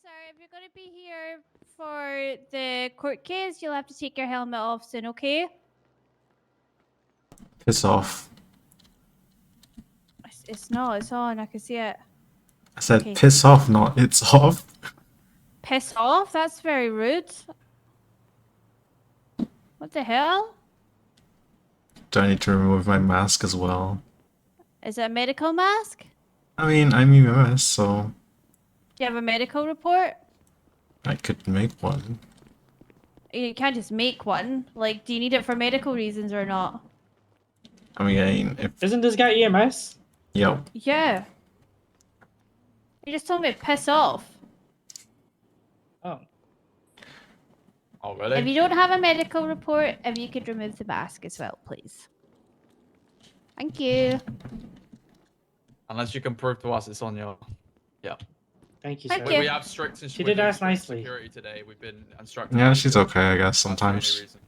sir, if you're going to be here for the court case, you'll have to take your helmet off soon, okay? Piss off. It's not, it's on, I can see it. I said Okay. piss off, not it's off. Piss off? That's very rude. What the hell? Do I need to remove my mask as well? Is it a medical mask? I mean, I'm EMS, so Do you have a medical report? I could make one. You can't just make one. Like, do you need it for medical reasons or not? I mean, if... Isn't this guy EMS? Yep. Yeah. You just told me to piss off. Oh. Oh, really? If you don't have a medical report, if you could remove the mask as well, please. Thank you. Unless you can prove to us it's on your... Yeah. Thank you, Thank sir. you. We have strict and She did ask nicely. security today. We've been instructed. Yeah, she's okay, I guess, That's the only sometimes. reason.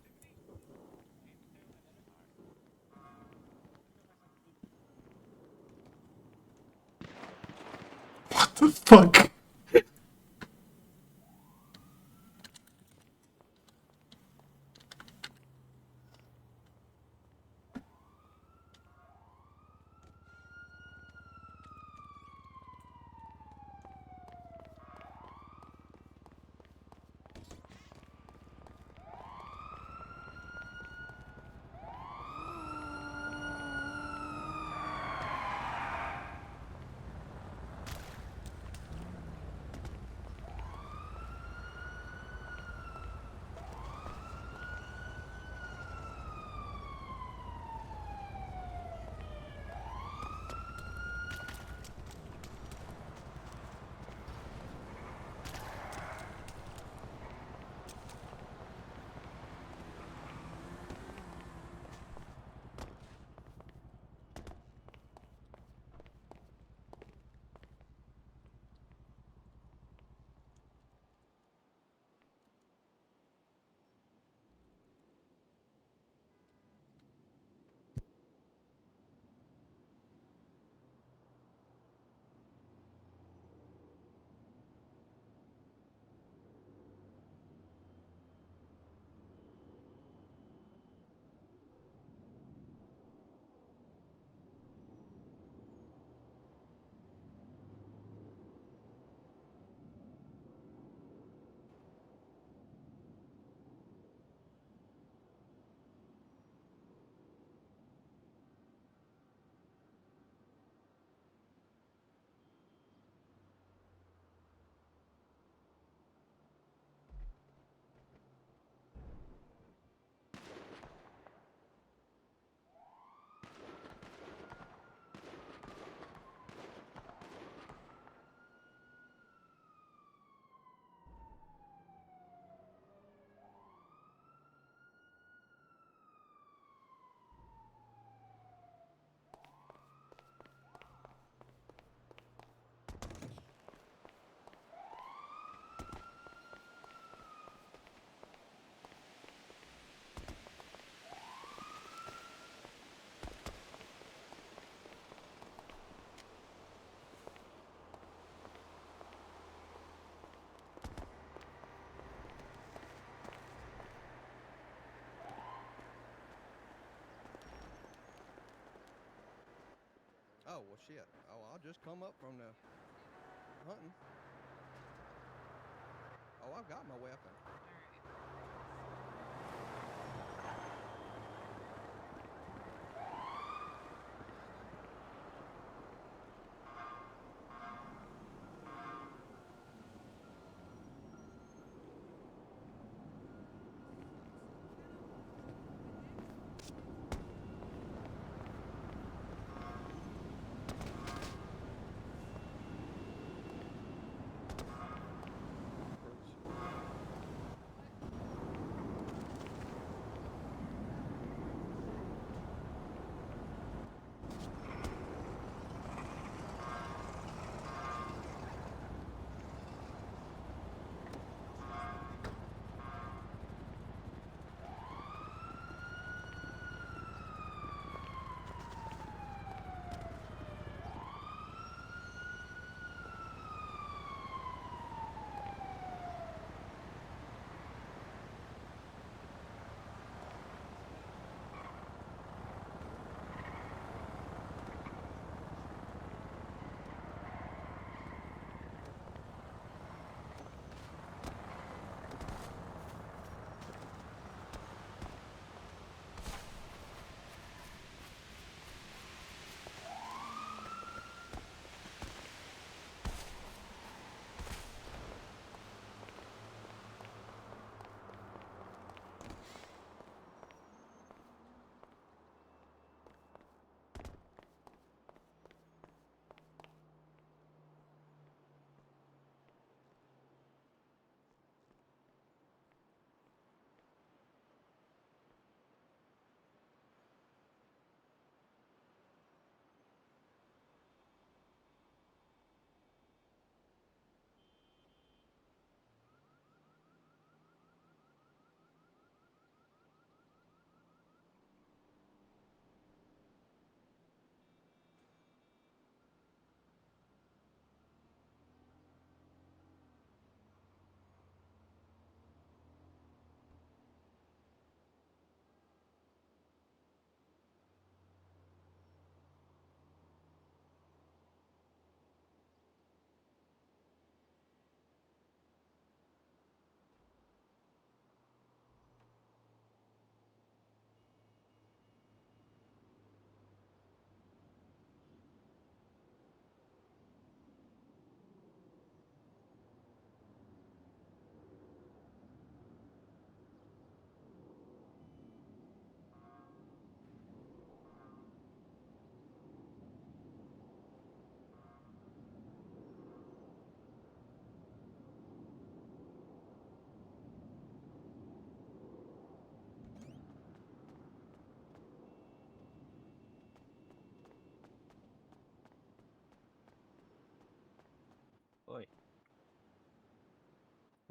What the fuck? Oh, well, shit. Oh, I'll just come up from the hunting. Oh, I've got my weapon.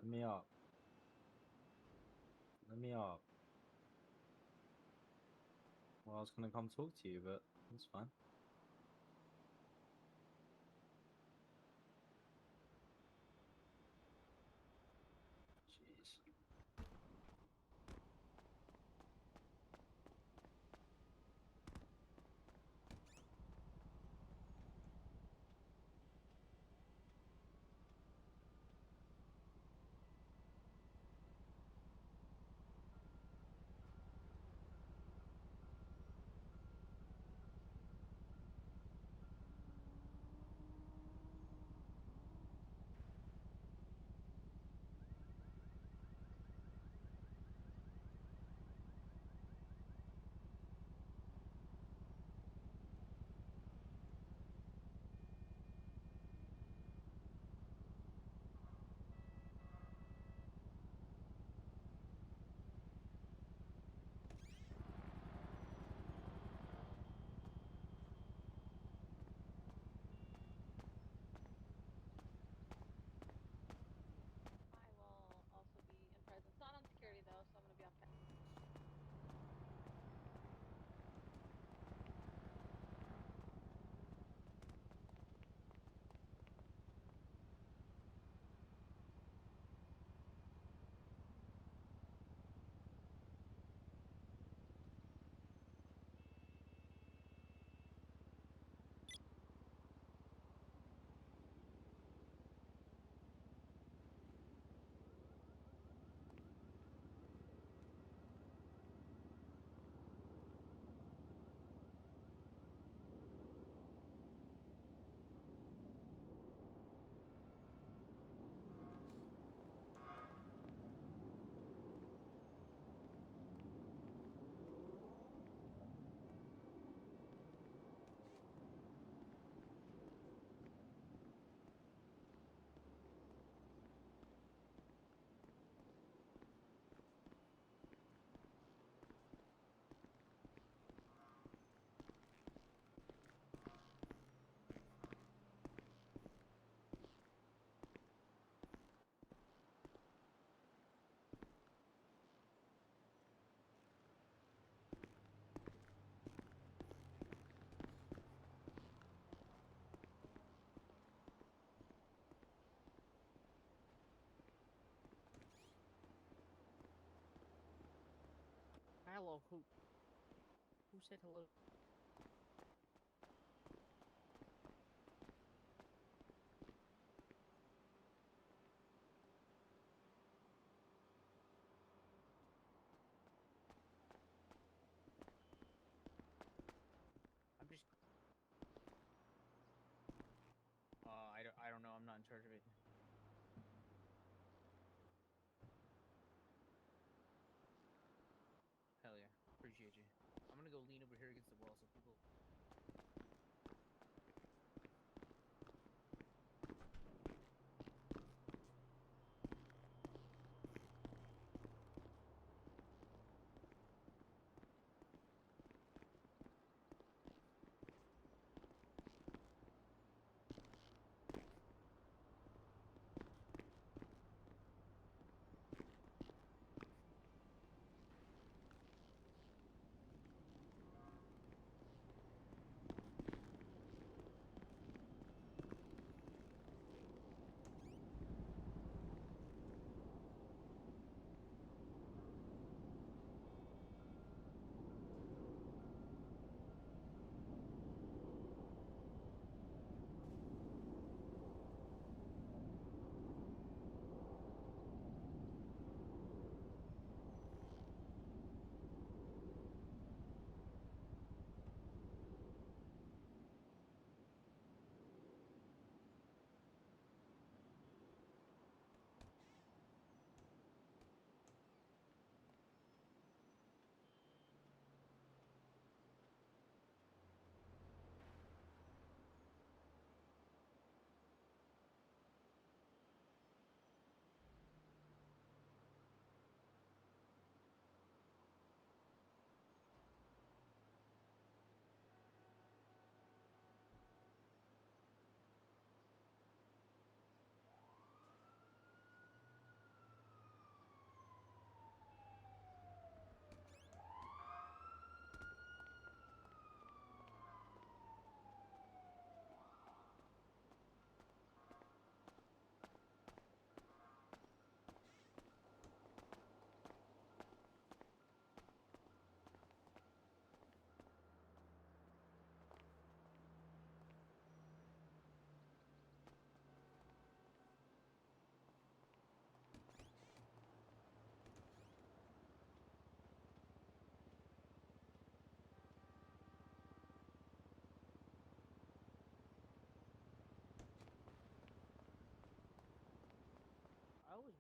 Let me up. Let me up. Well, I was gonna come talk to you, but that's fine. Jeez. I will also be in presence, not on security though, so I'm gonna be off. Hello, who said hello? I'm just I don't know, I'm not in charge of it. Hell yeah, appreciate you. I'm gonna go lean over here against the wall so people.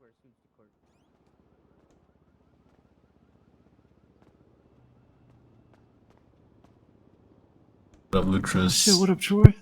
over as soon as the court. What up, Lucas? Shit, what up, Troy?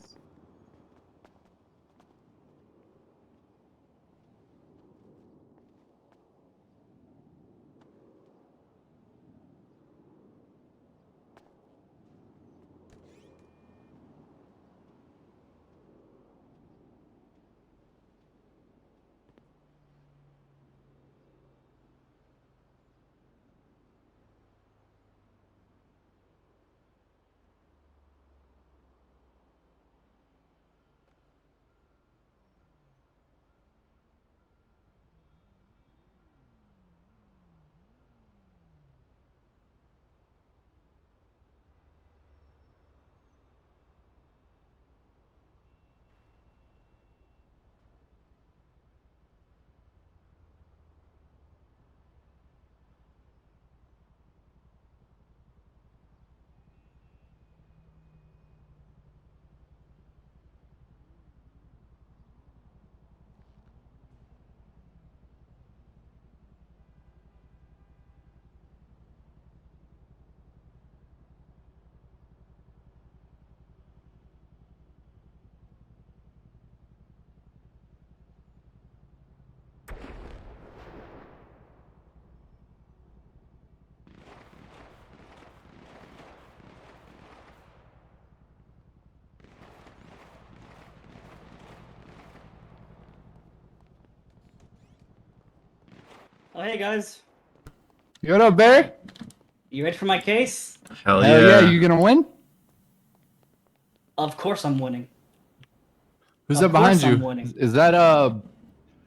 Oh, hey guys. You what up, Barry? You ready for my case? Hell Hell yeah. yeah, you gonna win? Of course I'm winning. Who's Of that behind course I'm you? winning. Is that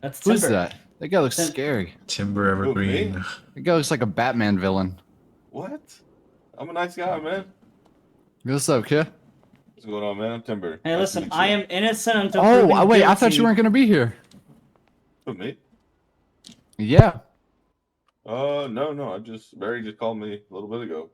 That's Timber. who's that? That guy looks Tim- scary. Timber Evergreen. me? That guy looks like a Batman villain. What? I'm a nice guy, man. What's up, kid? What's going on, man? I'm Timber. Hey, Nice to listen, meet I you. am innocent until Oh, proven wait, I thought guilty. you weren't gonna be here. Who, me? Yeah. No. Barry just called me a little bit ago.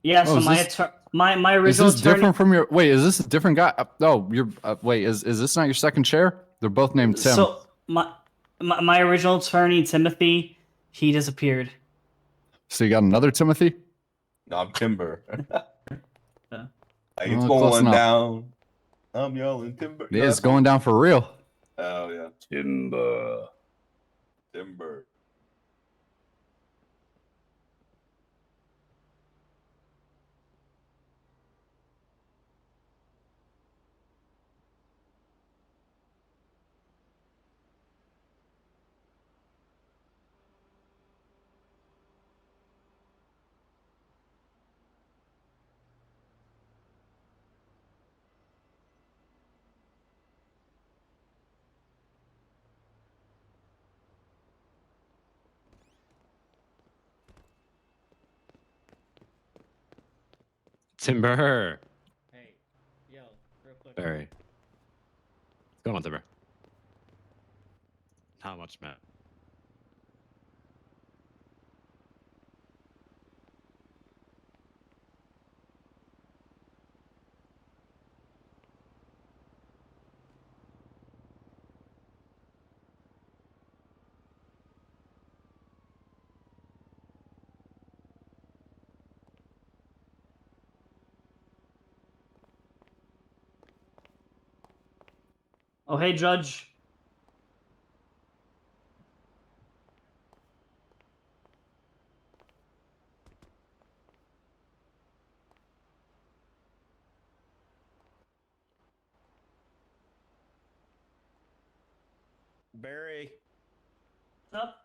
Yeah, Oh, so is my this- my Is original this attorney. different from your? Wait, is this a different guy? Oh, you're. Wait, is this not your second chair? They're both named Tim. So my original attorney Timothy, he disappeared. So you got another Timothy? No, I'm Timber. Yeah. Like, it's Oh, close going enough. down. I'm yelling Timber. Yeah, it's going down for real. Oh, yeah. Timber. Timber. Timber. Hey, yo, real quick. Barry. What's going on, Timber? How much, Matt? Oh, hey, Judge. Barry. What's up?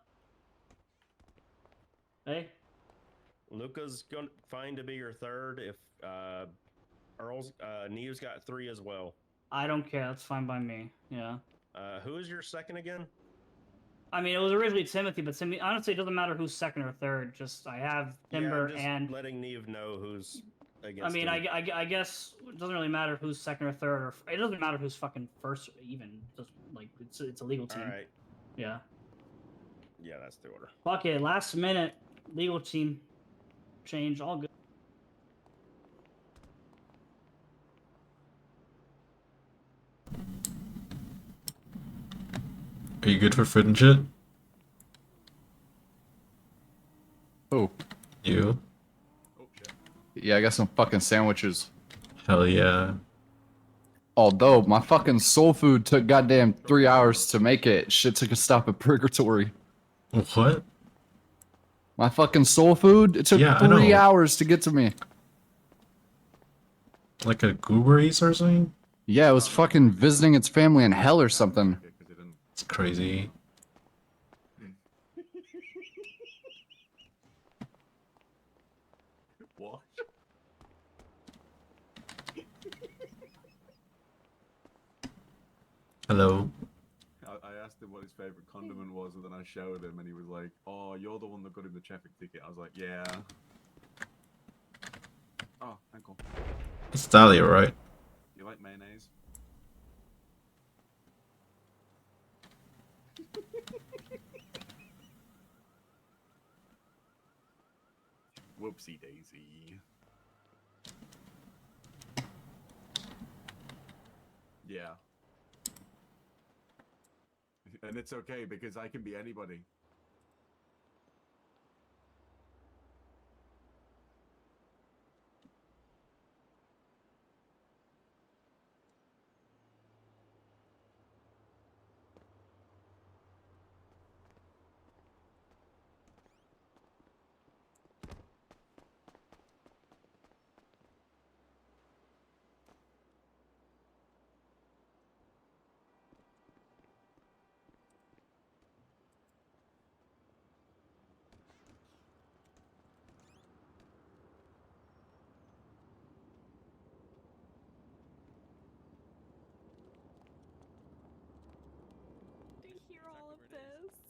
Hey. Luca's going to find to be your third if Earl's Neo's got 3 as well. I don't care. That's fine by me. Yeah. Who is your second again? I mean, it was originally Timothy, but honestly, it doesn't matter who's second or third. Just I have Timber I'm just and. letting Neve know who's against I mean, him. I guess it doesn't really matter who's second or third, or it doesn't matter who's fucking first even. Just like it's a legal team. All right. Yeah. Yeah, that's the order. Fuck it. Last minute legal team change. All good. Are you good for food and shit? Oh, You? yeah, I got some fucking sandwiches. Hell yeah. Although my fucking soul food took goddamn 3 hours to make it. Shit took a stop at Purgatory. What? My fucking soul food, it took Yeah, I 3 know. hours to get to me. Like a Uber Eats or something? Yeah, it was fucking visiting its family in hell or something. It's crazy. What? Hello. I asked him what his favorite condiment was, and then I showed him, and he was like, "Oh, you're the one that got him the traffic ticket." I was like, "Yeah." Oh, ankle. It's Dahlia, right? You like mayonnaise? Whoopsie daisy. Yeah. And it's okay because I can be anybody.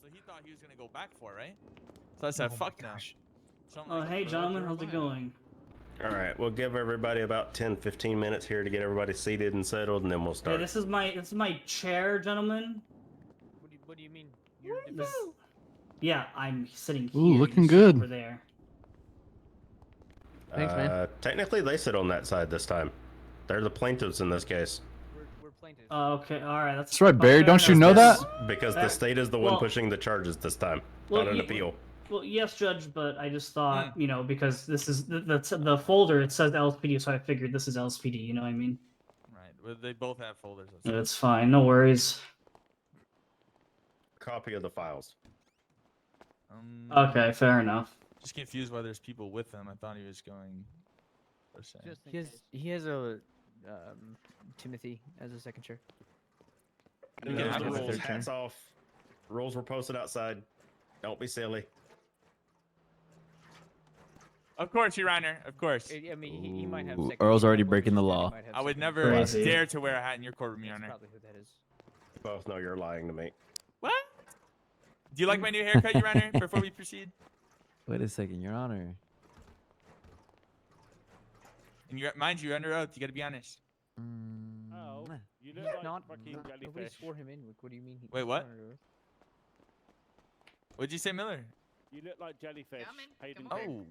So he thought he was gonna go back for it, right? So I said, "Fuck no." So I'm Oh, like, hey, "Bro, gentlemen, you're how's it fine." going? All right, we'll give everybody about 10-15 minutes here to get everybody seated and settled, and then we'll Hey, start. this is my chair, gentlemen. What do you mean? You're This, yeah, I'm sitting here. Ooh, you looking sit good. over there. Thanks, man. Technically, they sit on that side this time. They're the plaintiffs in this case. We're plaintiffs. Oh, okay, all right, That's right, Barry. fair Don't you enough. know Yes. that? Because the That- state is the one well- pushing the charges this time, well, not an you- appeal. Well, yes, Judge, but I just thought, you know, because this is the folder. It says LSPD, so I figured this is LSPD. You know what I mean? Right. Well, they both have folders. That's It's fine, no worries. Copy of the files. Okay, fair enough. Just confused why there's people with him. I thought he was going. Per se. Just he has a Timothy as a second chair. And Yeah, those I are the have a rules. third turn. Hats off. Rules were posted outside. Don't be silly. Of course, Your Honor. Of course. I mean, he might have. Ooh, second Earl's chair already privilege, breaking the and he law. might have I would second never chair Crazy. dare to wear a hat in your courtroom, Your That's Honor. probably who that is. Both know you're lying to me. What? Do you like my new haircut, Your Honor? Before we proceed, Wait a second, Your Honor. and mind you, you're under oath. You got to be honest. Oh, You he's look like not. fucking Nobody jellyfish. swore him in. What do you mean? Wait, he's what? not under oath? What'd you say, Miller? You look like jellyfish. Hayden. Oh.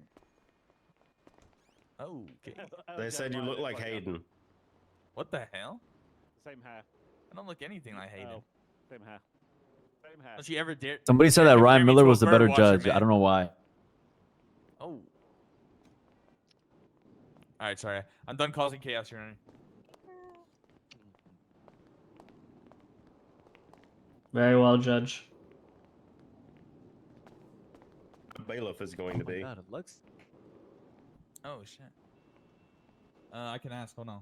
Oh, okay. They said you look like Hayden. What the hell? Same hair. I don't look anything like Hayden. Oh, same hair. Same hair. Don't you ever dare? Somebody said that compare Ryan me Miller to a was the better bird watcher, judge. I man. don't know why. Oh. All right, sorry. I'm done causing chaos, Your Honor. Very well, Judge. The bailiff is going to be. God, it looks. Oh shit. I can ask. Hold on.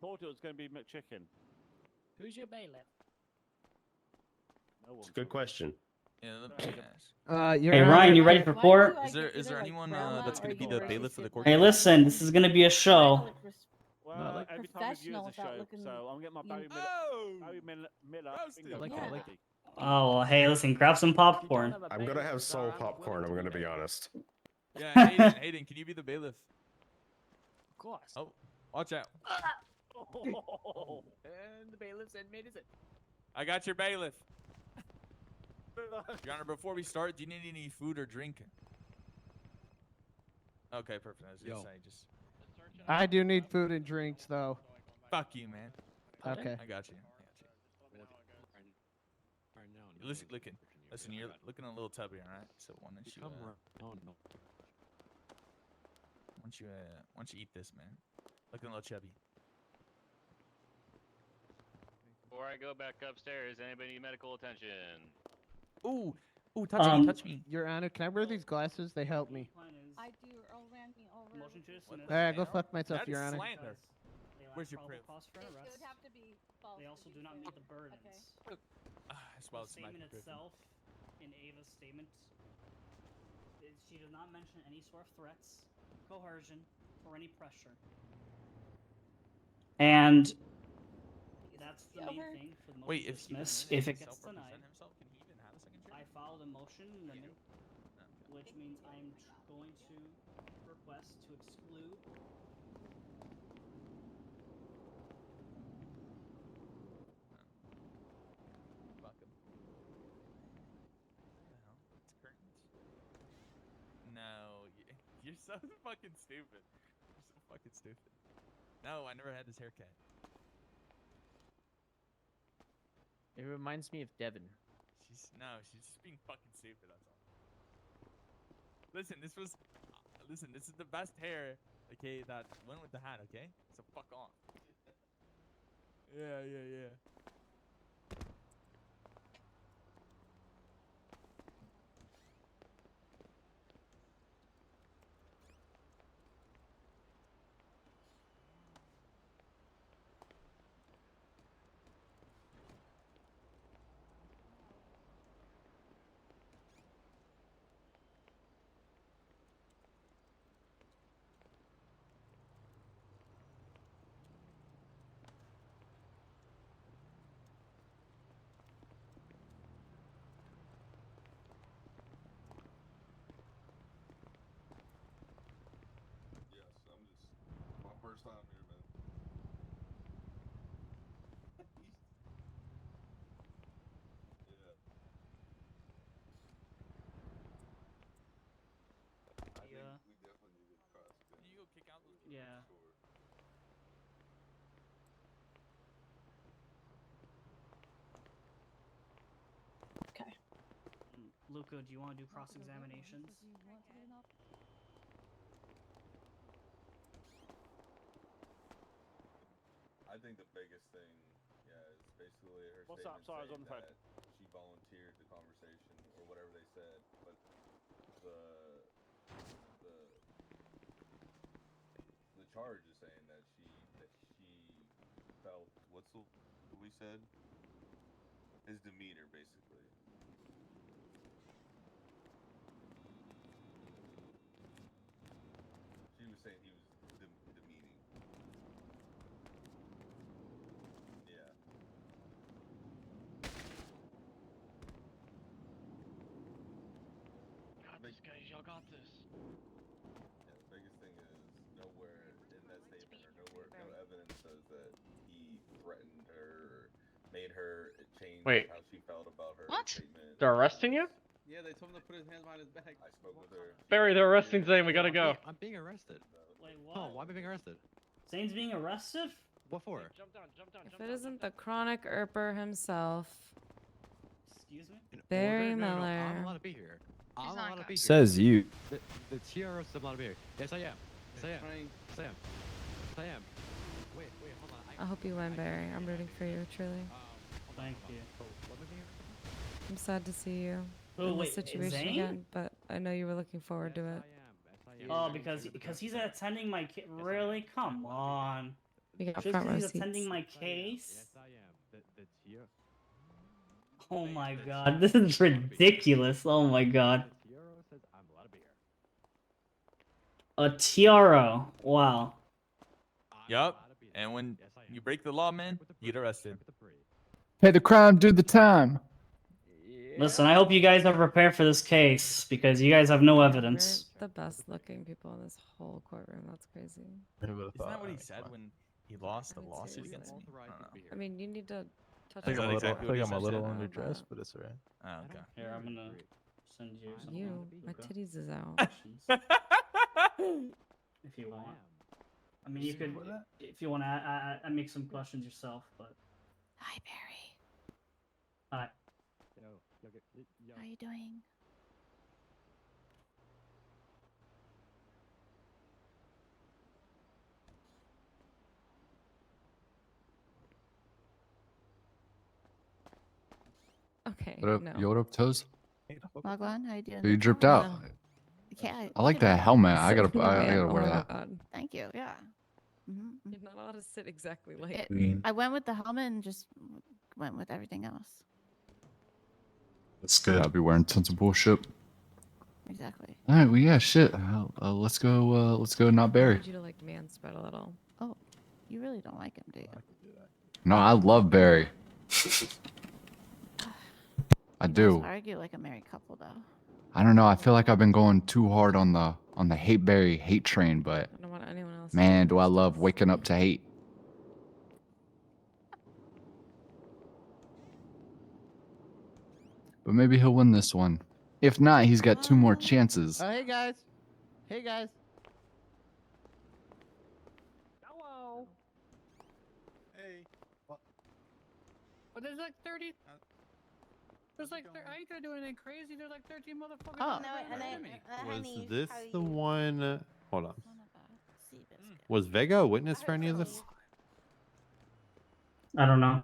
Thought it was going to be McChicken. Who's your bailiff? No one. It's a good question. Yeah, let me ask. Hey, Ryan, you ready for court? Is there anyone that's gonna be the bailiff for the court? Hey, listen, this is gonna be a show. Well, like every time we view professional is a show, without looking, so I'm getting my Barry Miller. Oh! Barry Miller. Roasted. bingo I like it, I card like ready. Oh, well, hey, listen, grab some popcorn. I'm gonna have soul popcorn. I'm gonna be honest. Yeah, Hayden, Hayden, can you be the bailiff? Of course. Oh, watch out. And the bailiff said, "Made is it?" I got your bailiff. Your Honor, before we start, do you need any food or drink? Okay, perfect. I was gonna say, just I do need food and drinks, though. fuck you, man. Okay. I got you. listen, you're looking a little tubby, all right? So why don't you, Oh no. why don't you eat this, man? Looking a little chubby. Before I go back upstairs, anybody need medical attention? Ooh, touch me, touch me. Your Honor, can I wear these glasses? They help me. I do. Earl ran me over. Motion to dismiss. Alright, go fuck myself, That Your is Honor. slander. They lack Where's your probable proof? cause for It arrest. would have to be false. They to also be do not fair. meet the burdens. As well The as my statement proof. itself, in Ava's statement, she does not mention any sort of threats, coercion, or any pressure. And that's the main thing for the motion Wait, to if he dismiss. doesn't If it gets self-represent denied, himself, can he even have a second I jury? filed a motion in limine, which means I'm going to request to exclude Fuck him. What the hell? It's curtains. No, you're so fucking stupid. You're so fucking stupid. No, I never had this haircut. It reminds me of Devin. She's just being fucking stupid. That's all. Listen, this is the best hair. Okay, that went with the hat. Okay, so fuck off. Yeah. Yes, I'm just my first time here, man. Yeah. I think we definitely need to cross. You go kick out those people. Yeah. Sure. Okay. Luca, do you want to do cross examinations? I think the biggest thing, is basically her What's up? statement Sorry, I was saying on the phone. that she volunteered the conversation or whatever they said, but the charge is saying that she felt what's we said his demeanor basically. She was saying he was demeaning. Yeah. Y'all got this. Yeah, the biggest thing is nowhere in that statement or no evidence says that he threatened her or made her change how she felt about her statement. They're arresting you? Yeah, they told him to put his hands behind his back. I spoke with her. Barry, they're arresting Zane. We gotta go. I'm being arrested. Wait, Oh, what? why am I being arrested? Zane's being arrested? What for? Jump down. If it isn't the chronic Erper himself, Excuse me? Barry No, Miller. I'm allowed to be here. I'm allowed to be here. Says you. The TRO says I'm allowed to be here. Yes, I am. Yes, I am. Yes, I am. Yes, I am. Wait, hold on. I hope you win, Barry. I'm rooting for you, truly. Thank you. What am I being arrested? I'm sad to see you Oh, in wait, this situation Zane? again, but I know you were looking forward to it. Oh, because he's attending my case. Really? Come on. You got Just front row because he's attending seats. my case? Yes, I am. The TRO. Oh my god, this is ridiculous. Oh my god. The TRO says I'm allowed to be here. A tiara. Wow. Yup. And when you break the law, man, you get arrested. Pay the crime, do the time. Listen, I hope you guys are prepared for this case because you guys have no evidence. We're the best looking people in this whole courtroom. That's crazy. Isn't that what he said when he lost the lawsuit against me? I mean, you need to touch I think on I'm a that little, I think I'm a little now, underdressed, but it's alright. Oh, okay. Here, I'm gonna send you something. You, my Luca, titties is out. if you want. I mean, you could, if you want to, I make some questions yourself, but. Hi, Barry. Hi. How are you doing? Okay. What up, No. yo, what up, Toes? Wagwan, how you doing? You dripped out. No. Yeah, I you like can wear that helmet. I Sit gotta, like a I man. gotta Oh wear my that. God. Thank you. Yeah. You're not allowed to sit exactly like. It, Queen. I went with the helmet and just went with everything else. That's good. I'll be wearing tons of bullshit. Exactly. All right, well, yeah, shit. Let's go. Let's go. Not I Barry. need you to like man spread a little. Oh, you really don't like him, do you? No, I love Barry. I You guys do. argue like a married couple, though. I don't know. I feel like I've been going too hard on the hate Barry hate train, but I don't want anyone else. man, do I love waking up to hate. But maybe he'll win this one. If not, he's got 2 more chances. Oh, hey guys. Hey guys. Hello. Hey. But there's like 30. There's like I ain't gonna do anything crazy. There's like 13 motherfuckers. Oh. Was this the one? Hold on. Was Vega a witness for any of this? I don't know.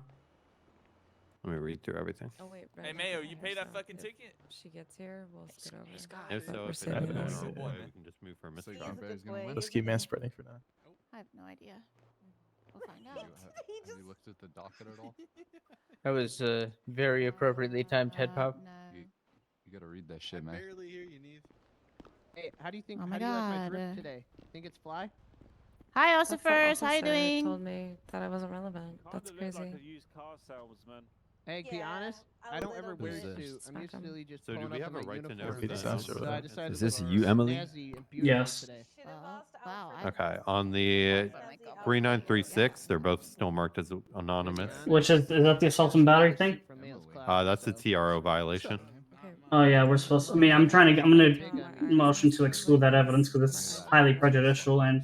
Let me read through everything. Oh wait. Hey, Mayo, you pay that fucking ticket? She gets here, we'll scoot over. If But so, we're if saving it's this. we can just move for Mr. John. Let's keep man spreading for now. I have no idea. We'll find out. Have you looked at the docket at all? That was very appropriately timed head pop. No. You gotta read that shit, man. Barely hear you, Neve. Hey, how do you think? Oh how my do you like my God. drip today? Think it's fly? Hi, That's the Ossifers. How you officer doing? Told me that I wasn't relevant. That's Kinda look crazy. like a used car salesman. Hey, to be honest, I don't ever wear a suit. I'm Fuck 'em. usually just So do pulling we up have in a my right to know uniform. who that is? So I decided Is to this look you, Emily? snazzy and beautiful Yes. today. Wow. Okay, on the 3936, they're both still marked as anonymous. Which is that the assault and battery thing? That's a TRO violation. Oh yeah, we're supposed to. I mean, I'm gonna motion to exclude that evidence because it's highly prejudicial and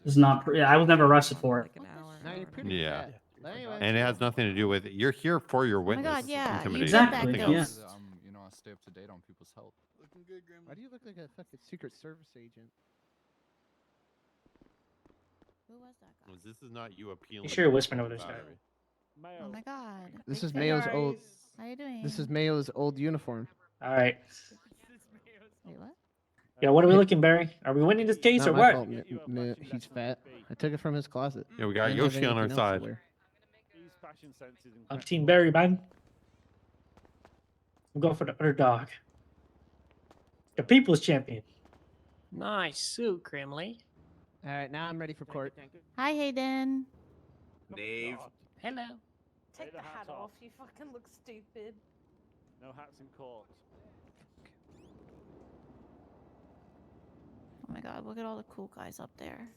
is not. Yeah, I was never arrested for it. Now you're pretty Yeah. fat. But anyway. And it has nothing to do with it. You're here for your my witness. God, yeah, you intimidation. did that nothing ghost. else. Yeah. You know, I stay up to date on people's health. Looking good, Grandma. Why do you look like a fucking Secret Service agent? Who was that guy? This is not you appealing. You sure you're whispering over this guy? battery. Oh my God. This Big is Mayo's fan. old. How you doing? This is Mayo's old uniform. All right. Wait, what? Yeah, what are we looking, Barry? Are we winning this case Not or my what? fault, he's fat. I took it from his closet. Yeah, we got I didn't have Yoshi on our anything else to side. wear. His fashion sense is I'm incredible. Team Barry, man. We'll go for the underdog. The people's champion. Nice suit, Grimley. All right, now I'm ready for court. Hi, Hayden. Nave. Hello. Take the hat off. You fucking look stupid. No hats in court. Oh my God, look at all the cool guys up there.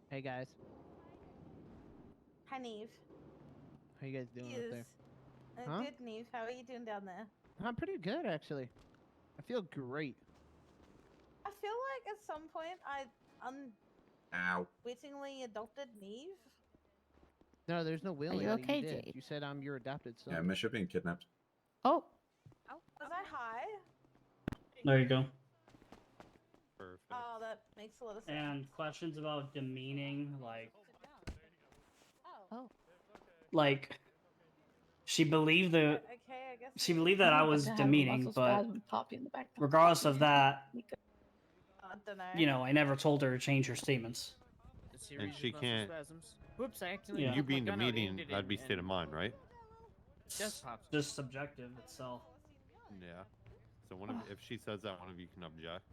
Hey guys, Hi, Neve. how you guys doing up there? Huh? Good, Neve. How are you doing down there? I'm pretty good actually. I feel great. I feel like at some point I unwittingly adopted Neve. No, there's no will. you okay, Jade? You said I'm your adopted son. Yeah, Miss, you're being kidnapped. Oh. Was I high? There you go. Perfect. Oh, that makes a lot of sense. And questions about demeaning, Oh. like she believed that Okay, I guess. she believed that I was demeaning, but regardless of that, I don't know. you know, I never told her to change her statements. And she can't. Whoops, I accidentally Yeah. You put my being gun out demeaning, and that'd be and- state of mind, right? Yes, Pops. Just subjective itself. Yeah. So one of, if she says that, one of you can object.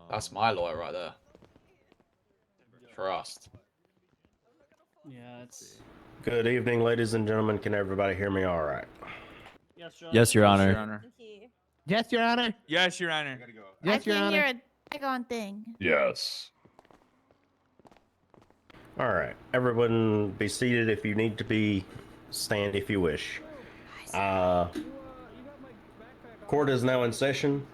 That's my lawyer right there. Trust. Yeah, it's. Good evening, ladies and gentlemen. Can everybody hear me all right? Yes, John. Yes, Your Honor. Thank you. Yes, Your Honor. Yes, Your Honor. Yes, I Your can't Honor. hear a daggone thing. Yes. All right. Everyone be seated if you need to be. Stand if you wish. Court is now in session.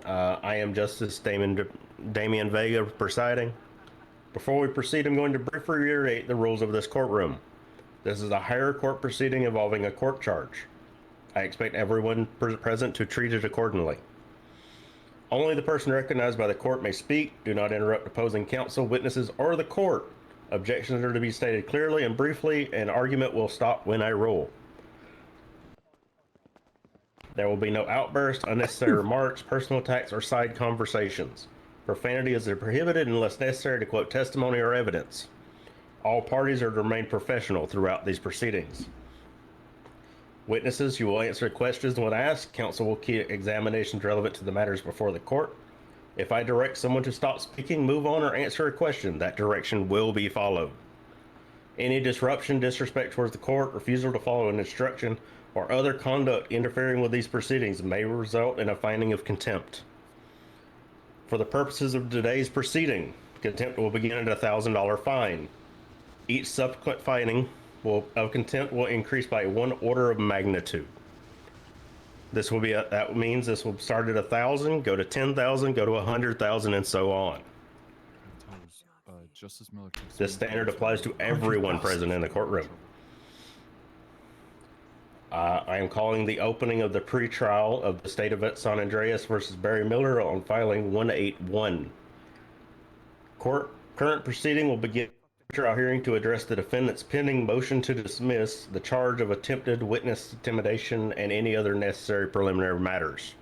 I am Justice Damian Vega presiding. Before we proceed, I'm going to briefly reiterate the rules of this courtroom. This is a higher court proceeding involving a court charge. I expect everyone present to treat it accordingly. Only the person recognized by the court may speak. Do not interrupt opposing counsel, witnesses, or the court. Objections are to be stated clearly and briefly, and argument will stop when I rule. There will be no outbursts, unnecessary remarks, personal attacks, or side conversations. Profanity is prohibited unless necessary to quote testimony or evidence. All parties are to remain professional throughout these proceedings. Witnesses, you will answer questions when asked. Counsel will keep examinations relevant to the matters before the court. If I direct someone to stop speaking, move on, or answer a question, that direction will be followed. Any disruption, disrespect towards the court, refusal to follow an instruction, or other conduct interfering with these proceedings may result in a finding of contempt. For the purposes of today's proceeding, contempt will begin at a $1,000 fine. Each subsequent finding of contempt will increase by 1 order of magnitude. This will be that means this will start at 1,000, go to 10,000, go to 100,000, and so on. This standard applies to everyone present in the courtroom. I am calling the opening of the pre-trial of the State of San Andreas versus Barry Miller on filing 181. Current proceeding will begin trial hearing to address the defendant's pending motion to dismiss the charge of attempted witness intimidation and any other necessary preliminary matters.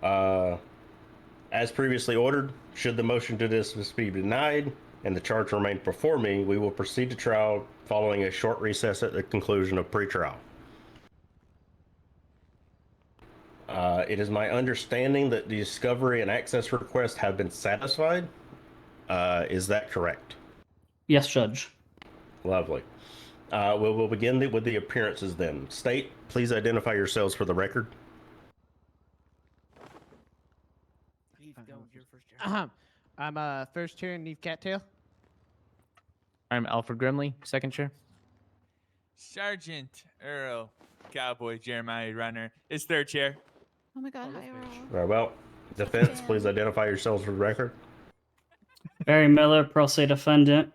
As previously ordered, should the motion to dismiss be denied and the charge remain before me, we will proceed to trial following a short recess at the conclusion of pretrial. It is my understanding that the discovery and access requests have been satisfied. Is that correct? Yes, Judge. Lovely. We'll begin with the appearances then. State, please identify yourselves for the record. I'm first chair, Neve Cattail. I'm Alfred Grimley, second chair. Sergeant Earl Cowboy Jeremiah Runner is third chair. Oh my god, hi Earl. Very well. Defense, please identify yourselves for the record. Barry Miller, pro se defendant.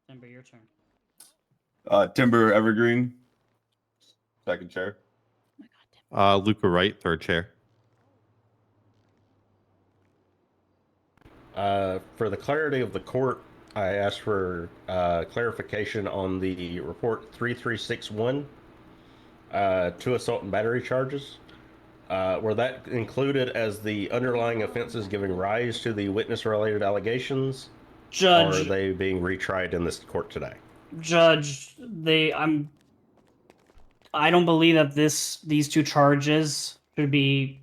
Timber, your turn. Timber Evergreen, second chair. Luca Wright, third chair. For the clarity of the court, I asked for clarification on the report 3361, 2 assault and battery charges. Were that included as the underlying offenses giving rise to the witness-related allegations? Judge, or are they being retried in this court today? Judge, I don't believe that these 2 charges should be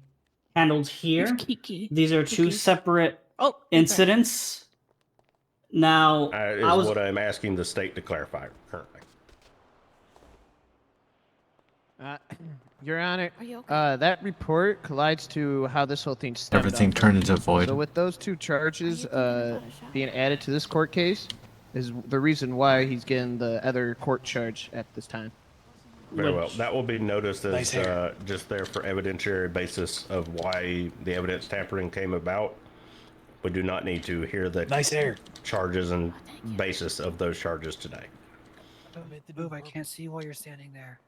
handled here. These are 2 separate incidents. Now, is what I'm asking the state to clarify currently. Your Honor, Are you okay? that report collides to how this whole thing stemmed Everything up. turned into void. So with those 2 charges being added to this court case is the reason why he's getting the other court charge at this time. Very well. That will be noticed as just there for evidentiary basis of why the evidence tampering came about. We do not need to hear the charges and basis of those charges today. Don't make the move. I can't see while you're standing there.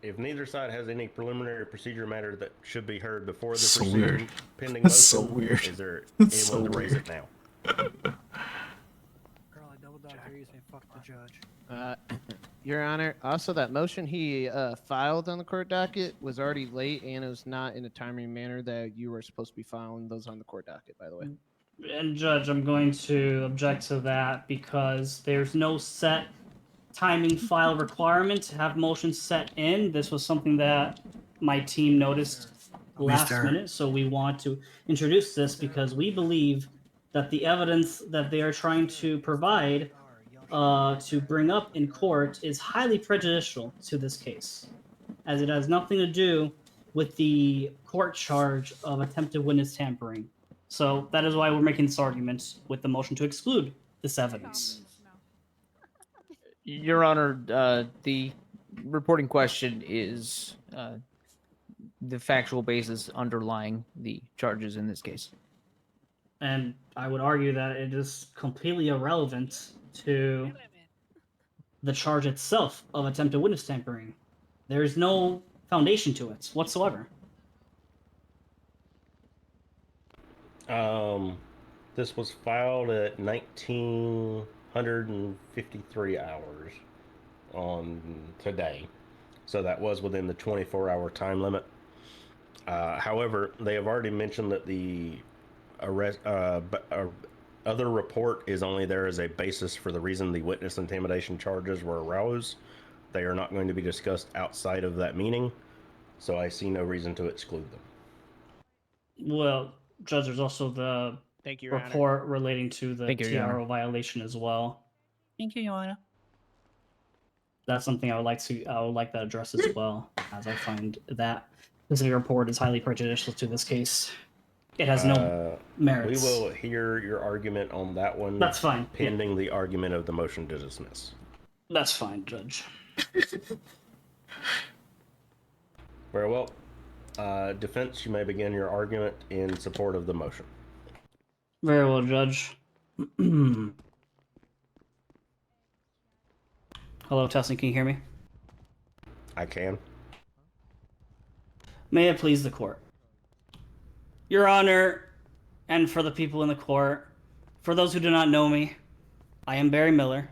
If neither side has any preliminary procedure matter that should be heard before the So proceeding weird. pending That's motion, so weird. is there That's anyone so to raise weird. it now? Girl, I double dog dare you say fuck the judge. Your Honor, also that motion he filed on the court docket was already late and it was not in a timely manner that you were supposed to be filing those on the court docket, by the way. And Judge, I'm going to object to that because there's no set timing file requirement to have motions set in. This was something that my team noticed last minute, so we want to introduce this because we believe that the evidence that they are trying to provide to bring up in court is highly prejudicial to this case, as it has nothing to do with the court charge of attempted witness tampering. So that is why we're making this argument with the motion to exclude this evidence. Your Honor, the reporting question is the factual basis underlying the charges in this case. And I would argue that it is completely irrelevant to the charge itself of attempted witness tampering. There is no foundation to it whatsoever. This was filed at 1953 hours on today, so that was within the 24-hour time limit. However, they have already mentioned that the arrest, other report is only there as a basis for the reason the witness intimidation charges were aroused. They are not going to be discussed outside of that meaning, so I see no reason to exclude them. Well, Judge, there's also the Thank you, Your Honor. report relating to the Thank you, Your Honor. TRO violation as well. Thank you, Your Honor. That's something I would like that addressed as well, as I find that specific report is highly prejudicial to this case. It has no merits. We will hear your argument on that one. That's fine. Pending the argument of the motion to dismiss. That's fine, Judge. Very well. Defense, you may begin your argument in support of the motion. Very well, Judge. Hello, Tessie, can you hear me? I can. May it please the court. Your Honor, and for the people in the court, for those who do not know me, I am Barry Miller.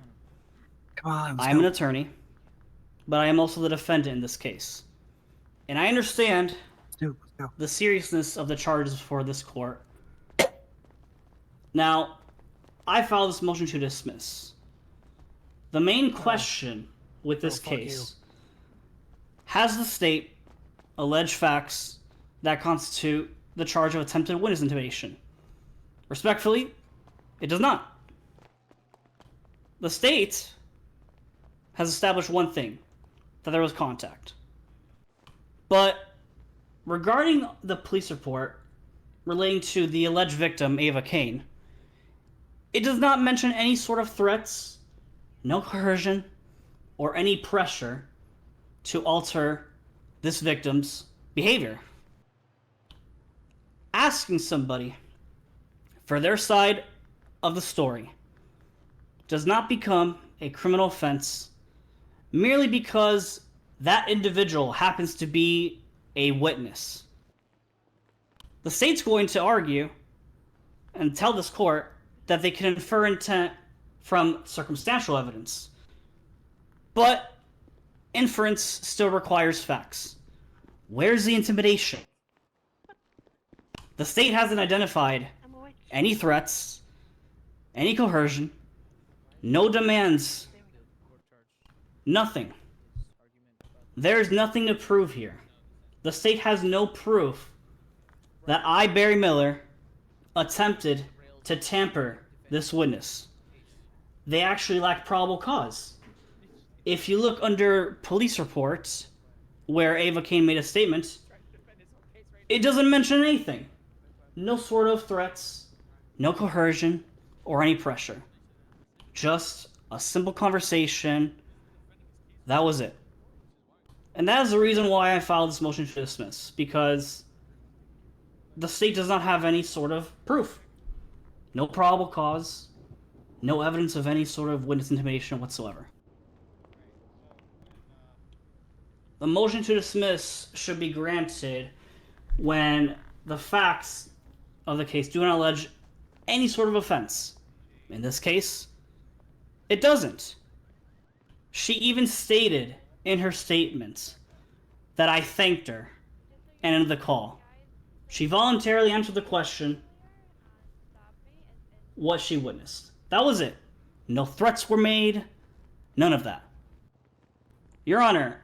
Come on, I am an attorney, but I am also the defendant in this case. And I understand the seriousness of the charges before this court. Now, I filed this motion to dismiss. The main question with this case, has the state alleged facts that constitute the charge of attempted witness intimidation? Respectfully, it does not. The state has established one thing, that there was contact. But regarding the police report relating to the alleged victim, Ava Kane, it does not mention any sort of threats, no coercion, or any pressure to alter this victim's behavior. Asking somebody for their side of the story does not become a criminal offense merely because that individual happens to be a witness. The state's going to argue and tell this court that they can infer intent from circumstantial evidence. But inference still requires facts. Where's the intimidation? The state hasn't identified any threats, any coercion, no demands, nothing. There's nothing to prove here. The state has no proof that I, Barry Miller, attempted to tamper this witness. They actually lack probable cause. If you look under police reports, where Ava Kane made a statement, it doesn't mention anything. No sort of threats, no coercion, or any pressure. Just a simple conversation. That was it. And that is the reason why I filed this motion to dismiss, because the state does not have any sort of proof. No probable cause, no evidence of any sort of witness intimidation whatsoever. The motion to dismiss should be granted when the facts of the case do not allege any sort of offense. In this case, it doesn't. She even stated in her statement that I thanked her and ended the call. She voluntarily answered the question what she witnessed. That was it. No threats were made, none of that. Your Honor,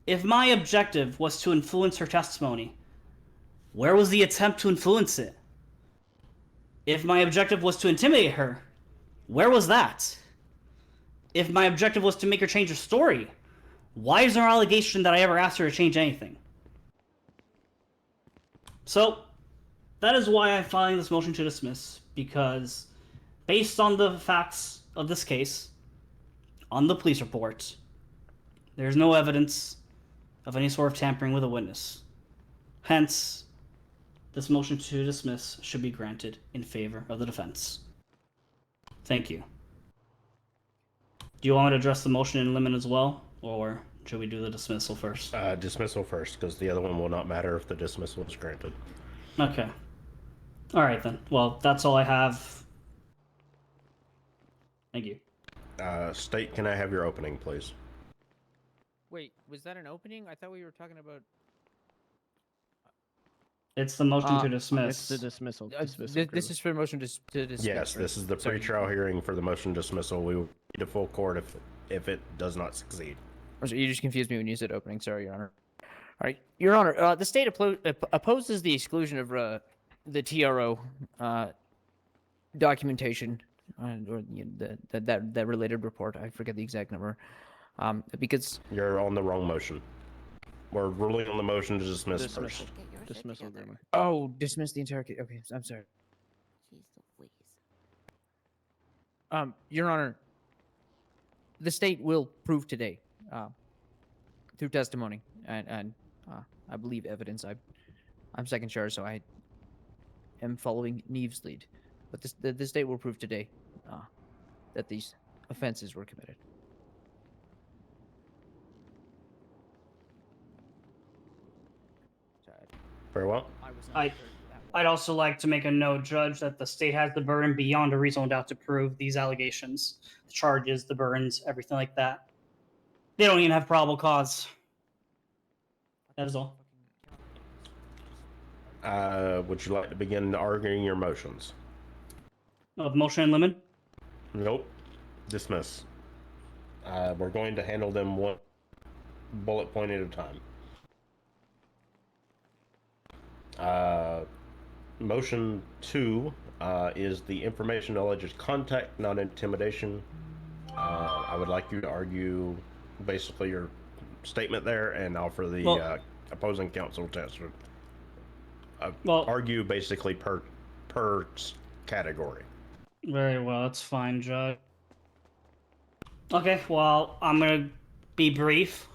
if my objective was to influence her testimony, where was the attempt to influence it? If my objective was to intimidate her, where was that? If my objective was to make her change her story, why is there an allegation that I ever asked her to change anything? So, that is why I'm filing this motion to dismiss, because based on the facts of this case, on the police report, there's no evidence of any sort of tampering with a witness. Hence, this motion to dismiss should be granted in favor of the defense. Thank you. Do you want me to address the motion in limit as well, or should we do the dismissal first? Dismissal first, because the other one will not matter if the dismissal is granted. Okay. All right then. Well, that's all I have. Thank you. State, can I have your opening, please? Wait, was that an opening? I thought we were talking about. It's the motion to dismiss. It's the dismissal. This is for motion to dismiss. Yes, this is the pre-trial hearing for the motion dismissal. We will need a full court if it does not succeed. You just confused me when you said opening. Sorry, Your Honor. All right, Your Honor. The state opposes the exclusion of the TRO documentation or that related report. I forget the exact number. Because you're on the wrong motion. We're ruling on the motion to dismiss first. Dismissal agreement. Oh, dismiss the entire case. Okay, I'm sorry. Your Honor, the state will prove today, through testimony and I believe evidence. I'm second charge, so I am following Neve's lead. But the state will prove today that these offenses were committed. Very well. I'd also like to make a note, Judge, that the state has the burden beyond a reasonable doubt to prove these allegations, the charges, the burdens, everything like that. They don't even have probable cause. That is all. Would you like to begin arguing your motions? The motion in limit? Nope. Dismiss. We're going to handle them one bullet point at a time. Motion 2 is the information alleged contact, not intimidation. I would like you to argue basically your statement there and offer the opposing counsel to argue basically per category. Very well, that's fine, Judge. Okay, well, I'm gonna be brief.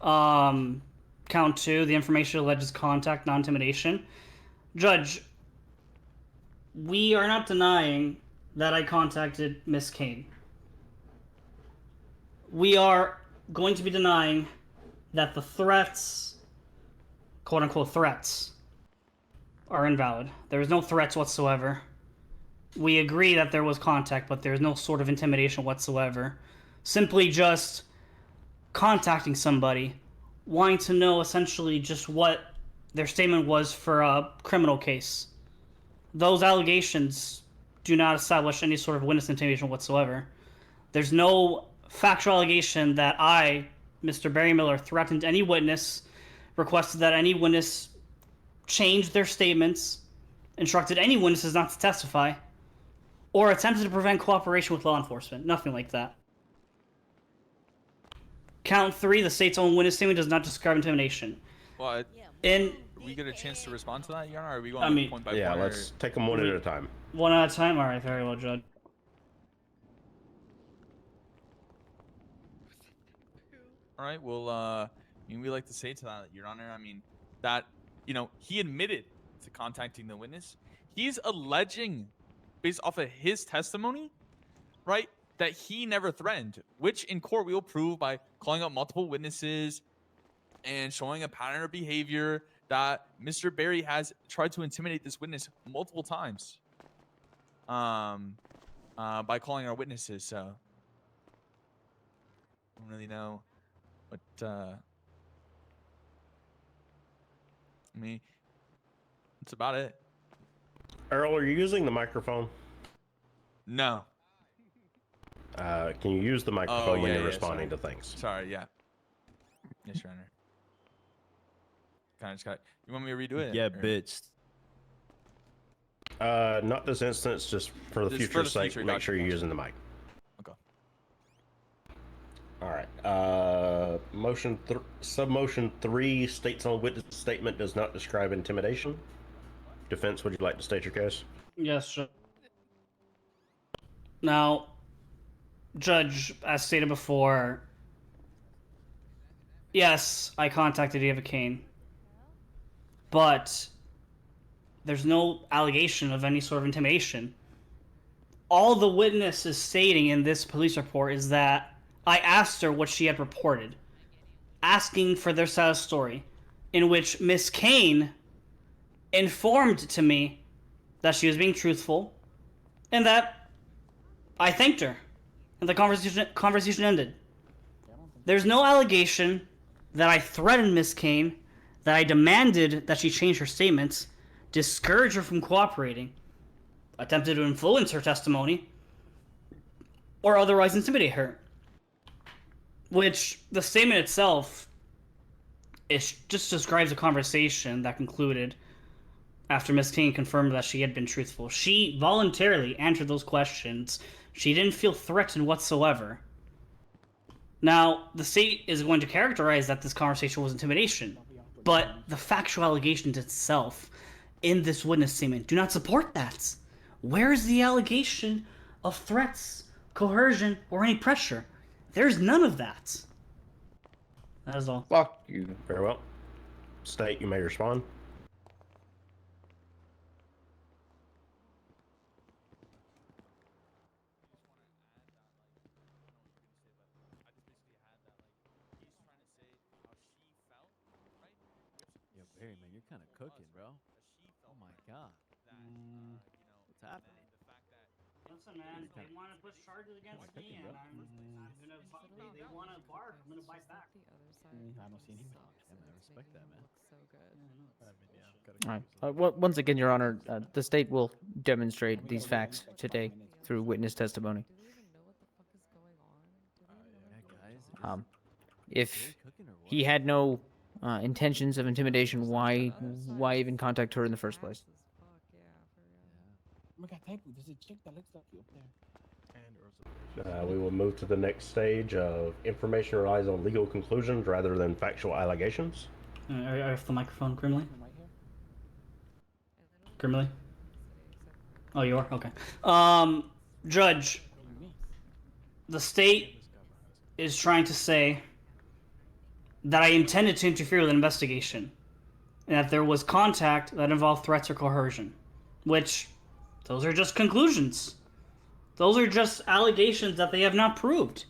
Count 2, the information alleges contact, non-intimidation. Judge, we are not denying that I contacted Miss Kane. We are going to be denying that the threats, quote-unquote threats, are invalid. There is no threats whatsoever. We agree that there was contact, but there's no sort of intimidation whatsoever. Simply just contacting somebody, wanting to know essentially just what their statement was for a criminal case. Those allegations do not establish any sort of witness intimidation whatsoever. There's no factual allegation that I, Mr. Barry Miller, threatened any witness, requested that any witness change their statements, instructed any witnesses not to testify, or attempted to prevent cooperation with law enforcement. Nothing like that. Count 3, the state's own witness statement does not describe intimidation. Well, we get a chance to respond to that, Your Honor? Or are we going point by point? Yeah, let's take them one at a time. One at a time? Alright, very well, Judge. All right, well, I mean, we like to say to that, Your Honor, I mean, that, he admitted to contacting the witness. He's alleging, based off of his testimony, right, that he never threatened, which in court we will prove by calling up multiple witnesses and showing a pattern of behavior that Mr. Barry has tried to intimidate this witness multiple times by calling our witnesses. So I don't really know what I mean, that's about it. Earl, are you using the microphone? No. Can you use the microphone when you're responding to things? Sorry, yeah. Yes, Your Honor. You want me to redo it? Yeah, or? bitch. Not this instance, just for the future's sake, make sure you're using the mic. Okay. All right. Submotion 3 states on witness statement does not describe intimidation. Defense, would you like to state your case? Yes, sir. Now, Judge, as stated before, Yes, I contacted Eva Kane. But there's no allegation of any sort of intimidation. All the witness is stating in this police report is that I asked her what she had reported, asking for their side of the story, in which Miss Kane informed to me that she was being truthful, and that I thanked her, and the conversation ended. There's no allegation that I threatened Miss Kane, that I demanded that she change her statements, discouraged her from cooperating, attempted to influence her testimony, or otherwise intimidate her. Which, the statement itself, just describes a conversation that concluded after Miss King confirmed that she had been truthful. She voluntarily answered those questions. She didn't feel threatened whatsoever. Now, the state is going to characterize that this conversation was intimidation, but the factual allegations itself in this witness statement do not support that. Where is the allegation of threats, coercion, or any pressure? There's none of that. That is all. Fuck you. Very well. State, you may respond. Yo, Barry, man, you're kind of cooking, bro. Oh my god. What's happening? Listen, man, they want to push charges against me, and I'm gonna. They want to bark. I'm gonna bite back. I don't see any. I respect that, man. So good. All right. Once again, Your Honor, the state will demonstrate these facts today through witness testimony. If he had no intentions of intimidation, why even contact her in the first place? Oh my god, thank you. There's a chick that looks like you up there. We will move to the next stage of information relies on legal conclusions rather than factual allegations. Are you off the microphone, Grimley? Grimley? Oh, you are? Okay. Judge, the state is trying to say that I intended to interfere with an investigation, and that there was contact that involved threats or coercion, which, those are just conclusions. Those are just allegations that they have not proved.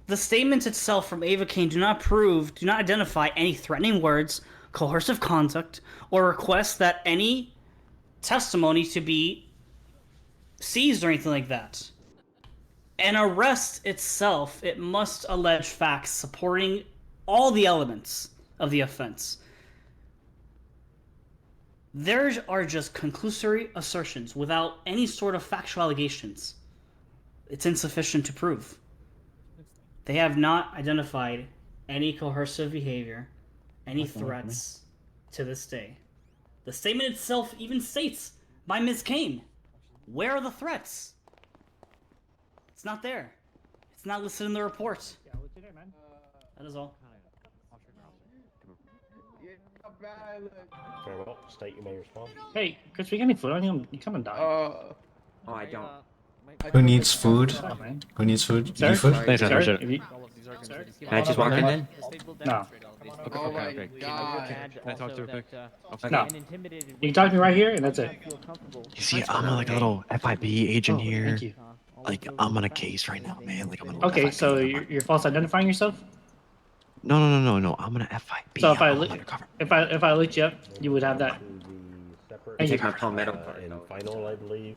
The statements itself from Ava Kane do not identify any threatening words, coercive conduct, or requests that any testimony to be seized or anything like that. An arrest itself, it must allege facts supporting all the elements of the offense. There are just conclusory assertions without any sort of factual allegations. It's insufficient to prove. They have not identified any coercive behavior, any threats to this day. The statement itself even states by Ms. Kane, where are the threats? It's not there. It's not listed in the report. That is all. Very well. State, you may respond. Hey, Chris, we got any food on you? You come and die. Oh, I don't. Who needs food? Who needs food? You need food? Thanks, I Sir, appreciate if it. you- Can I just walk in then? No. Oh my god. Can I talk to her quick? No. You can talk to me right here, and that's it. You see, I'm like a little FIB agent Oh, here. thank you. Like, I'm on a case right now, man. Like, I'm on a Okay, FIB. so you're false identifying yourself? No. I'm on a FIB. So if I'm I if I looked you up, you would have that. Thank you. Take my palmetto In final, I believe.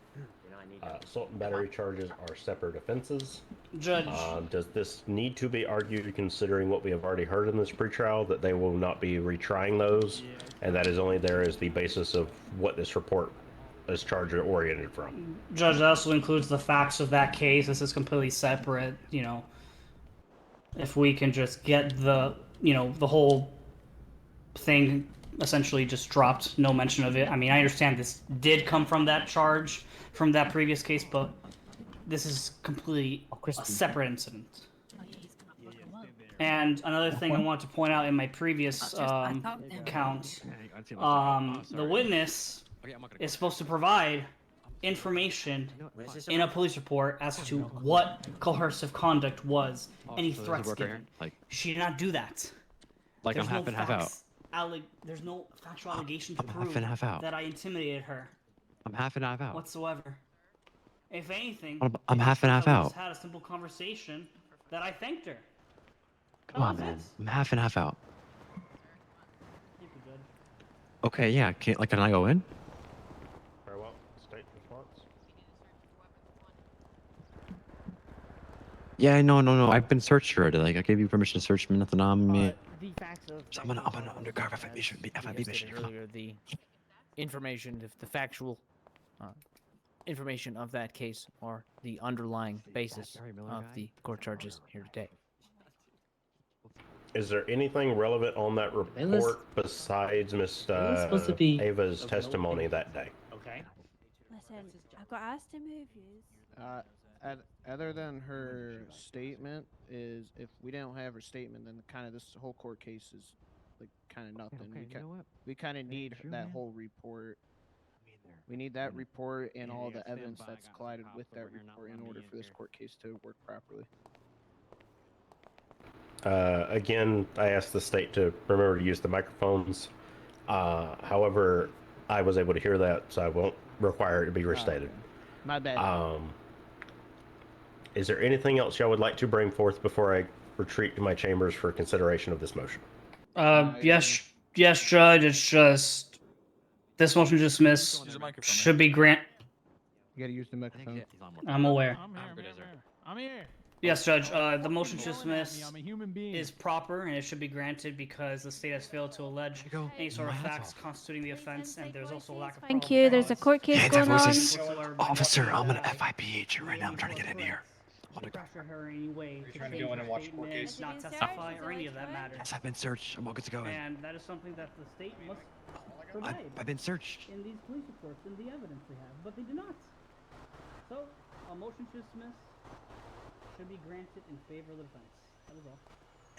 Assault and battery charges are separate offenses. Judge. Does this need to be argued considering what we have already heard in this pretrial, that they will not be retrying those, and that is only there as the basis of what this report is charge oriented from? Judge, that also includes the facts of that case. This is completely separate, you know. If we can just get the, you know, the whole thing essentially just dropped, no mention of it. I mean, I understand this did come from that charge, from that previous case, but this is completely a separate incident. And another thing I want to point out in my previous count, the witness is supposed to provide information in a police report as to what coercive conduct was, any so there's a threats work right given. here? Like- She did not do that. Like There's I'm half no and half out. facts, There's no factual allegation to I'm half prove and half out. that I intimidated her I'm half and half out. whatsoever. If anything, I'm it half and proves half that we just out. had a simple conversation that I thanked her. Come on, man. I'm half and half out. Okay, yeah. Can I go in? Very well. State response. Yeah, no. I've been searched already. Like, I gave you permission to search me. Nothing on me. The facts of So I'm an undercover FIB mission. we have stated earlier, the information, the factual information of that case, or the underlying basis of the court charges here today. Is there anything relevant on that report besides Miss supposed to be Ava's testimony that day? Okay. Listen, I've got asked to move you. Other than her statement, is if we don't have her statement, then kind of this whole court case is like kind of nothing. Okay, you know what? We kind of need Sure, that man. whole report. We need that report and all the evidence that's collided with that report in order for this court case to work properly. Again, I asked the state to remember to use the microphones. However, I was able to hear that, so I won't require it to be restated. My bad. Is there anything else y'all would like to bring forth before I retreat to my chambers for consideration of this motion? Yes, Judge. It's just this motion to dismiss should be grant. You gotta use the microphone. I'm aware. I'm here. Yes, Judge. The motion to dismiss I'm a human being. is proper and it should be granted because the state has failed to allege any sort of facts constituting the offense, and there's also a lack of. Thank you. There's a court case Hands going up, on. voices. Officer, I'm an FIB agent right now. I'm trying to get in here. Pressure her in any way to trying to change go in her and watch court statement, case? not testify, or any of that matters. Yes, I've been searched. I'm all good to go in. And that is something that the state must provide. I've been searched. In these police reports and the evidence they have, but they do not. So, a motion to dismiss should be granted in favor of the defense. That is all.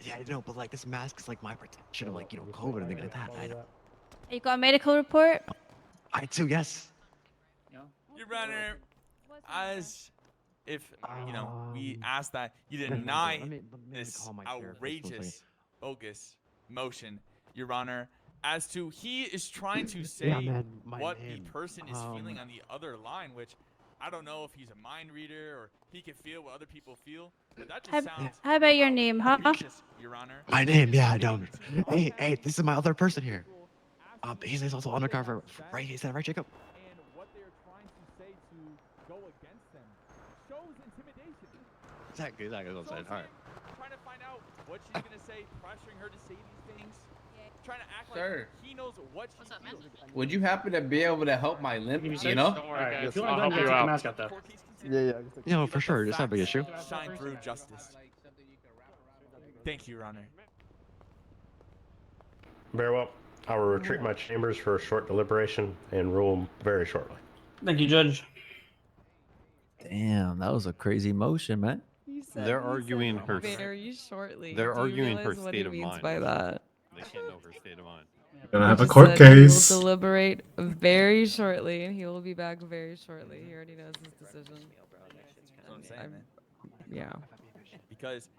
Yeah, I know, but like this mask is like my protection of like, you know, COVID and things like that. I know. You got a medical report? I too, yes. Your Honor, as if, you know, we ask that you deny this outrageous, bogus motion, Your Honor, as to he is trying to say what the person is feeling on the other line, which I don't know if he's a mind reader or he can feel what other people feel, but that just sounds How about your name, huh? outrageous, Your Honor. My name, yeah, I don't. Hey, this is my other person here. He's also undercover, right? Is that right, Jacob? And what they're trying to say to go against them shows intimidation. Exactly what I'm saying. All right. Trying to find out what she's gonna say, pressuring her to say these things, trying to act Sir. like he knows what she feels. Would you happen to be able to help my limp? You know? Don't worry, guys. If you want to go ahead and take the mask out, though. Yeah. You know, for sure, it's not a big issue. Shine through justice. Thank you, Your Honor. Very well. I will retreat my chambers for a short deliberation and rule very shortly. Thank you, Judge. Damn, that was a crazy motion, man. They're arguing her. Very shortly. They're Do you arguing her realize what state he of means mind. by that? They can't know her state of mind. Gonna have a He court said he case. will deliberate very shortly, and he will be back very shortly. He already knows his decision. That's what I'm saying, man. Yeah. Because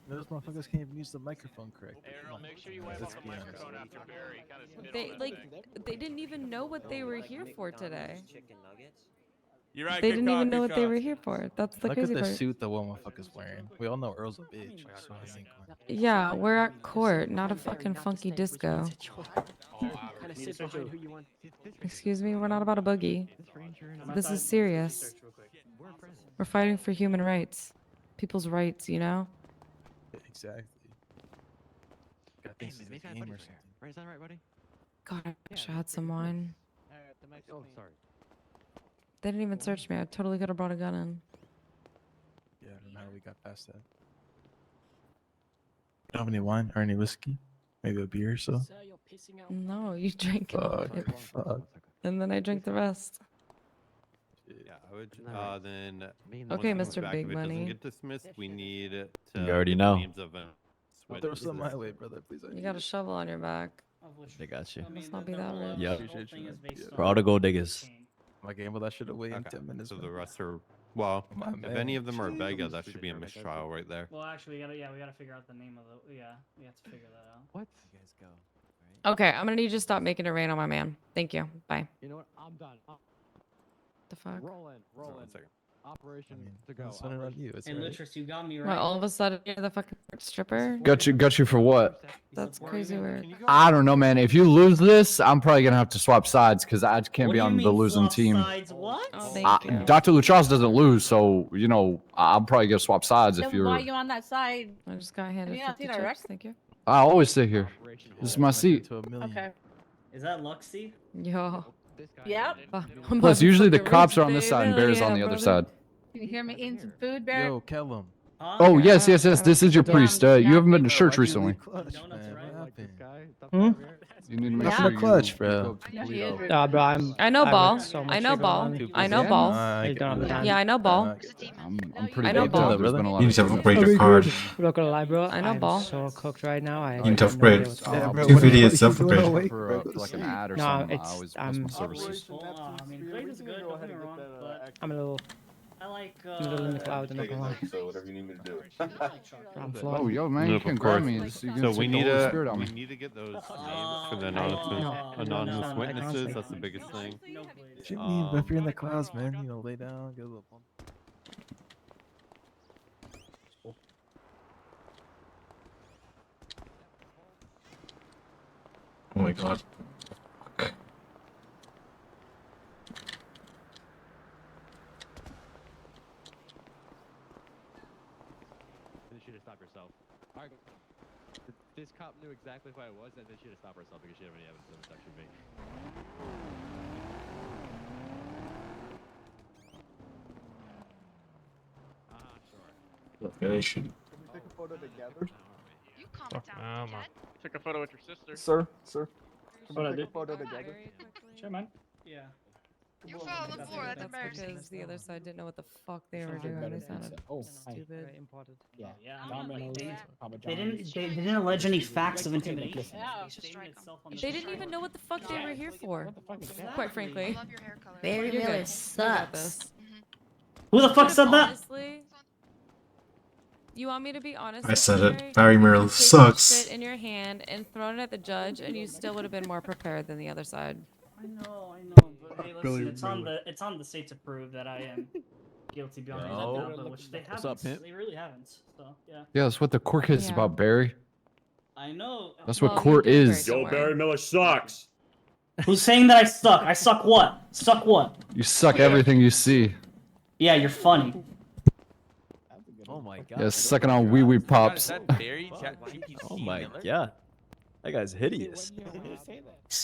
Those motherfuckers can't even use the microphone correctly. Aaron, make sure you wipe Let's off the be honest. microphone after Barry kind of spit They on like they didn't even know what they were here for today. you're right. They good didn't call, even know good what they call. were here for. That's the Look crazy at the part. suit the one motherfucker's wearing. We all know Earl's a bitch. So I think Yeah, we're at court, not a fucking funky disco. Excuse me, we're not about a boogie. This is serious. We're fighting for human rights. People's rights, you know? exactly. Got this as a game or something. Right, is that right, buddy? God, I wish I had some wine. Oh, sorry. They didn't even search me. I totally could have brought a gun in. Yeah, I don't know how we got past that. You don't have any wine or any whiskey? Maybe a beer or so? No, you drank it. Fuck. And then I drank the rest. Yeah, I would. Then. Okay, once it comes Mr. back, Big if it doesn't Money. get dismissed, we need to. You already get know. names of, I'll throw some my way, brother. Please. You got a shovel on your back. They got you. Must not be that rich. Yep. Appreciate you. For all the gold diggers. my game, but that should have waited Okay, 10 minutes. so man. the rest are well. My If man. any of them are Vega, that should be a mistrial right there. Well, actually, we gotta figure out the name of the. Yeah, we have to figure that out. What? You guys go. Okay, I'm gonna need you to stop making it rain on my man. Thank you. Bye. You know what? I'm done. The fuck? Roll in. One second. Operation to go. It's on you. It's Hey, alright. Lutris, you got me right. What, all of a sudden you're the fucking stripper? Got you for what? That's crazy weird. I don't know, man. If you lose this, I'm probably gonna have to swap sides because I can't What be do you on the mean losing swap team. sides? What? Oh, thank you. Dr. Luchas doesn't lose, so you know I'm probably gonna swap sides if Then why you're. you on that side? I just got handed Yeah, 50 see that, chips. right? Thank you. I always sit here. This is my seat. Okay. Is that Luxie? Yo. Yep. Plus, usually the cops are on this side and Bear's on the other side. Can you hear me eating some food, Barrett? Yo, Kellum. Oh yes. This is your priest. You haven't been to church recently. Clutch, man. What happened? You need to make Not sure the clutch, you bro. Nah, bro, I know ball. I know ball. I know ball. Yeah, I know ball. I'm pretty I know good. ball. There's been a lot You of need to shit. upgrade your card. I'm not gonna lie, bro. I know ball. So cooked right now. You need to upgrade. Yeah, bro, 250 what is are you doing upgrade. awake, For, bro? for like an ad or No, something. it's- I always I'm- post my services. I mean, Blade is good. Don't get me wrong, but I'm a little, I like. I'm a little in the cloud. I'm not gonna lie. So whatever you need me to do. I'm Oh, flawed. yo, man, you Nope, can of grab course. me. Just, you can So take we the need Holy to Spirit on me. get those names for the anonymous witnesses. That's the biggest thing. What you mean, but if you're in the clouds, man, you know, lay down, get a little bump. Oh my god. Then she should have stopped herself. Alright. This cop knew exactly who I was, and then she should have stopped herself because she didn't have any evidence of it touching me. Sure. Okay, should. Can we take a photo together? You calm it down, cat. Took a photo with your sister. Sir. Can What I we take do? a photo together? Sure, man. Yeah. You fell on the floor. That's That's embarrassing. because the other side didn't know what the fuck they were doing. They sounded stupid. Yeah. I'm not like that. They didn't allege any facts of intimidation. Yeah. They didn't even know what the fuck they were here for. Quite frankly. Love your hair color. Barry You're Miller good. You got sucks. this. Who the fuck said that? Honestly, you want me to be honest? I with said you, it. Barry? Barry You Merrill could've taken sucks. shit in your hand and thrown it at the judge, and you still would have been more prepared than the other side. I know, but hey, Billy listen, Miller. it's on the state to prove that I am guilty beyond Yo. reasonable doubt, but which they What's haven't. up, pimp? They really haven't. So yeah. Yeah, that's what the court case is Yeah. about, Barry. I know. That's what Well, court you're doing is. great, don't worry. Miller sucks. Who's saying that I suck? I suck what? Suck what? You suck everything you see. Yeah, you're funny. Oh my god. Yeah, sucking on wee wee God, is pops. that Barry GPC Oh my Miller? god. That guy's hideous.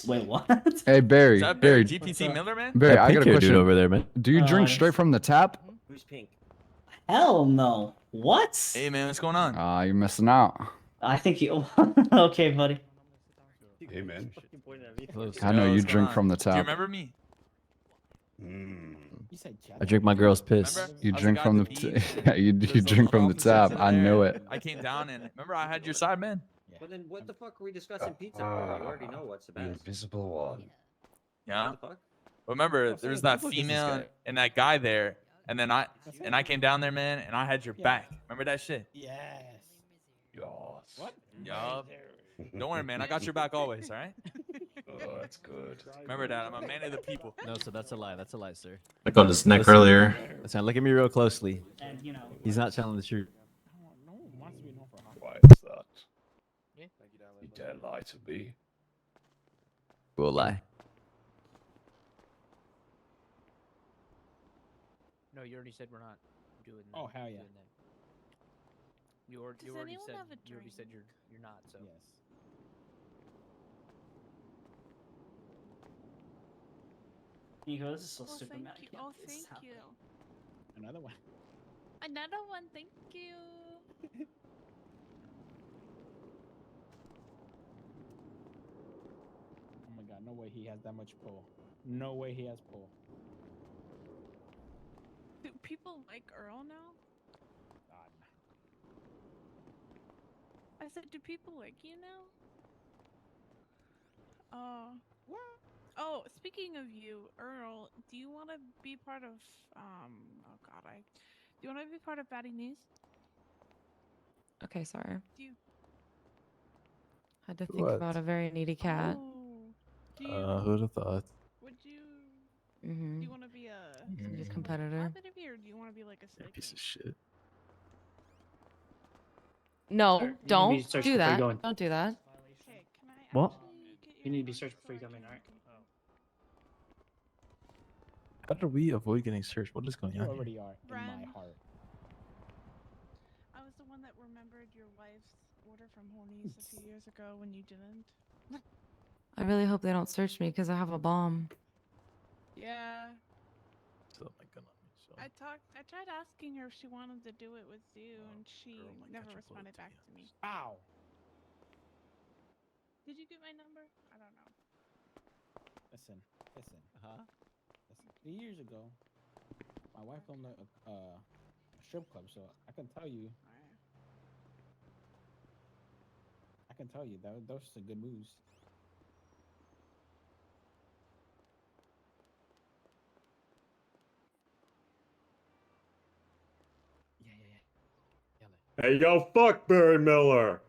Wait, what? Hey, Barry. Is that Barry Barry. GPC Miller, man? Barry, That I pink got a hair dude question. over there, man. Do you drink Uh, straight from the tap? Who's pink? Hell no. What? Hey, man, what's going on? You're missing out. I think you. Okay, buddy. Hey, man. I know Yo, you what's going drink on? from the Do you tap. remember me? I drink my girl's piss. Remember? You I was drink guy from the at beach. yeah, you There's drink from the officers tap. in I there. knew it. I came down and remember I had your side, man. Well then, what the fuck are we discussing pizza for? You already know what's the The best. invisible one. Yeah. What the fuck? Remember, there was that fuck is this female guy? and that guy there, and then I came down there, man, and I had your back. Remember that shit? Yes. Yup. Don't worry, man. I got your back always. All right. Oh, that's good. Remember that. I'm a man of the people. No, so that's a lie. That's a lie, sir. I got his neck Listen. earlier. Listen, look at me real closely. And you know. He's not telling the truth. Why is that? You dare lie to me? Will lie. No, you already said we're not doing that. Oh, hell yeah. doing that. You already anyone said have a you already said drink? you're not. So Yes. Nico, this is so Oh, stupid, thank man. I you. can't Oh, believe this is thank you. happening. Another one. Another one, thank you. Oh my god, no way he has that much pull. No way he has pull. Do people like Earl now? God. I said, do people like you now? Oh. Oh, speaking of you, Earl, do you want to be part of oh god, do you want to be part of Batty News? Okay, sorry. Do you Had to think What? about a very needy cat. Oh, do you Who'd have thought? would you Mm-hmm. do you want to be a He's a like, competitor. top interview, or do you want to be like a like Piece of shit. No, Sir, you need to be don't searched do before you that. go in. Don't do that. Okay, can I What? You need to be searched before you come in, alright? How do we avoid getting searched? What is going You on? already are in my Ren. heart. I was the one that remembered your wife's order from Hornies a few years ago when you didn't. I really hope they don't search me because I have a bomb. Yeah. Still my gun on me, so. I tried asking her if she wanted to do it with you, and she never responded back to me. Ow! Did you get my number? I don't know. Listen. Listen. Years ago, my wife owned a strip club, so I can tell you. I can tell you that those are good moves. Hey, yo, fuck Barry Miller.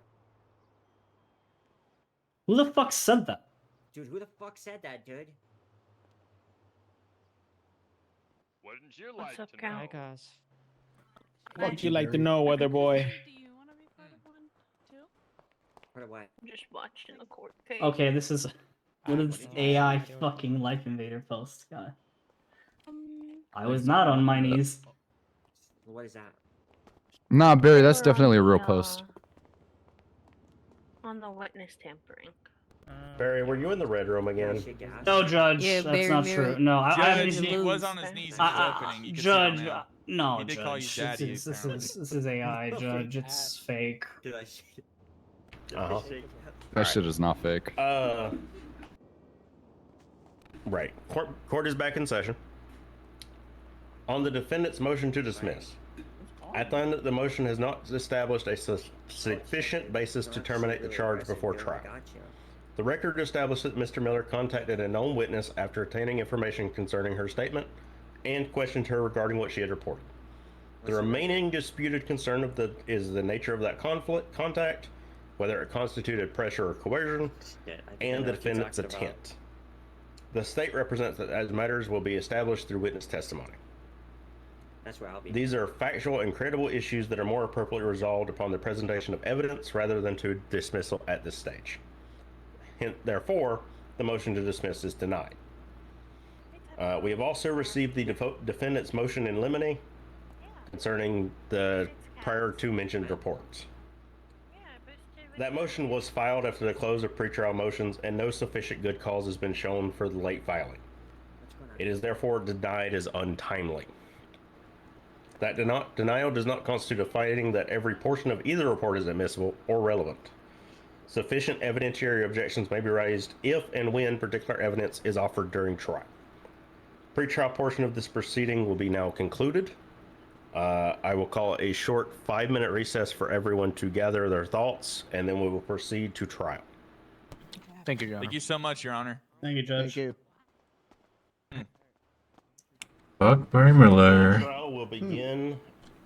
Who the fuck said that? Dude, who the fuck said that, dude? Wouldn't you like to know? Hi, guys. What you like to know, weather boy? Do you want to be part of one too? Part of what? I'm just watching the court case. Okay, this is what is this AI fucking Life Invader post, guy? I was not on my knees. What is that? Nah, Barry, that's Or on definitely a real the, post. On the witness tampering. Barry, were you in the red room again? No, Judge, Yeah, that's Barry not Mirror- true. No, I Judge, haven't. he was on his knees. He was opening. You can see it on Judge, him. no, He did Judge. call you daddy, this is AI, Judge. It's fake. Did I Uh-huh. That shit is not fake. Right. Court is back in session. On the defendant's motion to dismiss, I find that the motion has not established a sufficient basis to terminate the charge before trial. The record established that Mr. Miller contacted a known witness after obtaining information concerning her statement and questioned her regarding what she had reported. The remaining disputed concern is the nature of that contact, whether it constituted pressure or coercion, and the defendant's intent. The state represents that as matters will be established through witness testimony. That's where I'll be. These are factual and credible issues that are more appropriately resolved upon the presentation of evidence rather than to dismissal at this stage. Therefore, the motion to dismiss is denied. We have also received the defendant's motion in limine concerning the prior two mentioned reports. That motion was filed after the close of pretrial motions, and no sufficient good cause has been shown for the late filing. It is therefore denied as untimely. That denial does not constitute a finding that every portion of either report is admissible or relevant. Sufficient evidentiary objections may be raised if and when particular evidence is offered during trial. Pre-trial portion of this proceeding will be now concluded. I will call a short 5-minute recess for everyone to gather their thoughts, and then we will proceed to trial. Thank you, Your Honor. Thank you so much, Your Honor. Thank you, Judge. Thank you. Fuck Barry Miller. Trial will begin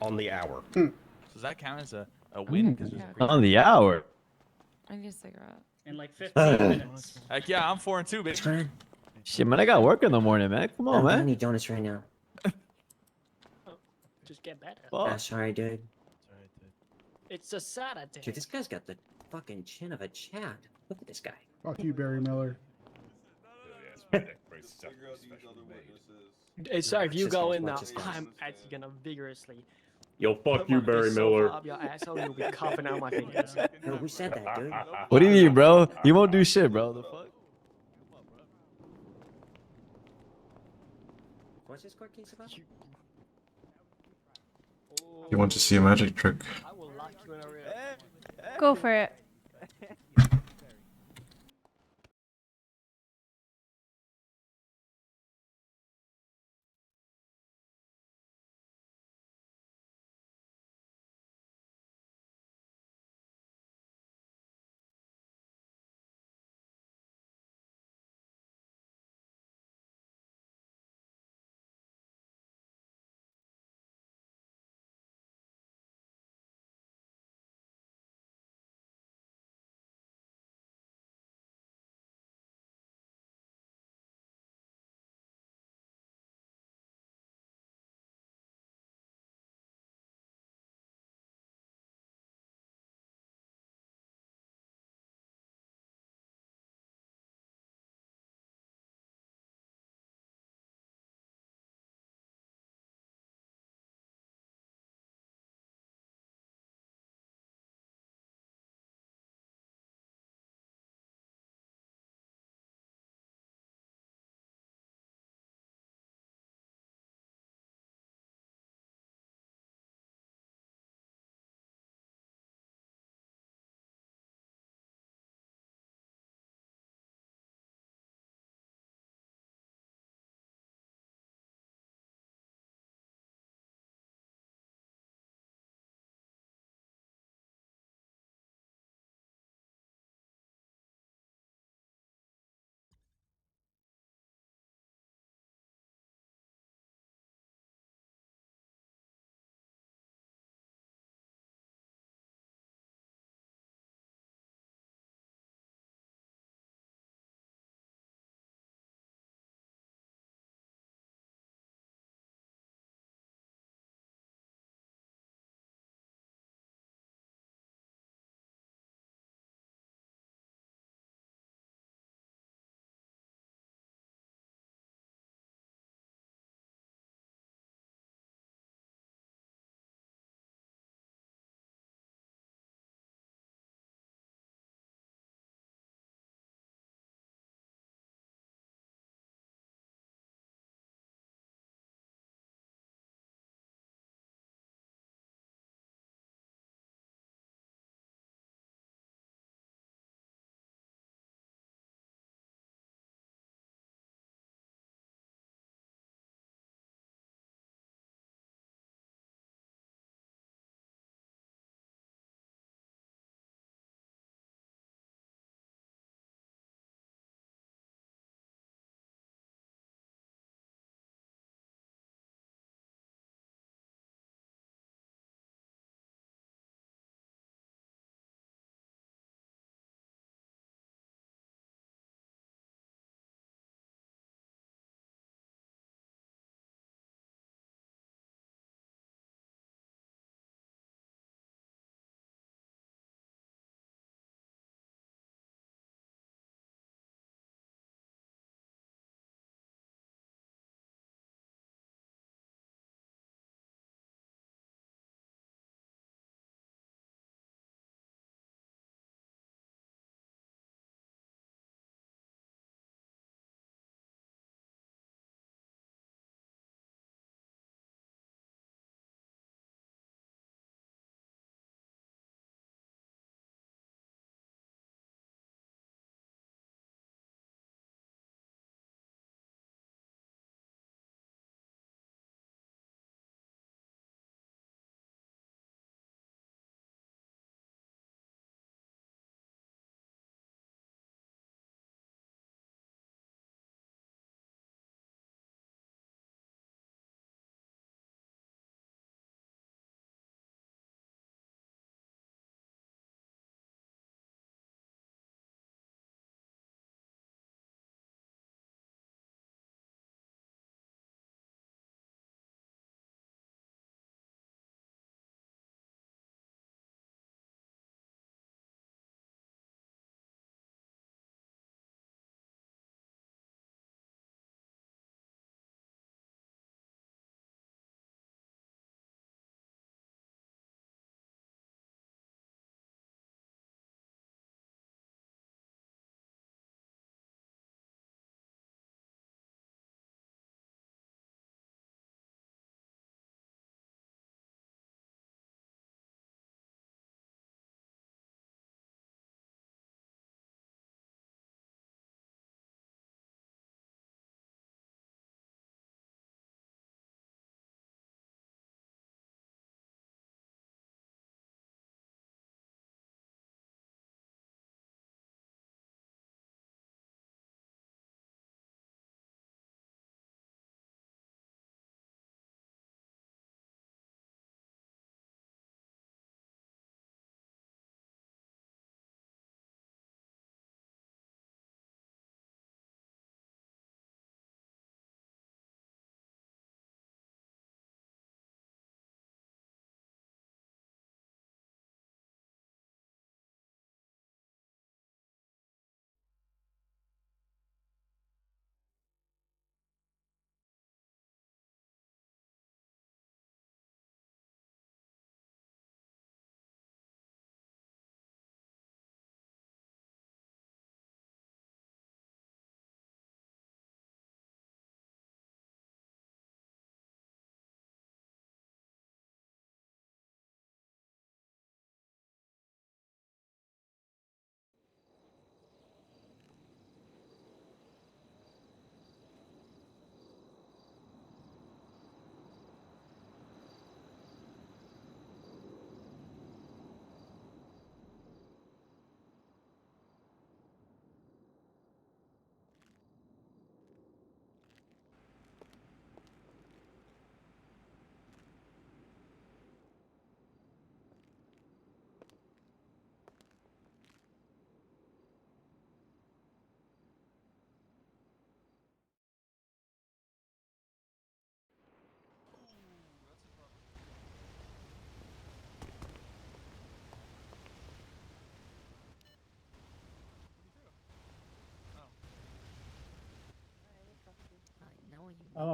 on the hour. So does that count as a win? Because On the hour. I need a cigarette. In like 15 minutes. Heck yeah, I'm 4-2, bitch. Shit, man, I got work in the morning, man. Come on, I man. need donuts right now. Just get better. Yeah, sorry, dude. It's a Saturday. Dude, this guy's got the fucking chin of a Chad. Look at this guy. Fuck you, Barry Miller. So if you Watch go this, in watch now, this, guys. I'm actually gonna vigorously. Yo, fuck put you, my Barry fist so Miller. far up your asshole, you'll be coughing out my fingers. Yo, who said that, dude? What do you mean, bro? You won't do shit, bro. The fuck? What's this court case about? You want to see a magic trick? Go for it.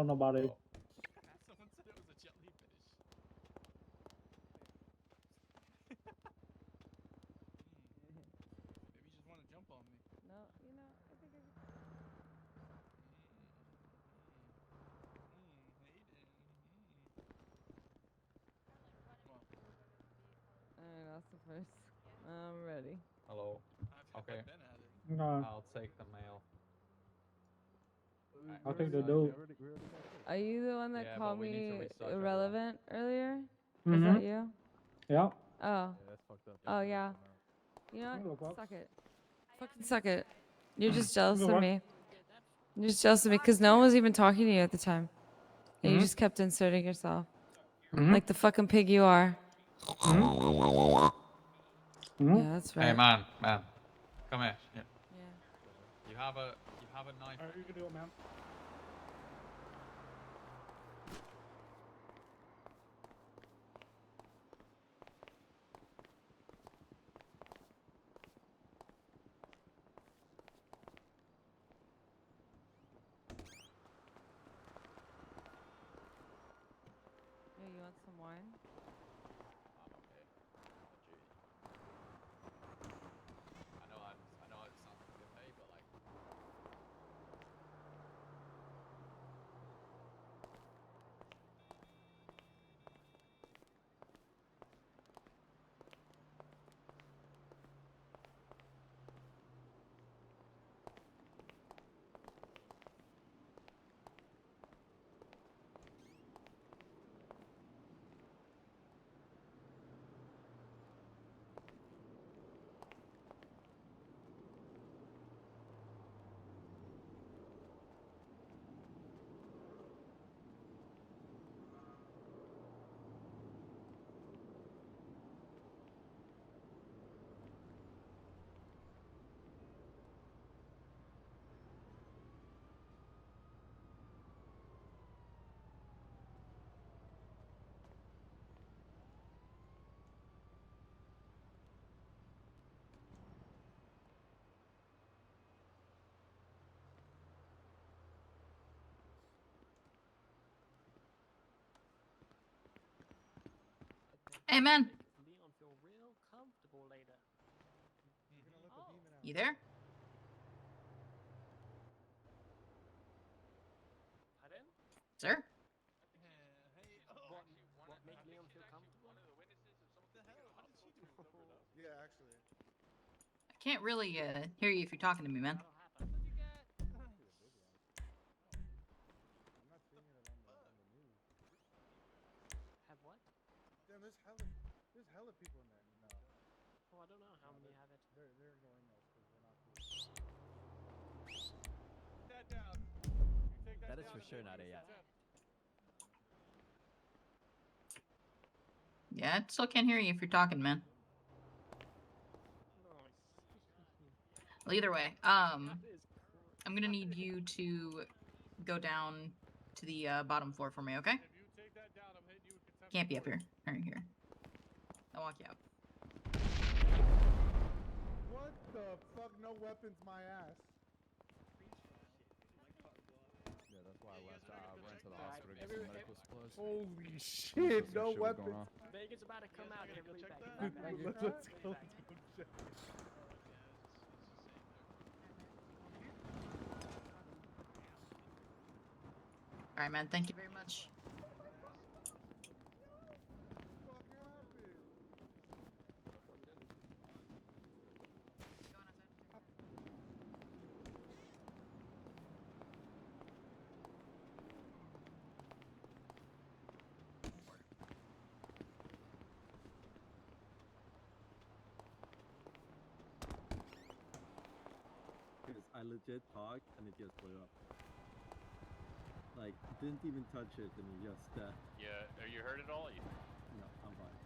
don't know about it. Someone said it was a jellyfish. Maybe you just want to jump on me. No, you know, I think I could... Alright, Austin first. I'm ready. Hello. Okay. I've been at it. No, I'll take the mail. I'll take the dope. Are you the one that Yeah, called but we need to me research everyone. irrelevant earlier? Is Mhm. that you? Yeah. Oh. that's fucked up. Oh, yeah. You know Hello, what? Pops. Suck it. Fucking suck it. You're just jealous Go of on. me. You're just jealous of me because no one was even talking to you at the time. And you just kept inserting yourself. Like the fucking pig you are. Yeah, that's right. Hey man, come here. Yeah. Yeah. You have a knife. Alright, you can do it, man. Yo, you want some wine? I know it sounds like a good pay, but like. Amen. Leon feel real comfortable later. You there? Pardon? Sir? What make Leon feel comfortable? Yeah, actually. I can't really hear you if you're talking to me, man. I'm not seeing it on the news. Have what? Damn, there's hella people in there. No. Oh, I don't know how many have it. They're ignoring us because we're not cool. That down. Take That is down for and sure make not it AI. attempt. Yeah, I still can't hear you if you're talking, man. Well, either way, I'm gonna need you to go down to the bottom floor for me, okay? If you take that down, I'm hitting you with contempt. Can't be up here. Right here. I'll walk you out. What the fuck? No weapons, my ass. Yeah, that's why I left. I ran to the hospital to get some medical supplies. Holy shit, no weapons. Vegas about to come out and everybody back. Let's go check. All right, man. Thank you very much. Because I legit talked and it just blew up. Like, didn't even touch it and it just, Yeah, are you hurt at all? no, I'm fine.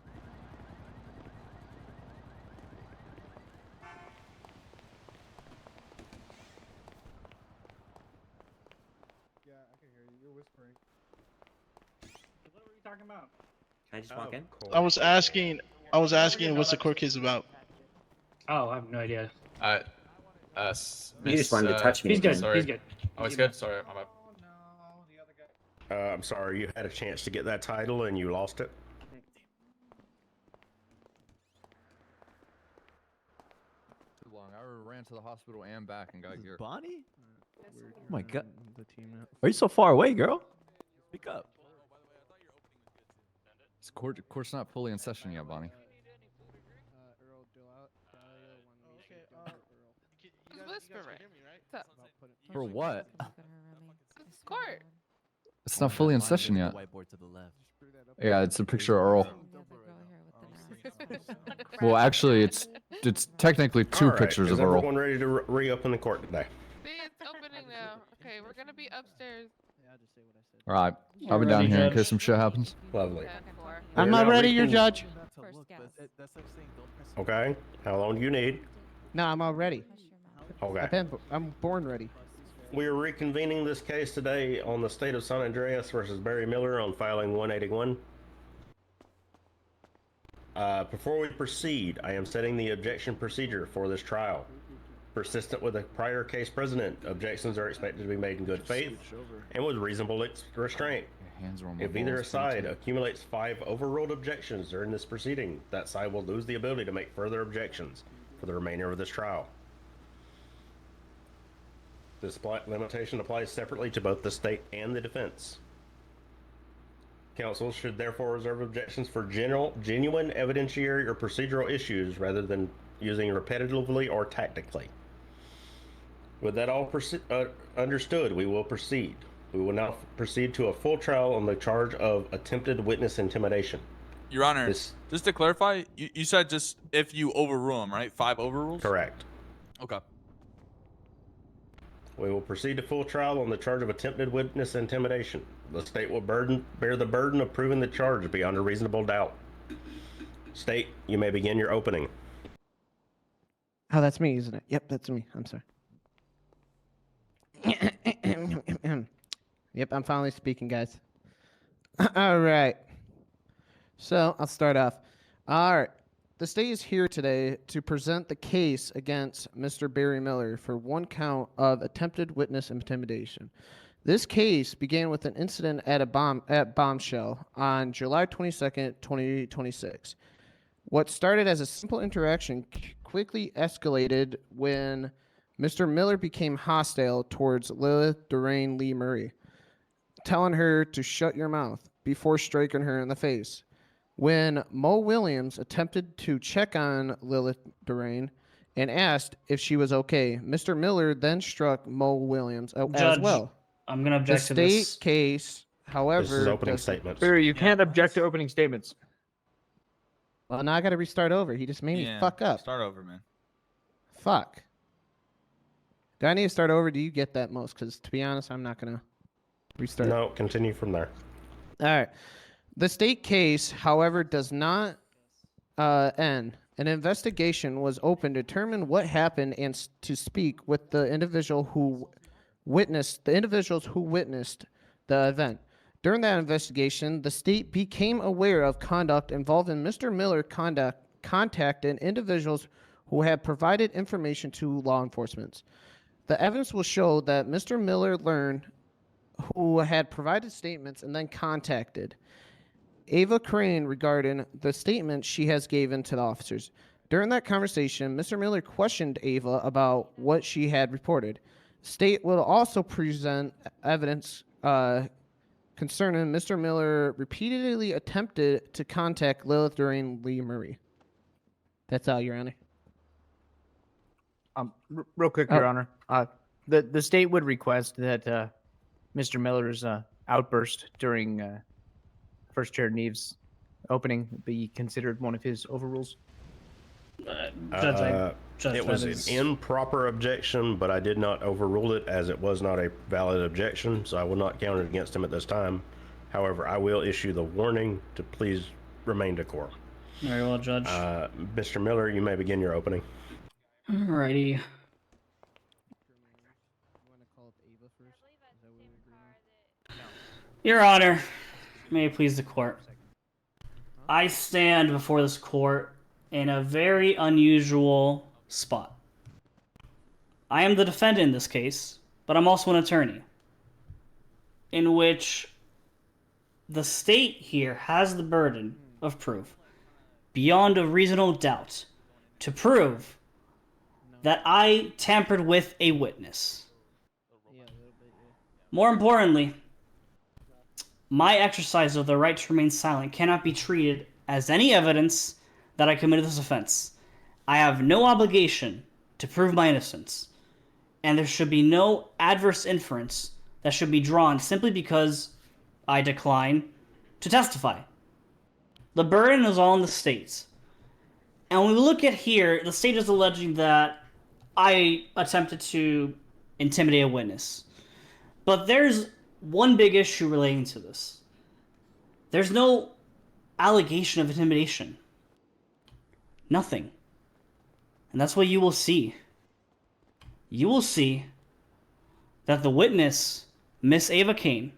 Yeah, I can hear you. You're whispering. What were you talking about? Can I just walk in? I was asking what's the court case about? Oh, I have no idea. You just wanted to touch me. He's good. Sorry. He's good. Oh, he's good. good? Sorry, my bad. I'm sorry, you had a chance to get that title and you lost it. Too long. I ran to the hospital and back and got here. Bonnie? Oh We're my god. the team now. Are you so far away, girl? Speak up. It's court's not fully in session yet, Bonnie. For what? Court. It's not fully in session yet. Yeah, it's a picture of Earl. Well, actually, it's technically two All right, pictures is of Earl. everyone ready to reopen the court today? See, it's opening now. Okay, we're gonna be upstairs. All right, I'll be down here in case some shit happens. Lovely. I'm We're not now ready, your recon- judge. Okay. How long do you need? No, I'm all ready. Okay. I'm born ready. We are reconvening this case today on the state of San Andreas versus Barry Miller on filing 181. Before we proceed, I am setting the objection procedure for this trial. Persistent with the prior case precedent, objections are expected to be made in good faith and with reasonable restraint. Hands are on my If either balls, side too. accumulates 5 overruled objections during this proceeding, that side will lose the ability to make further objections for the remainder of this trial. This limitation applies separately to both the state and the defense. Counsel should therefore reserve objections for genuine evidentiary or procedural issues rather than using repetitively or tactically. With that all understood, we will proceed. We will now proceed to a full trial on the charge of attempted witness intimidation. Your Honor, just to clarify, you said just if you overrule them, right? 5 overrules? Correct. Okay. We will proceed to full trial on the charge of attempted witness intimidation. The state will bear the burden of proving the charge beyond a reasonable doubt. State, you may begin your opening. Oh, that's me, isn't it? Yep, that's me. I'm sorry. Yep, I'm finally speaking, guys. All right. So I'll start off. All right. The state is here today to present the case against Mr. Barry Miller for one count of attempted witness intimidation. This case began with an incident at Bombshell on July 22nd, 2026. What started as a simple interaction quickly escalated when Mr. Miller became hostile towards Lilith Doreen Lee Murray, telling her to shut your mouth before striking her in the face. When Mo Williams attempted to check on Lilith Doreen and asked if she was okay, Mr. Miller then struck Mo Williams as Judge, well. I'm going to object the to this. state case, however, This is opening does- statements. Barry, you can't object to opening statements. Well, now I got to restart over. He just made me fuck up. Start over, man. Fuck. Do I need to start over? Do you get that most? Because to be honest, I'm not gonna restart. No, continue from there. All right. The state case, however, does not end. An investigation was opened to determine what happened and to speak with the individuals who witnessed the event. During that investigation, the state became aware of conduct involving Mr. Miller contacting individuals who had provided information to law enforcement. The evidence will show that Mr. Miller learned who had provided statements and then contacted Ava Crane regarding the statement she has given to the officers. During that conversation, Mr. Miller questioned Ava about what she had reported. State will also present evidence concerning Mr. Miller repeatedly attempted to contact Lilith Doreen Lee Murray. That's all, Your Honor. Real quick, Your Honor. The state would request that Mr. Miller's outburst during First Chair Neve's opening be considered one of his overrules. It was an improper objection, but I did not overrule it as it was not a valid objection, so I will not count it against him at this time. However, I will issue the warning to please remain decorum. Very well, Judge. Mr. Miller, you may begin your opening. Alrighty. Your Honor, may it please the court. I stand before this court in a very unusual spot. I am the defendant in this case, but I'm also an attorney, in which the state here has the burden of proof, beyond a reasonable doubt, to prove that I tampered with a witness. More importantly, my exercise of the right to remain silent cannot be treated as any evidence that I committed this offense. I have no obligation to prove my innocence, and there should be no adverse inference that should be drawn simply because I decline to testify. The burden is all on the state. And when we look at here, the state is alleging that I attempted to intimidate a witness. But there's one big issue relating to this. There's no allegation of intimidation. Nothing. And that's what you will see. You will see that the witness, Miss Ava Kane,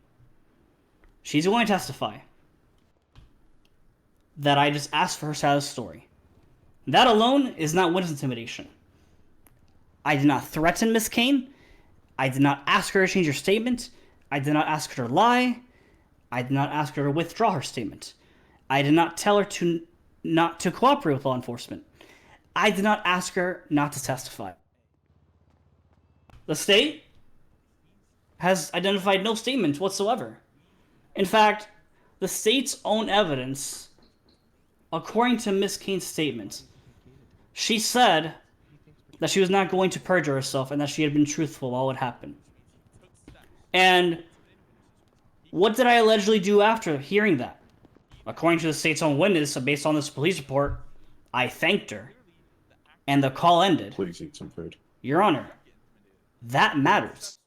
she's going to testify that I just asked for her side of the story. That alone is not witness intimidation. I did not threaten Miss Kane. I did not ask her to change her statement. I did not ask her to lie. I did not ask her to withdraw her statement. I did not tell her to not to cooperate with law enforcement. I did not ask her not to testify. The state has identified no statement whatsoever. In fact, the state's own evidence, according to Miss Kane's statement, she said that she was not going to perjure herself and that she had been truthful while it happened. And what did I allegedly do after hearing that? According to the state's own witness, based on this police report, I thanked her. And the call ended. Please eat some food. Your Honor, that matters.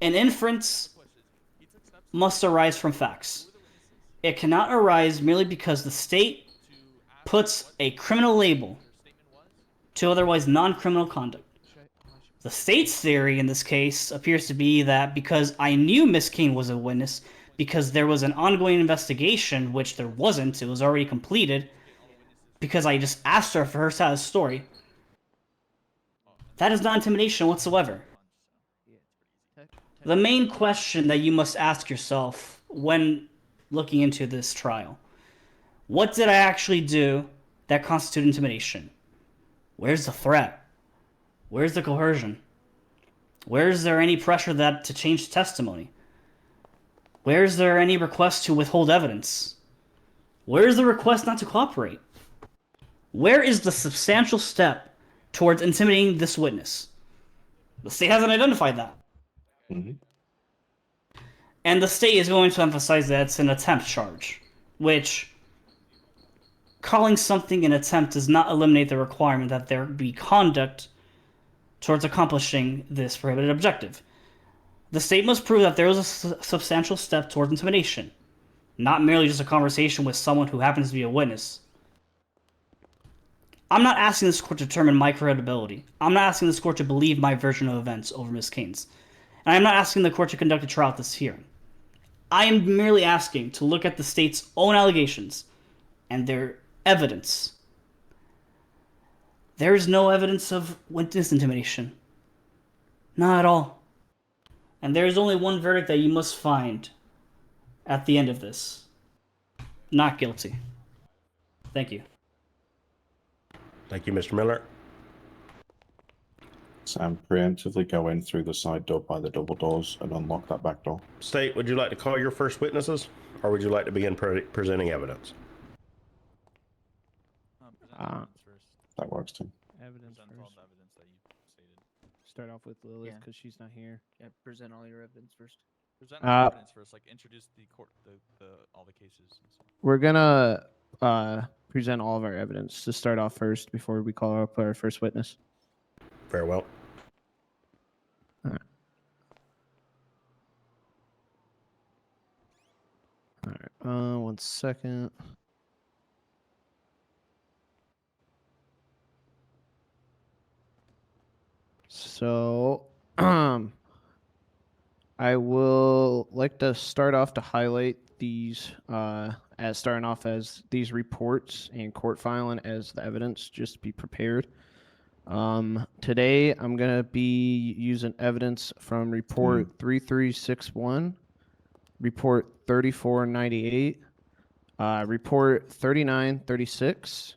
An inference must arise from facts. It cannot arise merely because the state puts a criminal label to otherwise non-criminal conduct. The state's theory in this case appears to be that because I knew Miss Kane was a witness, because there was an ongoing investigation, which there wasn't, it was already completed, because I just asked her for her side of the story, that is not intimidation whatsoever. The main question that you must ask yourself when looking into this trial: what did I actually do that constituted intimidation? Where's the threat? Where's the coercion? Where is there any pressure to change testimony? Where is there any request to withhold evidence? Where is the request not to cooperate? Where is the substantial step towards intimidating this witness? The state hasn't identified that. And the state is going to emphasize that it's an attempt charge, which calling something an attempt does not eliminate the requirement that there be conduct towards accomplishing this prohibited objective. The state must prove that there was a substantial step towards intimidation, not merely just a conversation with someone who happens to be a witness. I'm not asking this court to determine my credibility. I'm not asking this court to believe my version of events over Ms. Kane's. And I'm not asking the court to conduct a trial at this hearing. I am merely asking to look at the state's own allegations and their evidence. There is no evidence of witness intimidation. Not at all. And there is only one verdict that you must find at the end of this. Not guilty. Thank you. Thank you, Mr. Miller. Sam, preemptively go in through the side door by the double doors and unlock that back door. State, would you like to call your first witnesses, or would you like to begin presenting evidence? That works too. Evidence first. Start off with Lilith because she's not here. Yeah, present all your evidence first. Present all the evidence first, like introduce the court, all the cases. And stuff. We're gonna present all of our evidence to start off first before we call up our first witness. Very well. All right. 1 second. So, I will like to start off to highlight these as starting off as these reports and court filing as the evidence, just to be prepared. Today I'm gonna be using evidence from report 3361, report 3498, report 3936,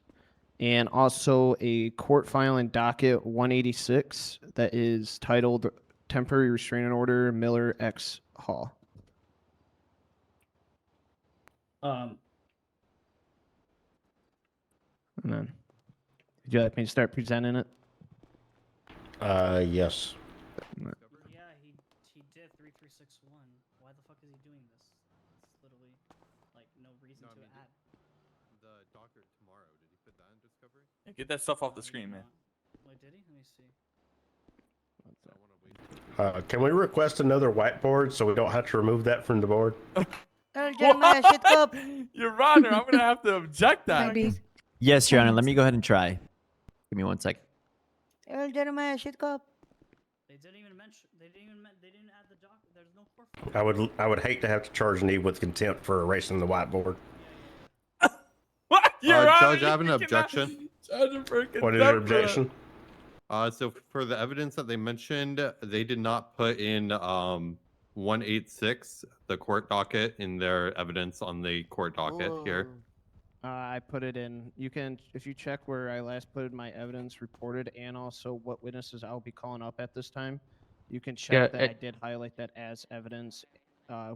and also a court filing docket 186 that is titled Temporary Restraining Order Miller X Hall. And then, would you like me to start presenting it? Yes. Yeah, he did 3361. Why the fuck is he doing this? It's literally like no reason to add. The doctor tomorrow, did he put that in discovery? Yeah, get that stuff off the screen, man. Wait, did he? Let me see. Can we request another whiteboard so we don't have to remove that from the board? Jeremiah, shut up. Your Honor, I'm gonna have to object that. Yes, Your Honor. Let me go ahead and try. Give me 1 sec. Jeremiah, shut up. They didn't even mention. They didn't add the doc. There's no court. I would hate to have to charge Neve with contempt for erasing the whiteboard. What? Your Honor, Judge, I have an you cannot objection. charge him for What is your contempt for that. objection? So for the evidence that they mentioned, they did not put in 186, the court docket, in their evidence on the court docket here. I put it in. You can, if you check where I last put my evidence reported and also what witnesses I'll be calling up at this time, you can check that I did highlight that as evidence.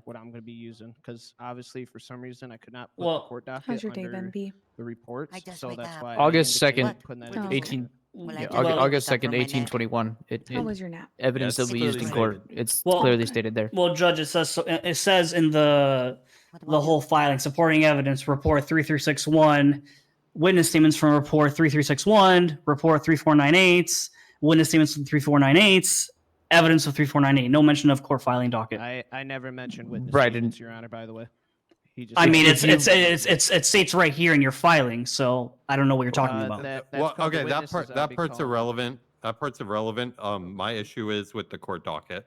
What I'm going to be using, because obviously for some reason I could not put the court docket How's your day under been, B? the reports, so that's why August I indicated 2nd, putting that in Oh, the 18. document. Yeah, August 2nd, 1821. How was your nap? Evidence Yeah, that we it's used in clearly court. It's Well- clearly stated there. Well, Judge, it says in the whole filing, supporting evidence, report 3361, witness statements from report 3361, report 3498, witness statements from 3498, evidence of 3498. No mention of court filing docket. I never mentioned witness Right, statements, Your Honor. By the way, he just. I mean, if it states right here in your filing, so I don't know what you're talking about. Well, okay, that part's irrelevant. That part's irrelevant. My issue is with the court docket.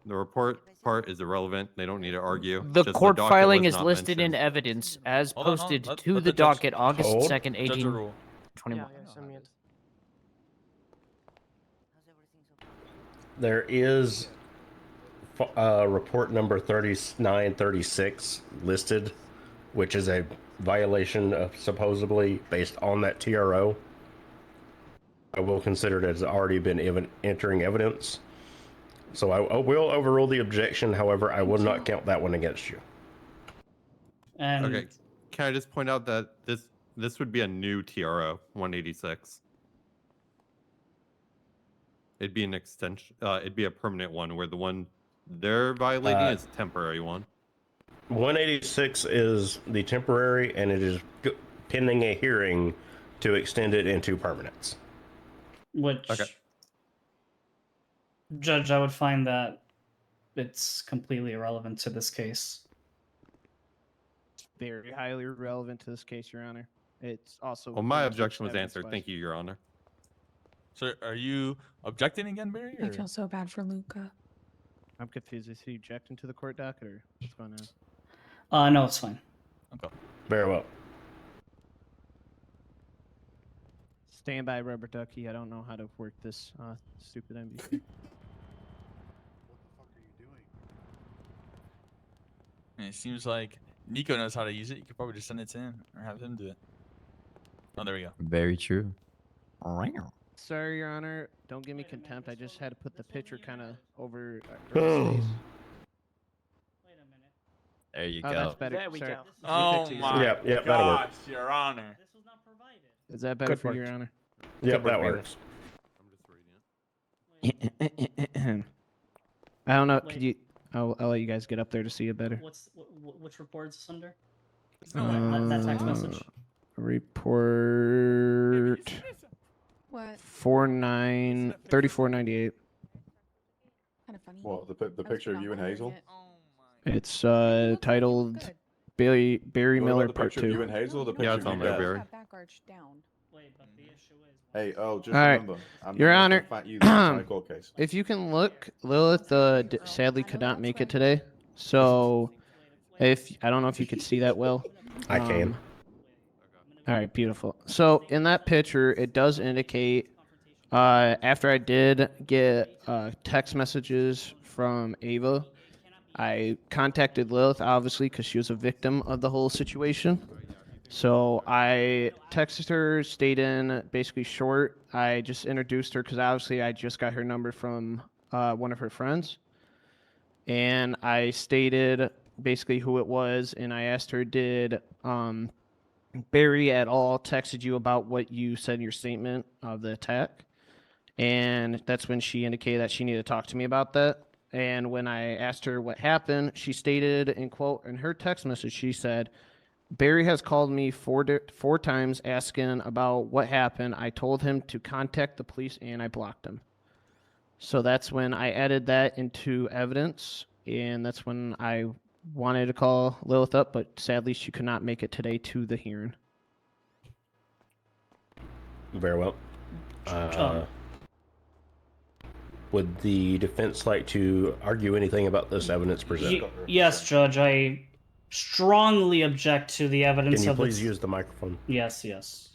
The report part is irrelevant. They don't need to argue. The Just court docket filing was is not listed in mentioned. evidence as Hold on, posted let to the the judge- docket August Hold. 2nd, Judge a rule. 1821. There is report number 3936 listed, which is a violation of supposedly based on that TRO. I will consider it as already been entering evidence. So I will overrule the objection. However, I will not count that one against you. And Okay, can I just point out that this would be a new TRO 186. It'd be an extension. It'd be a permanent one, where the one they're violating is temporary one. 186 is the temporary, and it is pending a hearing to extend it into permanence. which, Judge, I would find that it's completely irrelevant to this case. Very highly relevant to this case, Your Honor. It's also. Well, my pretty much objection was evidence answered. wise. Thank you, Your Honor. So, are you objecting again, Barry? I or- feel so bad for Luca. I'm confused. Is he objecting to the court docket or what's going on? No, it's fine. Okay. Very well. Stand by, Rubber Ducky. I don't know how to work this stupid NBC. And it seems like Nico knows how to use it. You could probably just send it to him or have him do it. Oh, there we go. Very true. Sorry, Your Honor. Don't give me contempt. I just had to put the picture kind of over. Oh. There you Oh, go. that's better. There we Sorry. go. Oh fix it, Your my Honor. Yep, that'll work. gosh, Your Honor. Is that better Good for you, work. Your Honor? Yep, Good that work, works. I don't know. Wait. Could you? I'll let you guys get up there to see it better. Which report is this under? That text message. Report What? 3498. Kind of funny. What, the picture of you and Hazel? It's titled Barry What Miller about the Part picture of you 2. and Hazel or the picture Yeah, of it's you on there, dead? Barry. Back arch down. Wait, but the issue is. Hey, just All right. remember, I'm Your not gonna Honor, fight you the entire court case. if you can look, Lilith sadly could not make it today. So, if I don't know if you could see that well. I can. All right, beautiful. So in that picture, it does indicate after I did get text messages from Ava, I contacted Lilith, obviously, because she was a victim of the whole situation. So I texted her, stayed in basically short. I just introduced her because obviously I just got her number from one of her friends. And I stated basically who it was, and I asked her, did Barry at all texted you about what you said in your statement of the attack? And that's when she indicated that she needed to talk to me about that. And when I asked her what happened, she stated, in quote, in her text message, she said, Barry has called me four times asking about what happened. I told him to contact the police and I blocked him. So that's when I added that into evidence. And that's when I wanted to call Lilith up, but sadly she could not make it today to the hearing. Very well. Would the defense like to argue anything about this evidence presented? Yes, Judge. I strongly object to the evidence. Can you of please this. use the microphone? Yes, yes.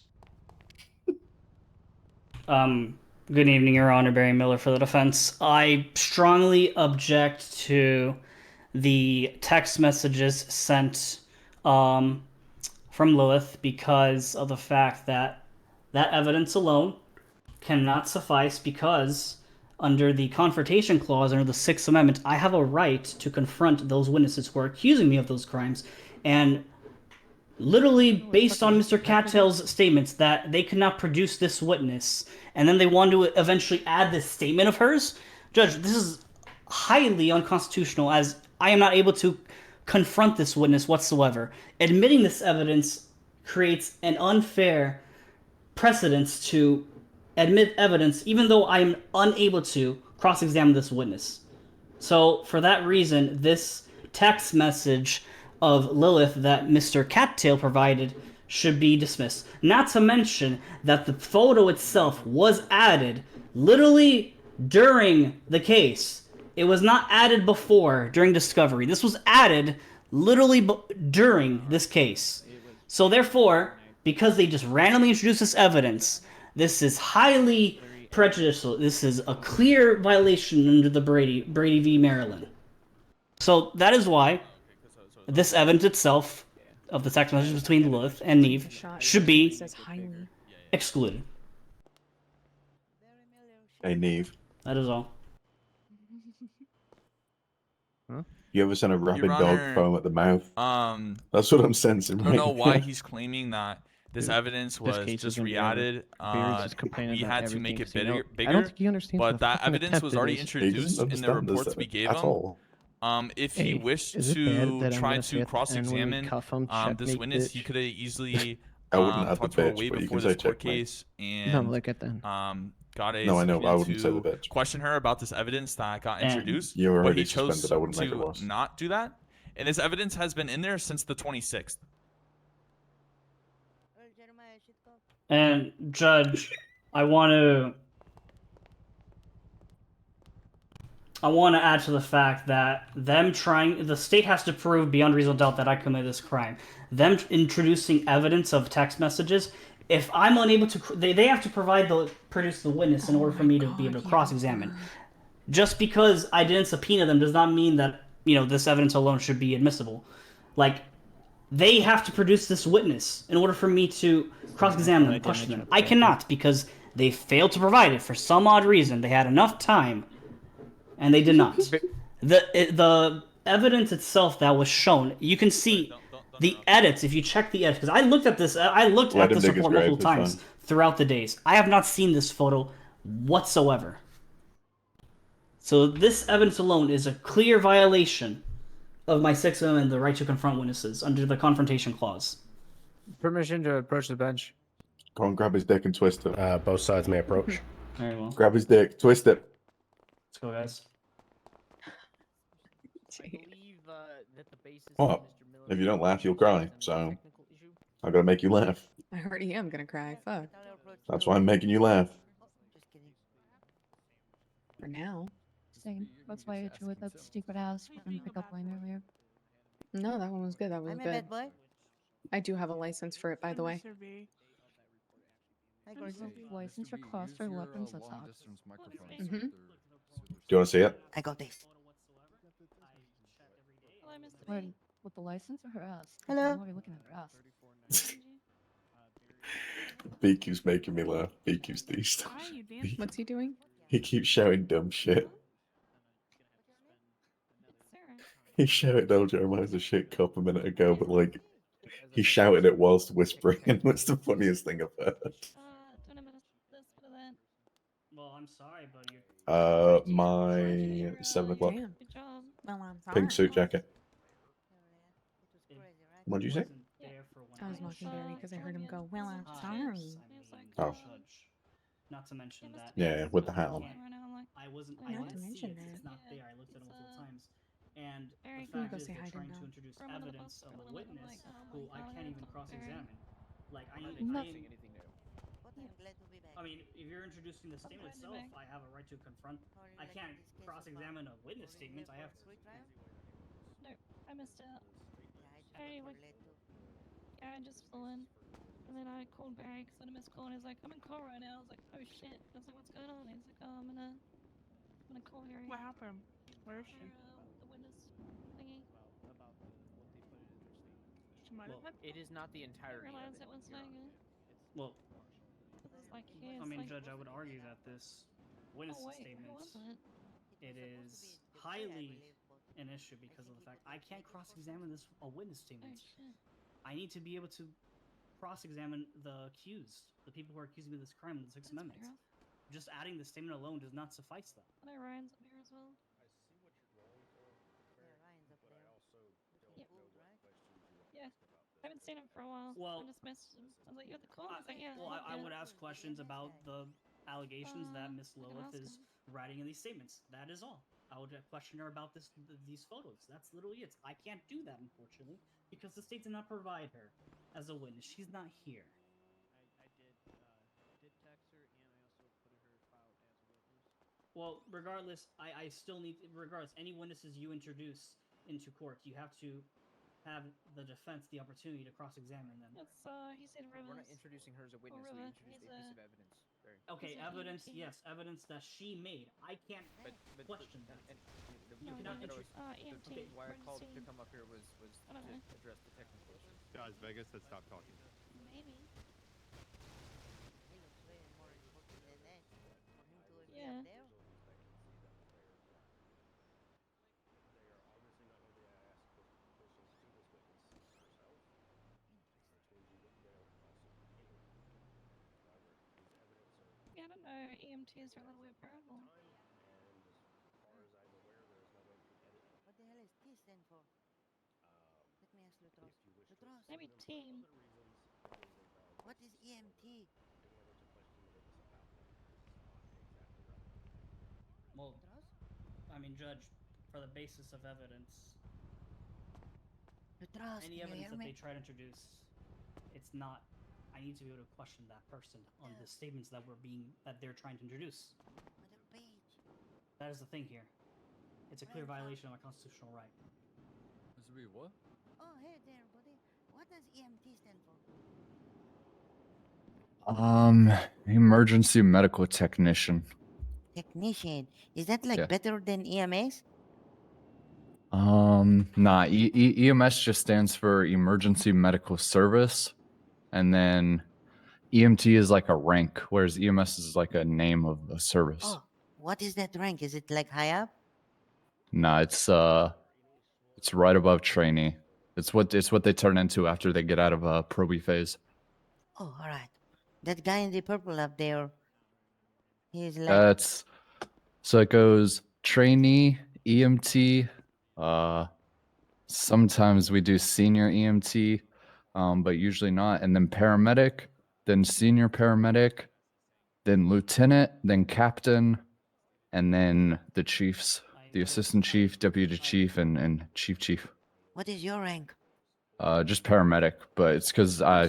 Good evening, Your Honor. Barry Miller for the defense. I strongly object to the text messages sent from Lilith because of the fact that that evidence alone cannot suffice, because under the Confrontation Clause, under the Sixth Amendment, I have a right to confront those witnesses who are accusing me of those crimes. And literally, based on Mr. Cattail's statements that they could not produce this witness, and then they want to eventually add this statement of hers, Judge, this is highly unconstitutional, as I am not able to confront this witness whatsoever. Admitting this evidence creates an unfair precedence to admit evidence, even though I am unable to cross-examine this witness. So, for that reason, this text message of Lilith that Mr. Cattail provided should be dismissed. Not to mention that the photo itself was added literally during the case. It was not added before, during discovery. This was added literally during this case. So therefore, because they just randomly introduced this evidence, this is highly prejudicial. This is a clear violation under the Brady v. Maryland. So that is why this evidence itself of the text messages between Lilith and Neve should be excluded. Hey, Neve. That is all. You ever seen a rabid Your dog Honor, foam at the mouth? That's what I'm sensing. I don't know right why now. he's claiming that this Dude, evidence was case just is gonna be over. re-added. Barry's just complaining We about had to make it everything, 'cause, you bigger, know, I don't think he understands but what that fucking evidence was attempt it already is. He doesn't introduced in the understand this reports we gave at him. all. If he Hey, wished is it bad to that I'm try gonna say to at the end when we cross-examine cuff him, this checkmate, witness, he bitch? could have easily I wouldn't have the talked to her bitch, way but you before can this say court checkmate. case No, and look at them. got a No, I know, subpoena I wouldn't say the to bitch. question her about this evidence that got And introduced, You're but already he chose suspended, I wouldn't make it to worse. not do that. And this evidence has been in there since the 26th. And Judge, I want to add to the fact that the state has to prove beyond reasonable doubt that I committed this crime. Them introducing evidence of text messages, if I'm unable to, they have to produce the witness in order for me to be able to cross-examine. Just because I didn't subpoena them does not mean that, this evidence alone should be admissible. Like, they have to produce this witness in order for me to cross-examine them and question them. I cannot, because they failed to provide it for some odd reason. They had enough time, and they did not. The evidence itself that was shown, you can see the edits if you check the edits. Because I looked at this. I looked at this report multiple times throughout the days. I have not seen this photo whatsoever. So this evidence alone is a clear violation of my Sixth Amendment, the right to confront witnesses under the Confrontation Clause. Permission to approach the bench. Go on, grab his dick and twist it. Both sides may approach. Very well. Grab his dick, twist it. Let's go, guys. What? If you don't laugh, you'll cry. So, I gotta make you laugh. I already am gonna cry. Fuck. That's why I'm making you laugh. For now. Same. That's why I drew with that stupid ass fucking pickup line earlier. No, that one was good. That was good. I do have a license for it, by the way. License for cluster weapons. That's not. Mm-hmm. Do you want to see it? I got this. Where, with the license or her ass? Hello? I'm already looking at her ass. B keeps making me laugh. B keeps these. What's he doing? He keeps shouting dumb shit. He shouted El Jeremiah's a shit cop a minute ago, but like he shouted it whilst whispering, and that's the funniest thing I've heard. Well, I'm sorry, but you're. My 7 o'clock Damn. Well, I'm sorry. pink suit jacket. What did you say? I was mocking Barry because I heard him go, well, I'm sorry. Oh. Not to mention that. Yeah, with the hat on. I wasn't. Not I to didn't see mention it. 'Cause that. It's not there. I looked at it multiple times. And the Can you fact go is say they're hi to him trying to now? introduce evidence of a witness who I can't even cross-examine. Like I Not mean, saying anything new. I mean, if you're introducing the statement itself, I have a right to confront. I can't cross-examine a witness statement. I have to. No, I missed it. Yeah, I just flew in. And then I called Barry because I had a missed call, and he's like, I'm in call right now. I was like, oh shit. I was like, what's going on? He's like, oh, I'm gonna call Harry. What happened? Where is she? The witness thingy. It is not the entirety of Realize it. it was Your like, Honor. Well, it's like here's I mean, like, Judge, I would argue that this witness oh wait, statement who was it? it is highly an issue because of the fact I can't cross-examine this a witness statement. I need to be able to cross-examine the accused, the people who are accusing me of this crime in the Sixth Amendment. Just adding the statement alone does not suffice that. I know Ryan's up here as well. Yeah, I haven't seen him for a while. Well, I just missed him. I was like, you're the call? I was like, yeah. Well, I yeah. would ask questions about the allegations that Miss I can Lilith ask is writing in these statements. That is all. I would question her about these photos. That's literally it. I can't do that, unfortunately, because the state did not provide her as a witness. She's not here. I did text her, and I also put her file as a witness. Well, regardless, I still need, regardless, any witnesses you introduce into court, you have to have the defense the opportunity to cross-examine them. It's, he said Rivers. We're not introducing her as a witness. We introduced a piece of evidence. Barry. Okay, evidence, yes, evidence that she made. I can't question that. The point that I was, EMT. why I called to come up here was to address the technical issues. Guys, Vegas said stop talking. Maybe. Yeah. Yeah, I don't know. EMTs are a little bit paranoid. What the hell is T stand for? Let me ask Lutros. Lutros. Maybe team. What is EMT? Well, I mean, Judge, for the basis of evidence, Lutros, any can you evidence hear that me? they try to introduce, it's not. I need to be able to question that person on the statements that they're trying to introduce. That is the thing here. It's a clear violation of my constitutional right. Mr. B, what? Oh, hey there, buddy. What does EMT stand for? Emergency medical technician. Technician. Is that like Yeah. better than EMS? Nah, EMS just stands for emergency medical service, and then EMT is like a rank, whereas EMS is like a name of a service. Oh, what is that rank? Is it like high up? Nah, it's right above trainee. It's what they turn into after they get out of probie phase. Oh, all right. That guy in the purple up there. He's like. That's so it goes trainee, EMT. Sometimes we do senior EMT, but usually not. And then paramedic, then senior paramedic, then lieutenant, then captain, and then the chiefs, the assistant chief, deputy chief, and chief. What is your rank? Just paramedic, but it's because I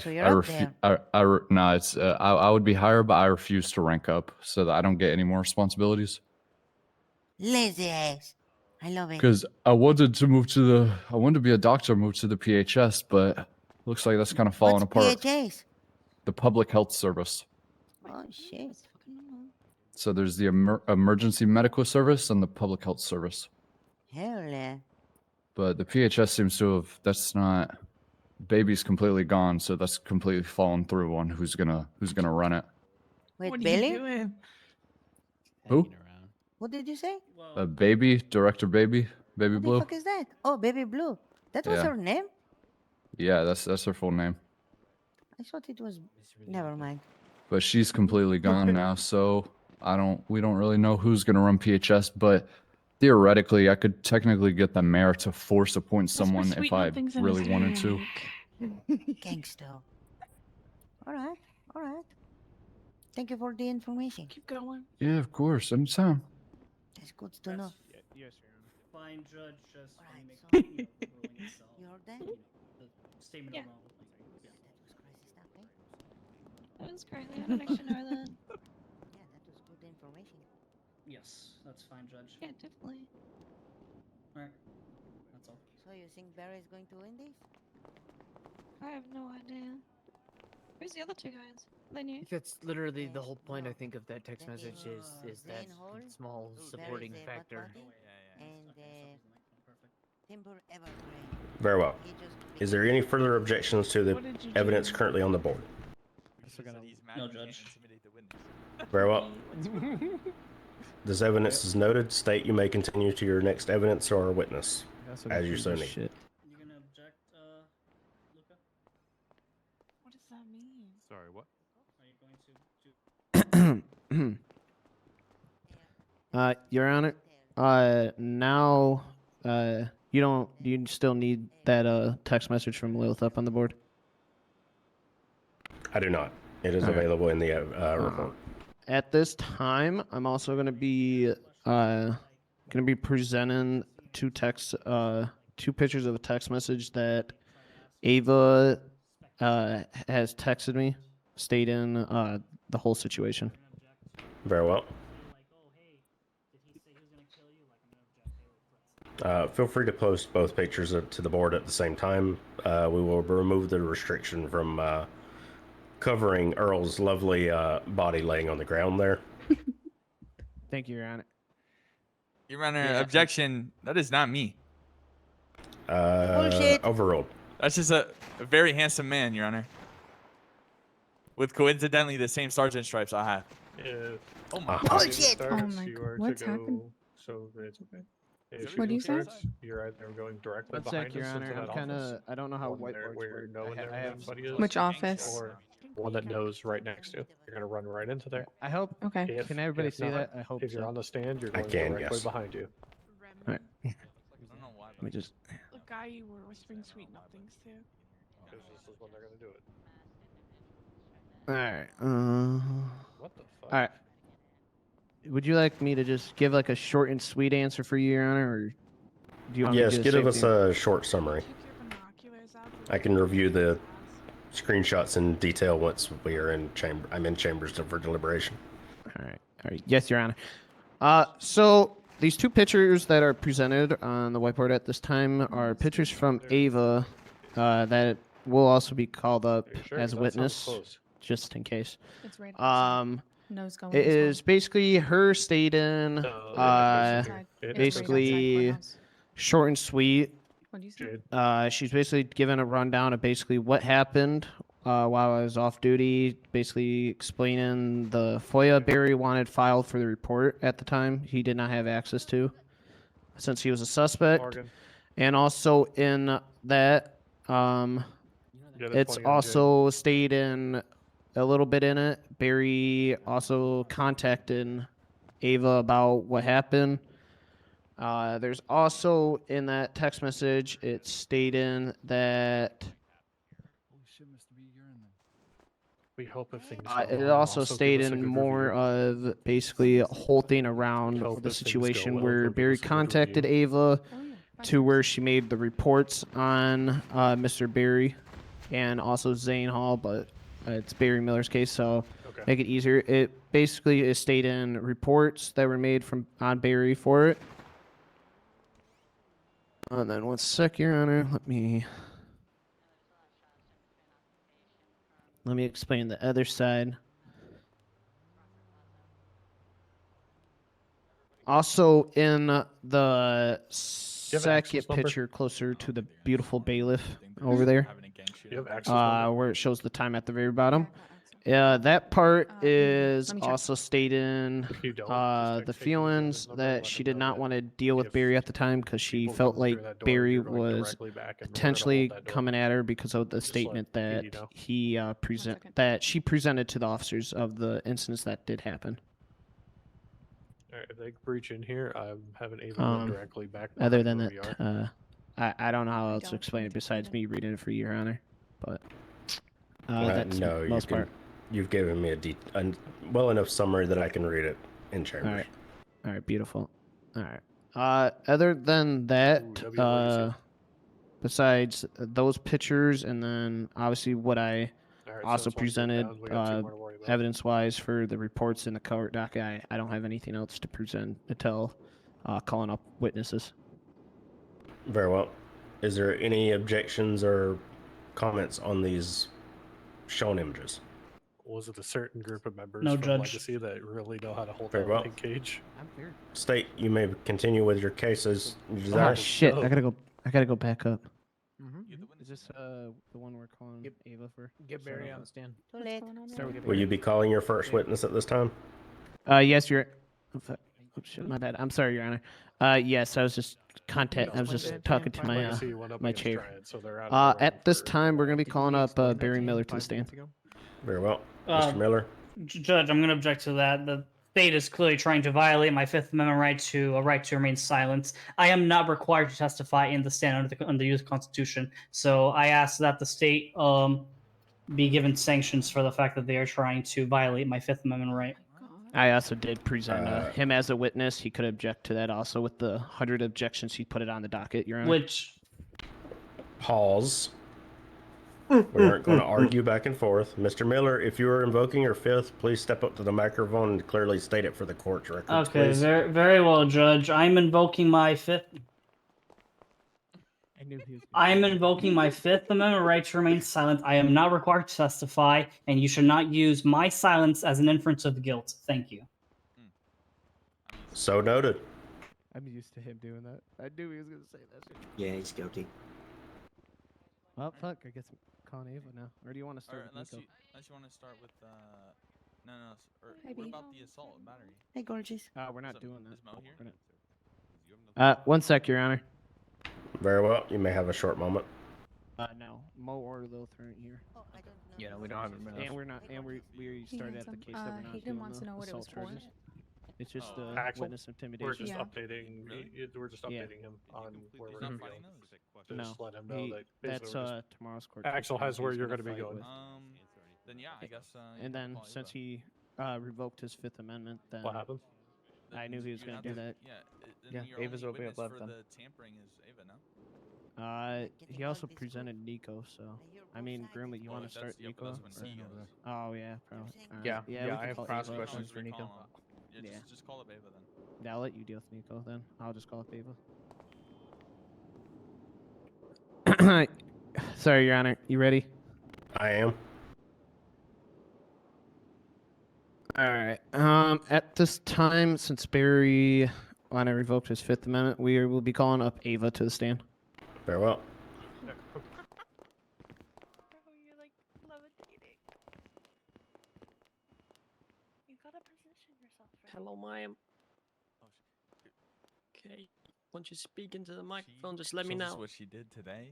would be higher, but I refuse to rank up so that I don't get any more responsibilities. Lazy ass. I love it. Because I wanted to be a doctor, move to the PHS, but Looks like that's kind of falling apart. PHAs? The Public Health Service. Oh shit. So there's the Emergency Medical Service and the Public Health Service. Hell yeah. But the PHS seems to have, that's not, baby's completely gone, so that's completely fallen through on who's gonna run it. Wait, What are Bailey? you doing? Who? What did you say? Baby, Director Baby, Baby What the Blue. fuck is that? Oh, Baby Blue. That was Yeah. her name? Yeah, that's her full name. I thought it was. Never mind. But she's completely gone now, so we don't really know who's gonna run PHS, but theoretically I could technically get the mayor to force appoint someone if I really wanted to. Gangster. Alright, alright. Thank you for the information. Keep going. Yeah, of course, anytime. That's good to know. Yes, Your Honor. Fine, Judge. Just Alright, make so the ruling itself. you heard that? The statement Yeah. alone. That was great. I didn't actually know that. Yeah, that was good information. Yes, that's fine, Judge. Yeah, definitely. Alright. That's all. So you think Barry is going to win this? I have no idea. Where's the other two guys? They knew. That's literally the whole point, I think, of that text message is that Zane Hall, small supporting Barry's a butt factor. buddy, and Timber Evergreen. Very well. He just Is there any further objections to the What did you evidence do? currently on the board? No, Judge. Very well. This evidence is noted. State you may continue to your next evidence or witness, as you so need. You gonna object, Luca? What does that mean? Sorry, what? Are you going to Your Honor, now, you still need that, text message from Lilith up on the board? I do not. It is All right. available in the report. At this time, I'm also gonna be presenting two pictures of a text message that Ava has texted me, stating the whole situation. Very well. Feel free to post both pictures to the board at the same time. We will remove the restriction from covering Earl's lovely body laying on the ground there. Thank you, Your Honor. Your Honor, Yeah. objection. That is not me. Bullshit. Overruled. That's just a very handsome man, Your Honor. With coincidentally the same sergeant stripes I have. Oh my God. Bullshit. Oh my God, what's happened? So it's okay. What do you say? You're either going directly One behind sec, Your us Honor. into I'm that kind office, of. I don't know how one there whiteboards where work. no one there I have. everybody is, Which office? or one that knows right next to you. You're gonna run right into there. I hope. Okay. If- Can everybody if see not, that? I hope if you're so. on the stand, you're I going can, directly yes. behind you. All right. I don't know why. Let me just. The guy you were whispering sweet nothings to. Because this is when they're gonna do it. All right. What the fuck? All right. Would you like me to just give like a short and sweet answer for you, Your Honor, or do you want Yes, me to give us safety- a short summary. I can review the screenshots in detail once we are in chamber. I'm in chambers for deliberation. All right. All right. Yes, Your Honor. So these two pictures that are presented on the whiteboard at this time are pictures from Ava that will also be called up sure? as That sounds witness, close. just in case. It's right outside. Nose going It this way. is basically her stating, basically short and sweet. What do you say? She's basically given a rundown of basically what happened while I was off duty, basically explaining the FOIA Barry wanted filed for the report at the time he did not have access to, since he was a suspect. Morgan. And also in that, Yeah, there's it's plenty on also stating a little bit in it. Barry also contacted Ava about what happened. There's also in that text message, it's stating that We hope if things. it go well, also give us a stated good more review. of basically a whole thing around hope the if things go situation well, where they'll give Barry us a good contacted review. Ava to where she made the reports on Mr. Barry and also Zane Hall, but it's Barry Miller's case, so Okay. make it easier. It basically is stating reports that were made from on Barry for it. And then one sec, Your Honor. Let me. let me explain the other side. Also, in the you have an access second number? picture closer to the beautiful bailiff over there, You have access number? where it shows the time at the very bottom. That part is Let me check. also stating If you don't, the just take feelings number, that let she them did know not that want to deal with if Barry at the time because she people felt come through like that door, Barry you're going was directly back, and we're gonna hold potentially that door. coming at her because of the Just let statement that PD know. he that she presented to the officers of the incidents that did happen. All right, if they breach in here, I'm having Ava run directly back. Other behind than where we that, are. I don't know how else to explain it besides me reading it for Your Honor, but that's no, you most can. part. You've given me a well enough summary that I can read it in chambers. All right, beautiful. All right. Other than that, WWC. besides those pictures, and then obviously what I All right, also so it's 1 group presented down, we got 2 more to worry about. evidence-wise for the reports in the court docket, I don't have anything else to present until calling up witnesses. Very well. Is there any objections or comments on these shown images? Was it a certain group of members No, from Judge. Legacy that really know how to hold Very that well. light cage? State, you may continue with your cases. You desire. Oh shit! I gotta go back up. Is this the one we're calling Ava for? Get Barry on the stand. Too late. Start with Will you be calling your first witness at this time? Yes, you're. Oh, fuck. Oh, shit, my bad. I'm sorry, Your Honor. Yes, I was just I was just talking to my Legacy went up my against chair. Triad, so they're out of the running At this for- time, we're gonna be calling up Barry Miller to the stand. Very well, Mr. Uh, Miller. Judge, I'm going to object to that. The state is clearly trying to violate my Fifth Amendment right to remain silent. I am not required to testify in the stand under the U.S. Constitution, so I ask that the state be given sanctions for the fact that they are trying to violate my Fifth Amendment right. I also did present him as a witness. He could object to that also with the 100 objections he put it on the docket, Your Honor. Which Pause. We aren't going to argue back and forth. Mr. Miller, if you are invoking your fifth, please step up to the microphone and clearly state it for the court's records, okay, please. very well, Judge. I'm invoking my Fifth Amendment right to remain silent. I am not required to testify, and you should not use my silence as an inference of guilt. Thank you. So noted. I'm used to him doing that. I knew he was gonna say that shit. Yeah, he's guilty. Well, fuck. I guess I'm calling Ava now. Or do you want to start with unless Nico? you want to start with no, or Hi, what B. about the assault and battery? Hey, gorgeous. We're not So, doing that. is Mo here? We're not. One sec, Your Honor. Very well. You may have a short moment. No. Mo or Lilith aren't here. Oh, I don't know. Yeah, no, we don't have him enough. And we're not. And we started at the case that we're not Hayden doing wants the to know what it was assault for. charges. It's just the Axel? witness intimidation. We're just Yeah. updating. We're just Yeah. updating him on where we're He's going not to fighting go. those? Just No, let him know he- that basically that's we're just- tomorrow's court. Axel case has that where he's you're gonna going to be fight going. with. Then yeah, I guess. You And can then call since Ava. he revoked his Fifth Amendment, then What happened? I knew he was You're going not to do the- that. Yeah, then Yeah, your Ava's only over here witness above for them. the tampering is Ava, no? He also presented Nico, so I mean, Grimley, you Well, want to that's- start yeah, but Nico? that's when he goes. Oh yeah, probably. Alright. Yeah, we I can have call cross Ava. questions for Always Nico. recall him. Yeah, Yeah. just call up Ava then. Yeah, I'll let you deal with Nico then. I'll just call up Ava. Sorry, Your Honor. You ready? I am. All right. At this time, since Barry Lana revoked his Fifth Amendment, we will be calling up Ava to the stand. Very well. Bro, you're like levitating. You gotta position yourself. Hello, ma'am. Okay. Once you speak into the microphone, just let me Shows us know. what she did today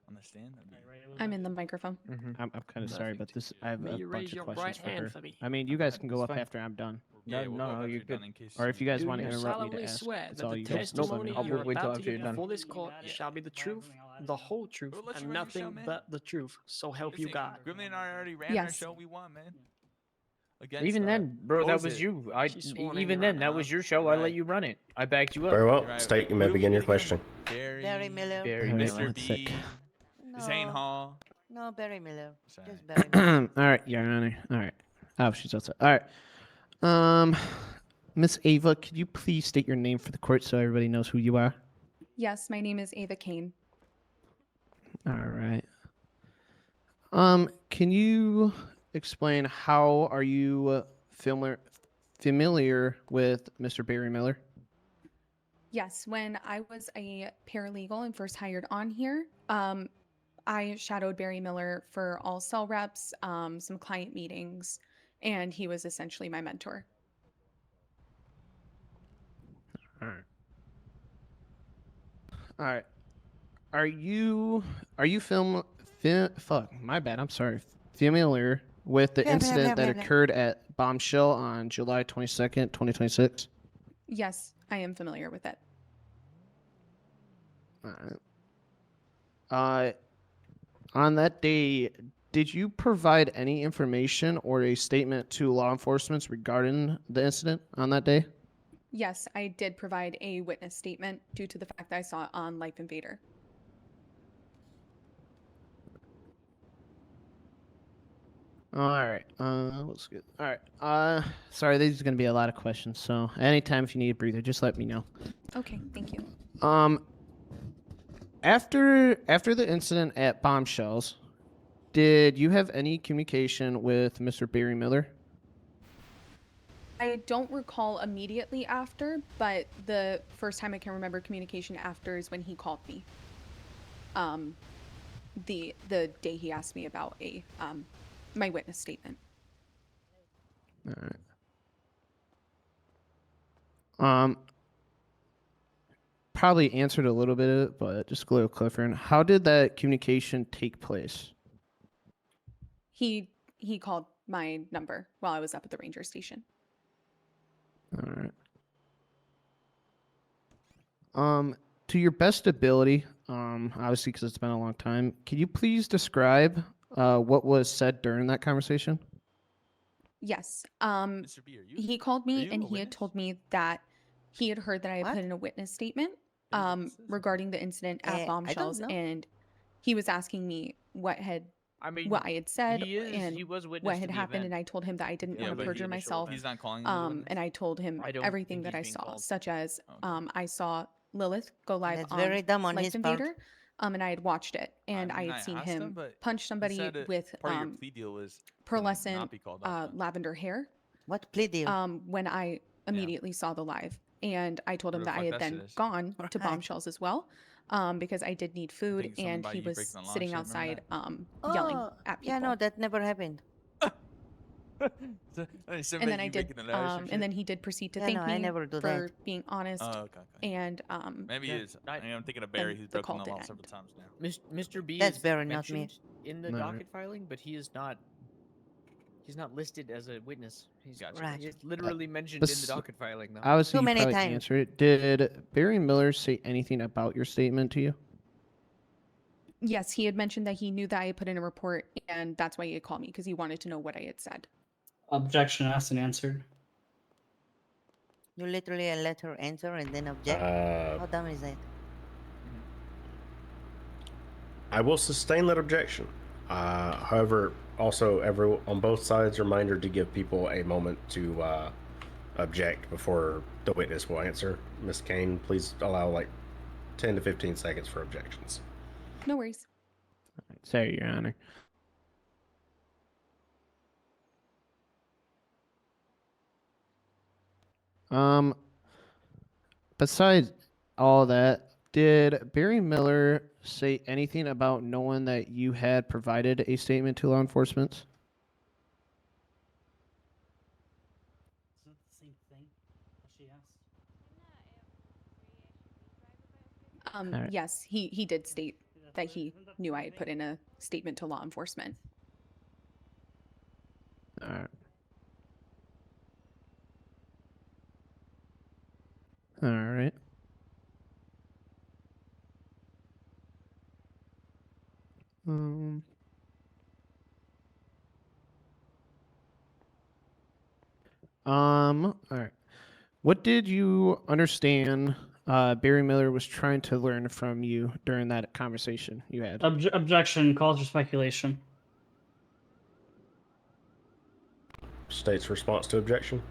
on the stand. That'd be- I'm in the microphone. I'm kind of sorry, but this I have May a you bunch raise of your questions right for hand her. for me. I mean, you guys can go It's up fine. after I'm done. Yeah, we'll go no, after you're you're done good. in case. Or if you guys Do want to you interrupt me to solemnly ask, swear it's that all the you guys. testimony I'll you're wait till about to after you're give done. before this court shall be the truth, the whole truth, We'll let you and run your nothing show, man. but the truth. So help you Listen, God. Grimley and I already ran our Yes. show. We won, man. Against, Even then, bro, what that was was it? you. She's sworn in, Even Your then, that Honor. was your show. I Right. let you run it. I backed you up. Very well. Right. State, you may Who begin your again? question. Barry Miller. Barry All right, Miller. one sec. Mr. B, Zane No, Hall. no, Barry Miller. Sorry. Just Barry Miller. All right, Your Honor. All right. Oh, she's outside. All right. Miss Ava, could you please state your name for the court so everybody knows who you are? Yes, my name is Ava Kane. All right. Can you explain how are you familiar with Mr. Barry Miller? Yes, when I was a paralegal and first hired on here, I shadowed Barry Miller for all cell reps, some client meetings, and he was essentially my mentor. All right. All right. Are you fuck, my bad. I'm sorry. Familiar with the incident that occurred at Bombshell on July 22nd, 2026? Yes, I am familiar with it. All right. On that day, did you provide any information or a statement to law enforcement regarding the incident on that day? Yes, I did provide a witness statement due to the fact that I saw it on Life Invader. All right. Let's get. All right. Sorry, these are gonna be a lot of questions. So anytime if you need a breather, just let me know. Okay, thank you. After the incident at Bombshells, did you have any communication with Mr. Barry Miller? I don't recall immediately after, but the first time I can remember communication after is when he called me. The day he asked me about my witness statement. All right. Probably answered a little bit of it, but just a little clifford. How did that communication take place? He called my number while I was up at the ranger station. All right. To your best ability, obviously because it's been a long time, can you please describe what was said during that conversation? Yes. Mr. B, He called me and a he had witness? told me that he had heard that I had put in a witness statement regarding the incident at Bombshells, know. and he was asking me what I had said and he was witness what to had the happened, event. and I told him that I didn't Yeah, want to but perjure myself. he's not calling you as a witness? And I told him I don't everything think that I he's being saw, called. such as I saw Lilith go live That's on very dumb on Life his part. Invader, and I had watched it, and I mean, had seen asked him but punch he somebody said it- with part of your plea deal was to pearlescent not be called that, but- lavender hair. What plea deal? When I immediately saw the live, and I told him that I Reflect had that then shit is- gone to Right. Bombshells as well, because I did need food, think something and about he you was breaking the law sitting shit, remember outside that? yelling Oh, at people. yeah, no, that never happened. And then I did, and then he did proceed to Yeah, thank no, me I never do for that. being honest. Oh, okay. And Maybe Yeah, it is. I'm thinking of Barry. He's the broken call the did law end. several times now. Mr. B That's is Barry, not me. mentioned in the No, right. docket filing, but he is not. He's not listed as a witness. He's, Right. he's literally mentioned in the Bes- docket filing, though. Obviously, Too you many probably times. answered it. Did Barry Miller say anything about your statement to you? Yes, he had mentioned that he knew that I had put in a report, and that's why he had called me, because he wanted to know what I had said. Objection asked and answered. You literally let her answer and then object. How dumb is that? I will sustain that objection. However, also on both sides, reminder to give people a moment to object before the witness will answer. Ms. Kane, please allow like 10 to 15 seconds for objections. No worries. Sorry, Your Honor. Besides all that, did Barry Miller say anything about knowing that you had provided a statement to law enforcement? Isn't it the same thing that she asked? Alright. Yes, he did state that he knew I had put in a statement to law enforcement. All right. All right. All right. What did you understand Barry Miller was trying to learn from you during that conversation you had? Objection. Calls for speculation. State's response to objection.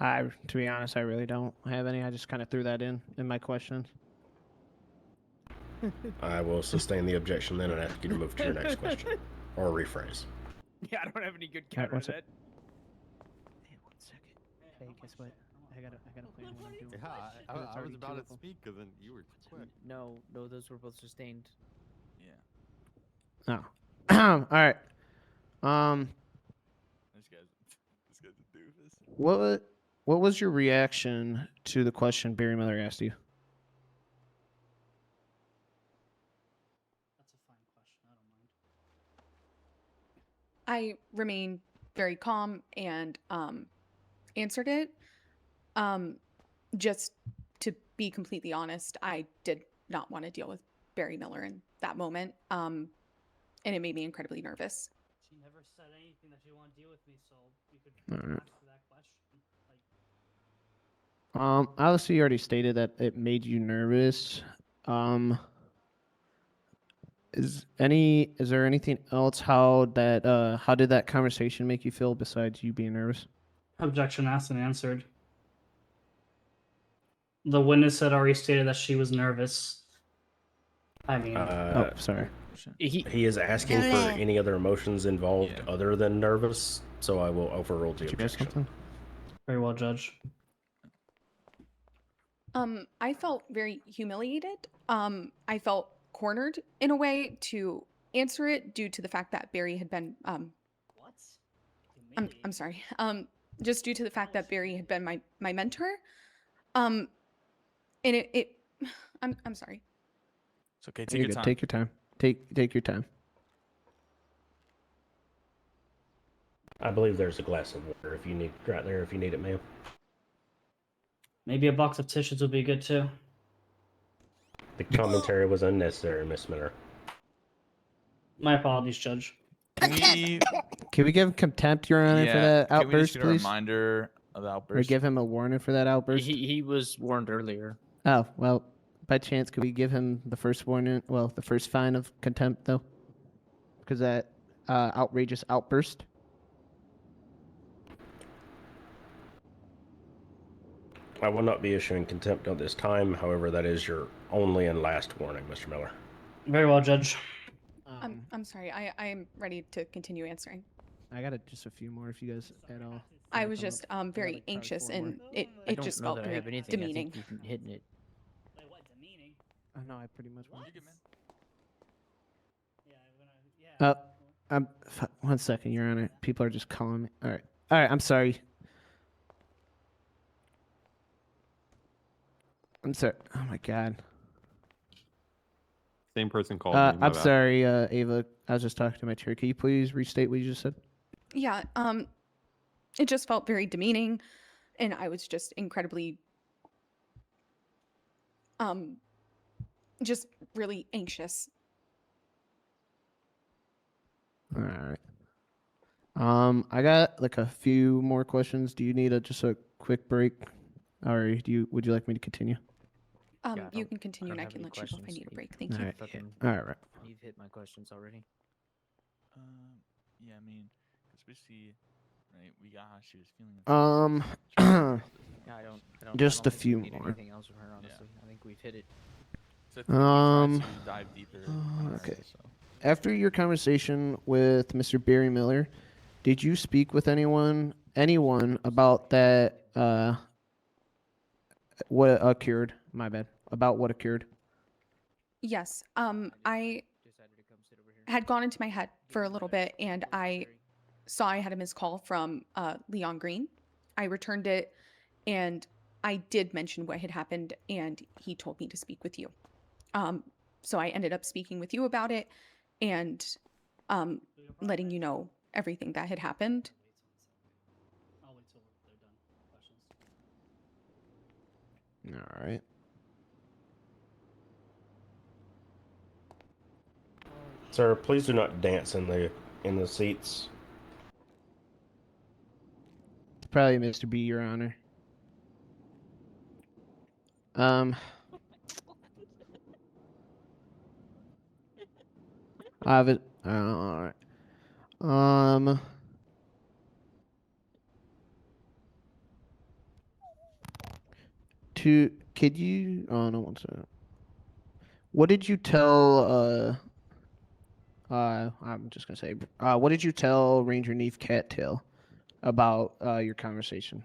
To be honest, I really don't have any. I just kind of threw that in my questions. I will sustain the objection then and ask you to move to your next question or rephrase. Yeah, I don't have any good All right, counter one to sec. that. Hey, guess what? I gotta plan what I'm doing. Yeah, I There's was already about two to of 'em. speak because then you were too quick. No, those were both sustained. Yeah. Oh. All right. This guy's a doofus. What was your reaction to the question Barry Miller asked you? That's a fine question. I don't mind. I remained very calm and answered it. Just to be completely honest, I did not want to deal with Barry Miller in that moment. And it made me incredibly nervous. She never said anything that she wanted to deal with me, so we could Alright. ask that question. Obviously you already stated that it made you nervous. Is there anything else how did that conversation make you feel besides you being nervous? Objection asked and answered. The witness had already stated that she was nervous. I mean, Oh, sorry. He is asking for any other emotions involved other than nervous, so I will overrule the objection. very well, Judge. I felt very humiliated. I felt cornered in a way to answer it due to the fact that Barry had been What? I'm sorry. Just due to the fact that Barry had been my mentor. And I'm sorry. It's okay. You're good. Take your time. Take your time. I believe there's a glass of water if you need right there if you need it, ma'am. Maybe a box of tissues would be good too. The commentary was unnecessary, Miss Miller. My apologies, Judge. Can we? Can we give him contempt, Your Honor, for that Can we just outburst, get a please? reminder of the Or outburst? give him a warning for that outburst? He was warned earlier. Oh, well, by chance, could we give him the first warning? Well, the first fine of contempt, though? Because that outrageous outburst? I will not be issuing contempt at this time. However, that is your only and last warning, Mr. Miller. Very well, Judge. I'm sorry. I'm ready to continue answering. I got just a few more if you guys at all. I was just very anxious and I it don't just know felt that I very have anything. demeaning. I think you've hitting it. Wait, what demeaning? I know I pretty much want. Yeah. One second, Your Honor. People are just calling me. All right. I'm sorry. I'm sorry. Oh my God. Same person called me. my I'm bad. sorry, Ava. I was just talking to my chair. Can you please restate what you just said? Yeah. It just felt very demeaning, and I was just incredibly just really anxious. All right. I got like a few more questions. Do you need just a quick break, or would you like me to continue? You can continue, and I can let you know if I need a break. Thank All you. right. All right. You've hit my questions already. Yeah, I mean, especially, right? We got how she was feeling. Yeah, I don't. Just a think we few need more. Anything else from her? Honestly, I think we've hit it. So I think we tried to dive deeper. Okay. After your conversation with Mr. Barry Miller, did you speak with anyone about that? What occurred? My bad. About what occurred? Yes. I had gone into my head for a little bit, and I saw I had a missed call from Leon Green. I returned it, and I did mention what had happened, and he told me to speak with you. So I ended up speaking with you about it, and letting you know everything that had happened. I'll wait till they're done. Questions. All right. Sir, please do not dance in the seats. It's probably Mr. B, Your Honor. I have it. All right. Could you? Oh no, one second. What did you tell? I'm just gonna say. What did you tell Ranger Neve Cattail about your conversation?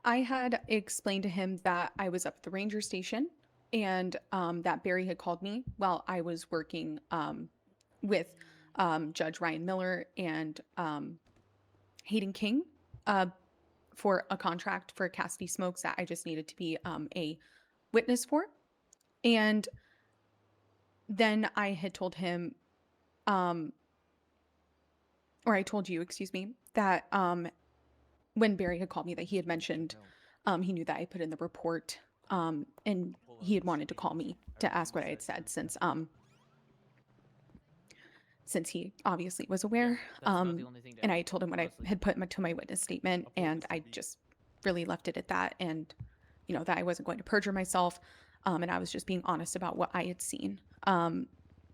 I had explained to him that I was up at the ranger station and that Barry had called me while I was working with Judge Ryan Miller and Hayden King for a contract for Cassidy Smokes that I just needed to be a witness for. And then I had told him, or I told you, excuse me, that when Barry had called me that he had mentioned he knew that I put in the report and he had wanted to call me to ask what I had said since he obviously was aware. And I told him what I had put to my witness statement, and I just really left it at that. And, you know, that I wasn't going to perjure myself, and I was just being honest about what I had seen. And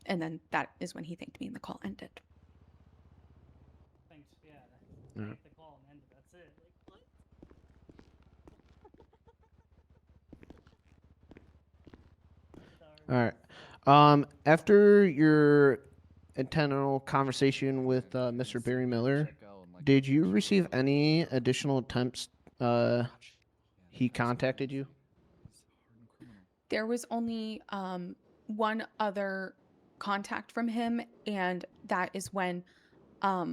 then that is when he thanked me and the call ended. Thanks. Yeah. Yeah. Take the call and end it. That's it. Like what? All right. After your intentional conversation with Mr. Barry Miller, did you receive any additional attempts? He contacted you. There was only one other contact from him, and that is when I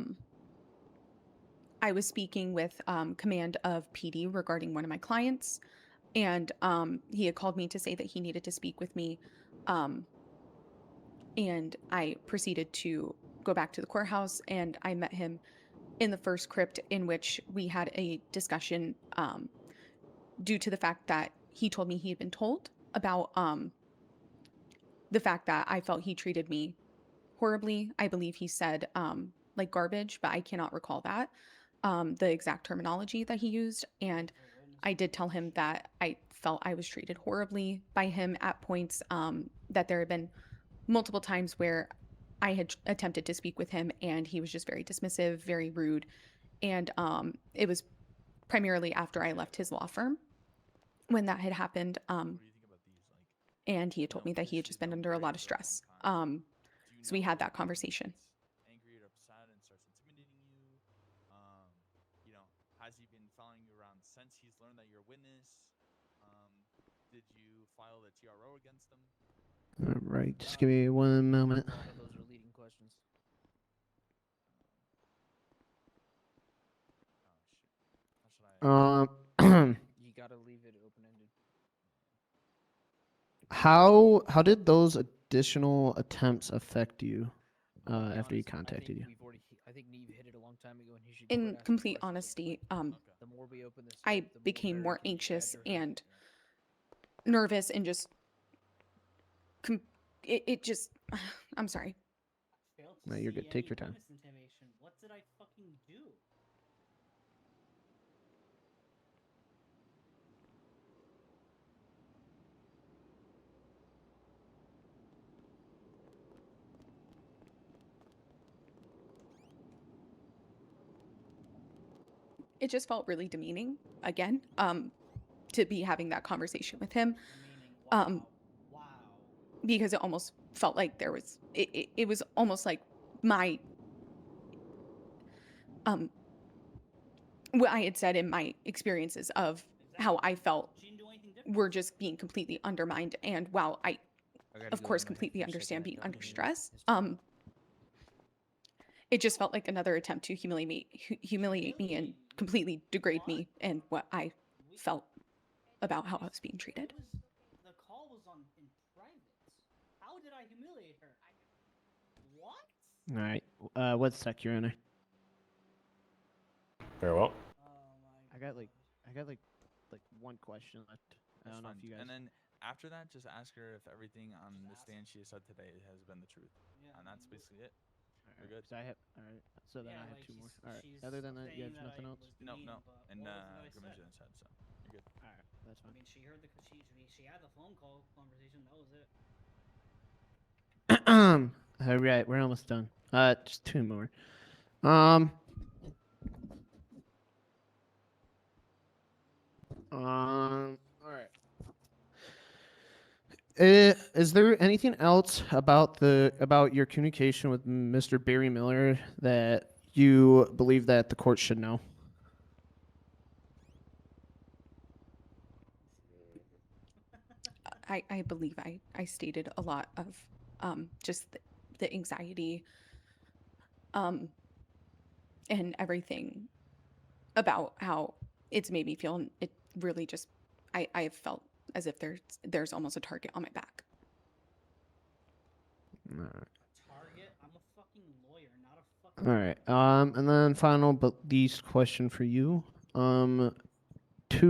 was speaking with Command of PD regarding one of my clients, and he had called me to say that he needed to speak with me, and I proceeded to go back to the courthouse, and I met him in the first crypt, in which we had a discussion due to the fact that he told me he had been told about the fact that I felt he treated me horribly. I believe he said like garbage, but I cannot recall that, the exact terminology that he used. And I did tell him that I felt I was treated horribly by him at points, that there had been multiple times where I had attempted to speak with him and he was just very dismissive, very rude. And it was primarily after I left his law firm when that had happened. And he had told me that he had just been under a lot of stress. So we had that conversation. Angry or upset and starts intimidating you? You know, has he been following you around since he's learned that you're a witness? Did you file the TRO against him? All right, just give me one moment. Those are leading questions. You gotta leave it open-ended. How did those additional attempts affect you after he contacted you? I think Neve hit it a long time ago, and he should. In complete honesty, The more we open this, I became more anxious and nervous and just it just I'm sorry. No, you're good. Take your time. What did I fucking do? It just felt really demeaning again, to be having that conversation with him. Because it almost felt like there was it was almost like my what I had said in my experiences of how I felt were just being completely undermined. And while I of course completely understand being under stress, it just felt like another attempt to humiliate me and completely degrade me and what I felt about how I was being treated. The call was on in private. How did I humiliate her? What? All right. What's sec, Your Honor? Very well. I got like one question left. I don't know if you guys. And then after that, just ask her if everything on the stand she said today has been the truth. And that's basically it. You're good. I have. All right. So then I have two more. All right. Other than that, you have nothing else. No. And Commissioner said so. You're good. All right. That's fine. I mean, she heard she had the phone call conversation. That was it. All right, we're almost done. Just two more. All right. Is there anything else about your communication with Mr. Barry Miller that you believe that the court should know? I believe I stated a lot of just the anxiety and everything about how it's made me feel, and it really just I have felt as if there's almost a target on my back. Target? I'm a fucking lawyer, not a fucking. All right. And then final but least question for you. To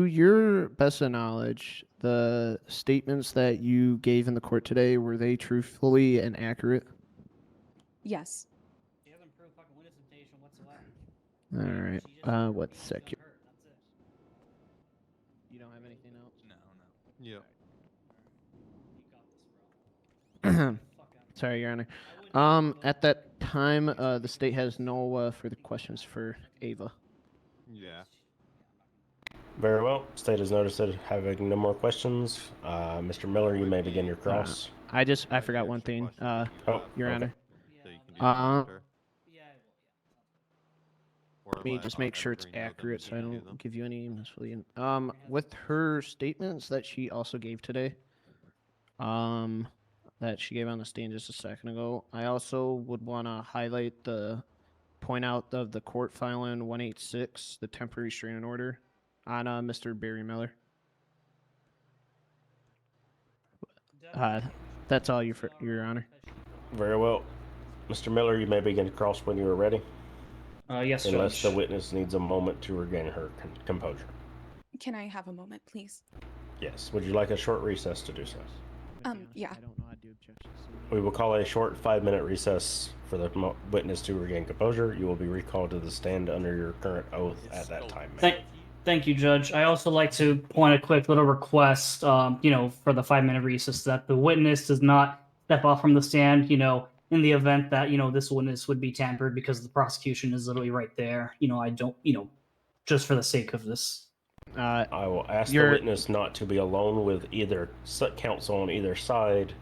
your best of knowledge, the statements that you gave in the court today, were they truthfully and accurate? Yes. She hasn't proved fucking witness temptation whatsoever. All right. What sec? You don't have anything else? No. Yeah. Sorry, Your Honor. At that time, the state has no further questions for Ava. Yeah. Very well. State has noticed that having no more questions. Mr. Miller, you may begin your cross. I forgot one thing, Your okay. Honor. So you can do that after. Or Let me let, just make sure it's everybody know that we accurate so I need to do don't them. give you any misleading. With her statements that she also gave today, that she gave on the stand just a second ago, I also would want to highlight the point out of the court filing 186, the temporary restraining order on Mr. Barry Miller. That's all, Your Honor. Very well. Mr. Miller, you may begin your cross when you are ready. Yes, Unless Judge. the witness needs a moment to regain her composure. Can I have a moment, please? Yes. Would you like a short recess to do so? Yeah. I don't know how to do objections. We will call a short 5-minute recess for the witness to regain composure. You will be recalled to the stand under your current oath at that time. Thank you, Judge. I also like to point a quick little request, for the 5-minute recess, that the witness does not step off from the stand, in the event that, this witness would be tampered, because the prosecution is literally right there. I don't, just for the sake of this. I will ask the witness not to be alone with either counsel on either side,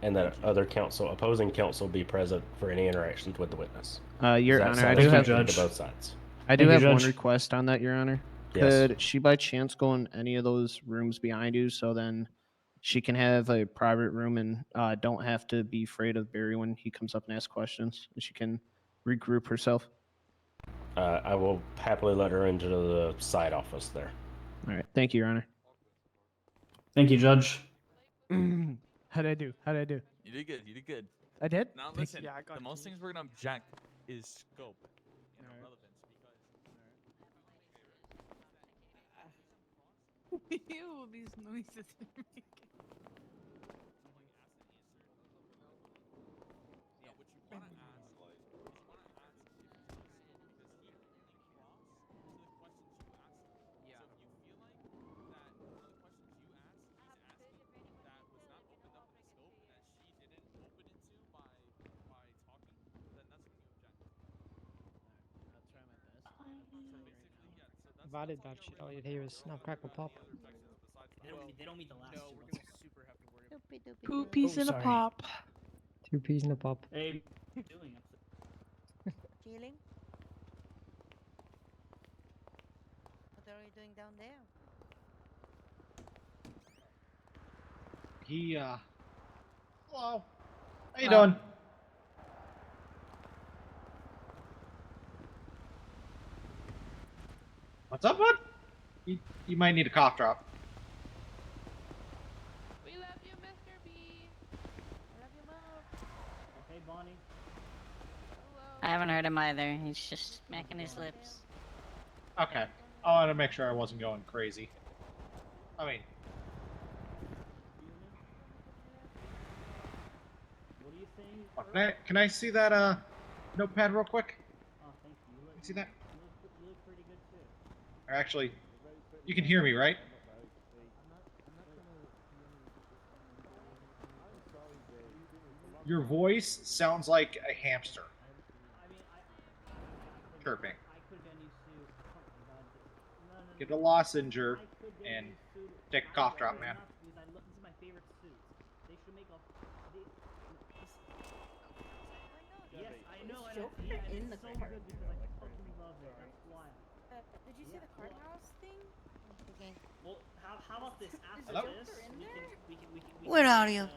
and that other opposing counsel be present for any interactions with the witness. Your Does Honor, that I do have satisfactory to both sides? I do Thank you, have one Judge. request on that, Your Honor. Yes. Could she by chance go in any of those rooms behind you, so then she can have a private room and don't have to be afraid of Barry when he comes up and asks questions, and she can regroup herself? I will happily let her into the side office there. All right. Thank you, Your Honor. Thank you, Judge. How'd I do? You did good. You did good. I did? Now listen, the most things we're gonna object is scope and relevance, because Ew, these noises you're making. If I did that shit, all you'd hear is snap, crackle, pop. They don't mean the last No, two we're ones. gonna super have to worry about Two peas in a pop. 2 peas in a pop. Hey, what are you doing? Chilling? What are you doing down there? Hello. How you doing? What's up, bud? You might need a cough drop. We love you, Mr. B. I love you both. Hey, Bonnie. I haven't heard him either. He's just smacking his lips. Okay. I wanted to make sure I wasn't going crazy. I mean, What do you think? can I see that notepad real quick? Oh, thank you. Can you see that? You look pretty good too. Or actually, you can hear me, right? Your voice sounds like a hamster chirping. Get a lozenge and take a cough drop, man. This is my favorite suit. They Joker in the court. Did you see the courthouse thing? Okay. Well, how about this? After Hello? this, we What can, audio?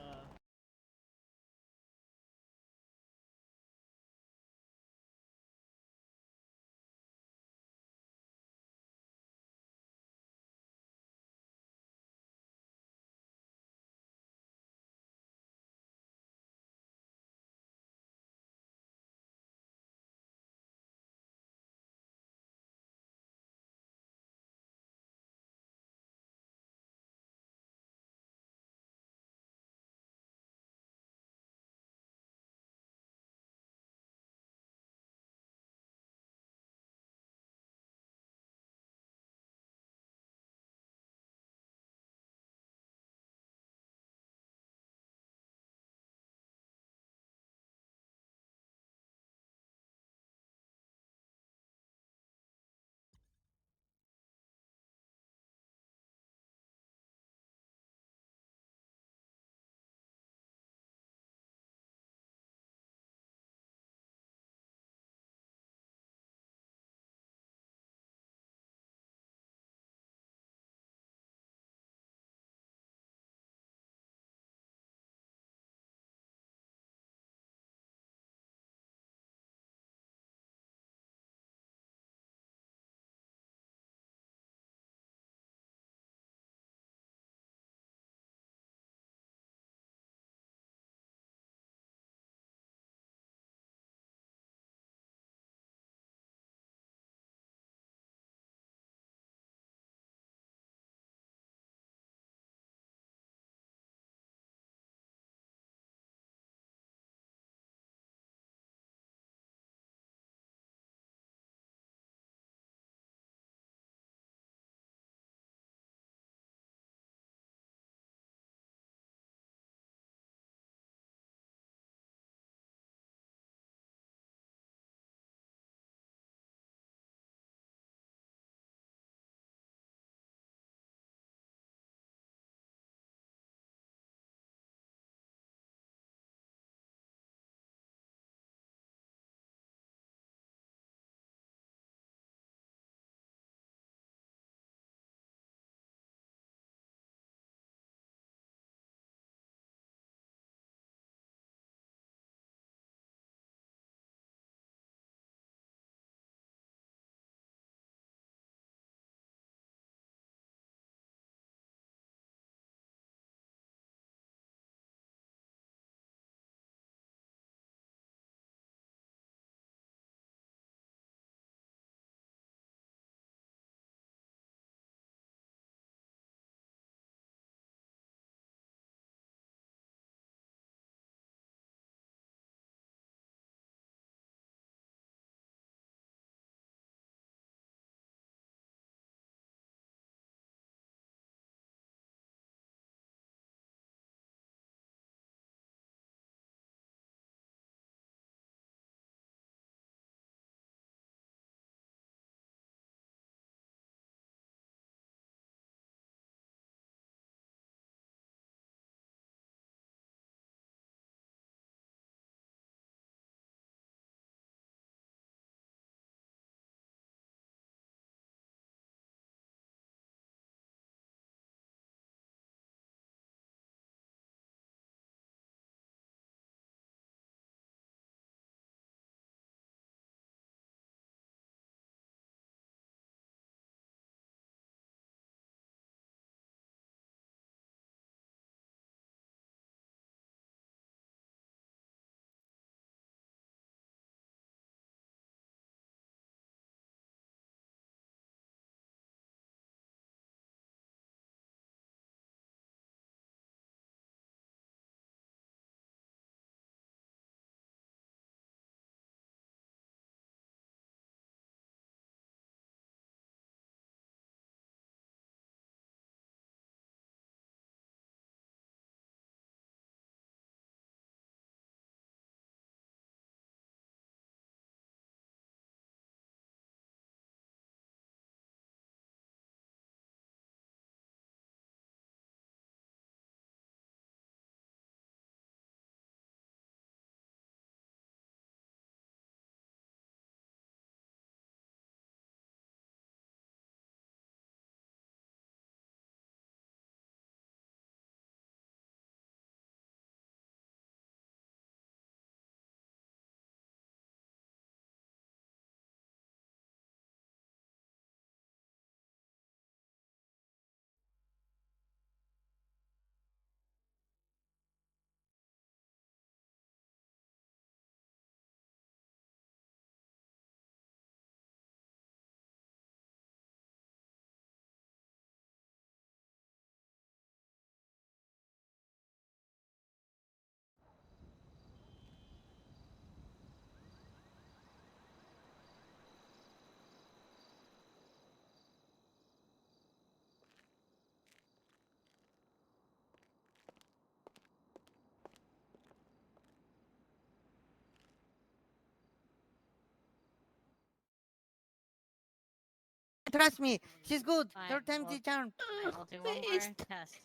Trust me, she's good. Fine, Third time's we'll- the charm. Fine, we'll do one more test.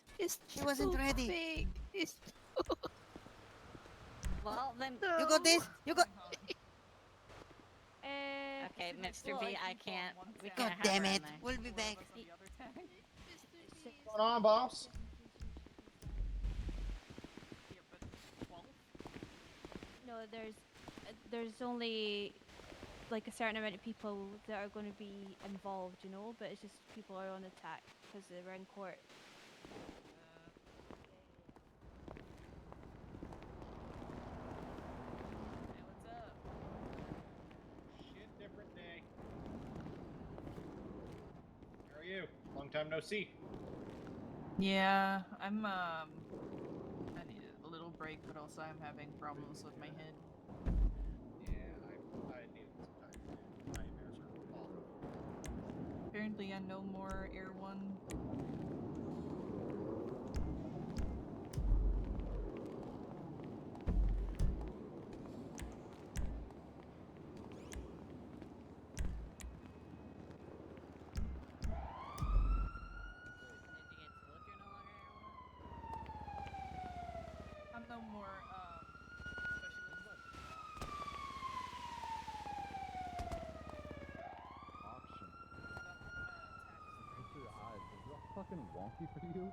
She wasn't ready. Big. It's well, then You got this. You got. Okay, Mr. B, I can't. We God can't have damn her in it. there. We'll be back. What's going on, boss? No, there's only like a certain amount of people that are going to be involved, you know. But it's just people are on attack because they're in court. Shit, different day. How are you? Long time no see. Yeah, I'm I need a little break, but also I'm having problems with my head. Yeah, I needed some time. Nightmares are awful. Apparently, I no more Air One. I'm no more Option. Look at your eyes. Is that fucking wonky for you?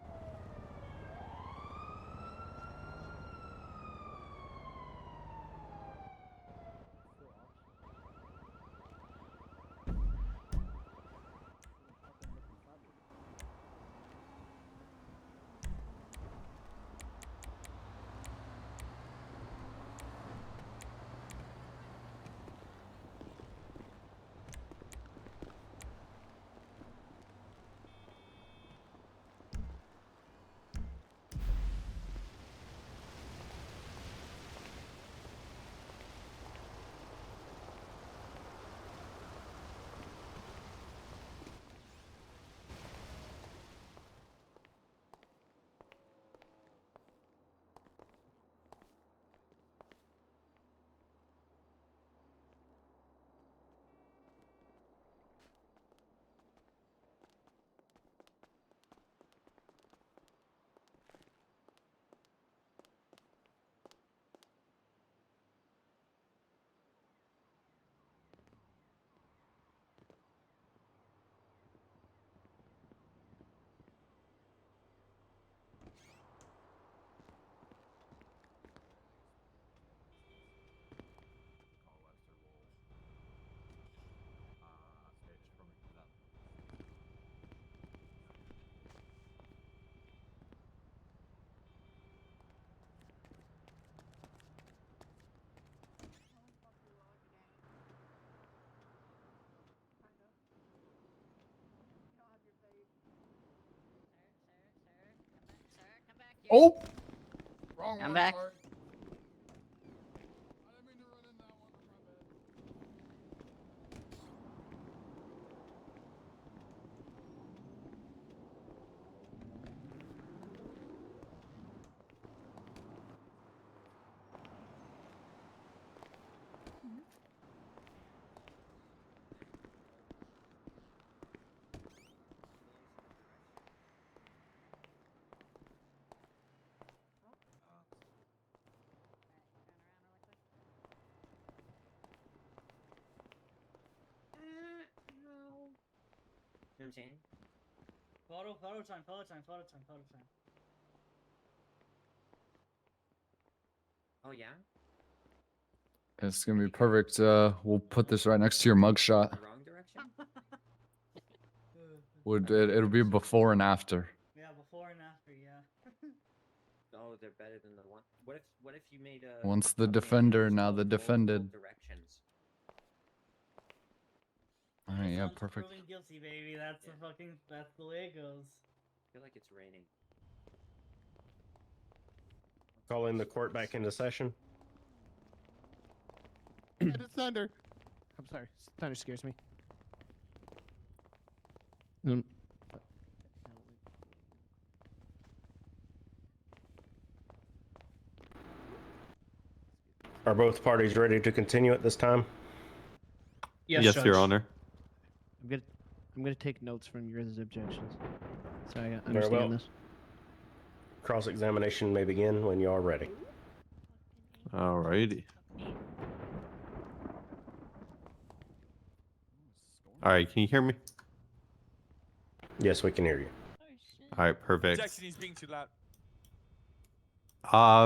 Oh! Wrong I'm one, back. sorry. No. You know what I'm saying? Photo time. Oh yeah. It's gonna be perfect. We'll put this right next to your mugshot. The wrong direction. It'll be before and after. Yeah, before and after. Yeah. Oh, they're better than the one. What if you made a Once the thumbnail defender, that was now called the Both defended. Directions? All right, yeah, Someone's perfect. Proving guilty, baby. That's that's the way it goes. I feel like it's raining. Calling the court back into session. It's thunder. I'm sorry. Thunder scares me. Are both parties ready to continue at this time? Yes, Your Honor. I'm good. I'm gonna take notes from your guys' objections, so I Very understand well. this. Cross-examination may begin when you are ready. Alrighty. All right, can you hear me? Yes, we can hear you. All right, perfect. Objection, he's being too loud.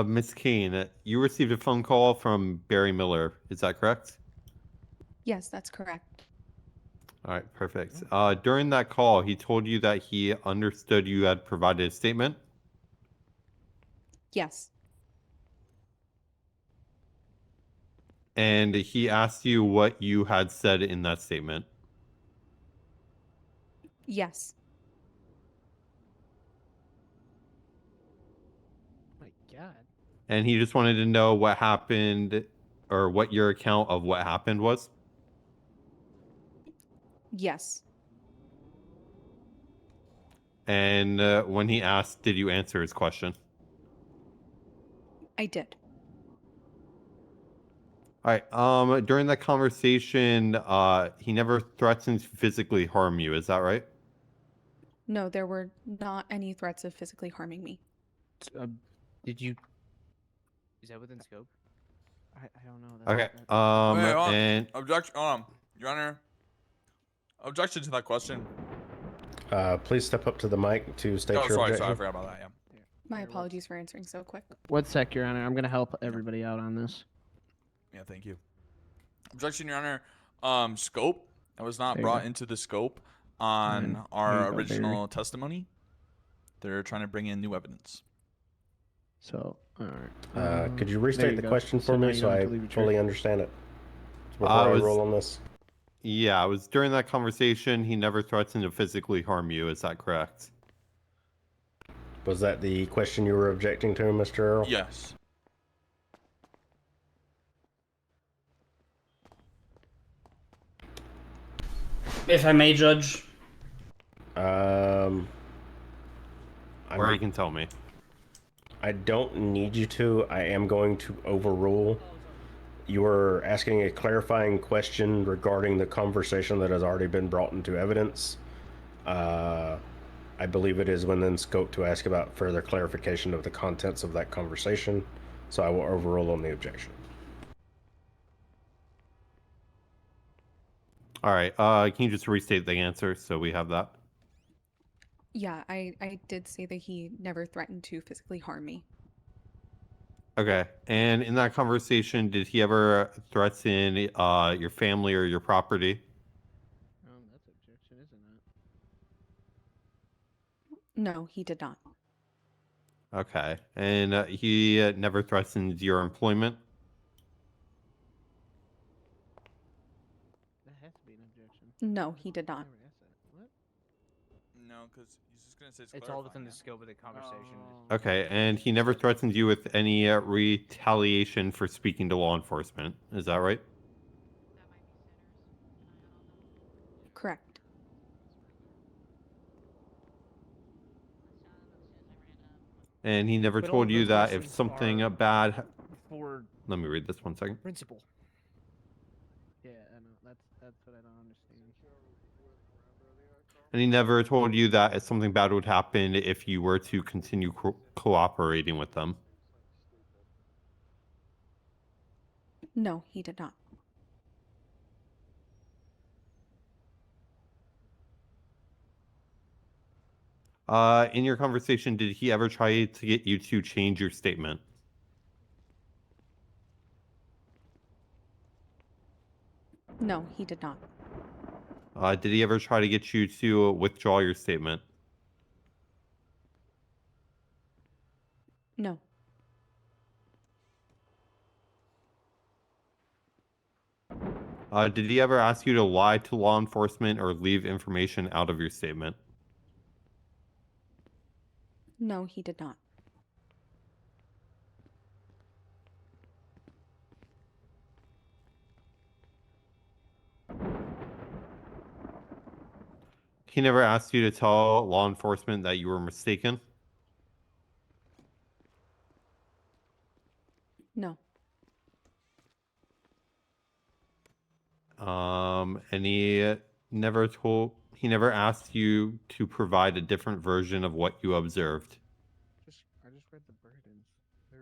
Miss Kane, you received a phone call from Barry Miller. Is that correct? Yes, that's correct. All right, perfect. During that call, he told you that he understood you had provided a statement. Yes. And he asked you what you had said in that statement. Yes. My God. And he just wanted to know what happened or what your account of what happened was. Yes. And when he asked, did you answer his question? I did. All right. During that conversation, he never threatened to physically harm you. Is that right? No, there were not any threats of physically harming me. Did you? Is that within scope? I don't know. Okay. Wait, hold on. And Objection. Your Honor. Objection to that question. Please step up to the mic to state your sorry, objection. I forgot about that. Yeah. My apologies for answering so quick. One sec, Your Honor. I'm gonna help everybody out on this. Yeah, thank you. Objection, Your Honor. Scope. That was not There you brought go. into the scope on Here our you go, original testimony. They're trying to bring in new evidence. So, all right. Could you there restate you the go. question So for now me you so don't have I to leave a fully trace. understand it before I roll on this? Yeah, it was during that conversation. He never threatened to physically harm you. Is that correct? Was that the question you were objecting to, Mr. Earl? Yes. If I may, Judge. Or you can tell me. I don't need you to. I am going to overrule. You were asking a clarifying question regarding the conversation that has already been brought into evidence. I believe it is within scope to ask about further clarification of the contents of that conversation, so I will overrule on the objection. All right. Can you just restate the answer so we have that? Yeah, I did say that he never threatened to physically harm me. Okay. And in that conversation, did he ever threaten your family or your property? That's objection, isn't it? No, he did not. Okay. And he never threatened your employment? That has to be an objection. No, he did not. What? No, because he's just going to say It's all within the scope of the conversation. Okay. And he never threatened you with any retaliation for speaking to law enforcement. Is that right? Correct. And he never But all told of you those that if questions something are bad... for Let me read this 1 second. principle. Yeah, I know. That's what I don't understand. And he never told you that if something bad would happen if you were to continue cooperating with them. No, he did not. In your conversation, did he ever try to get you to change your statement? No, he did not. Did he ever try to get you to withdraw your statement? No. Did he ever ask you to lie to law enforcement or leave information out of your statement? No, he did not. He never asked you to tell law enforcement that you were mistaken? No. And he never told... he never asked you to provide a different version of what you observed. I just read the burdens. They're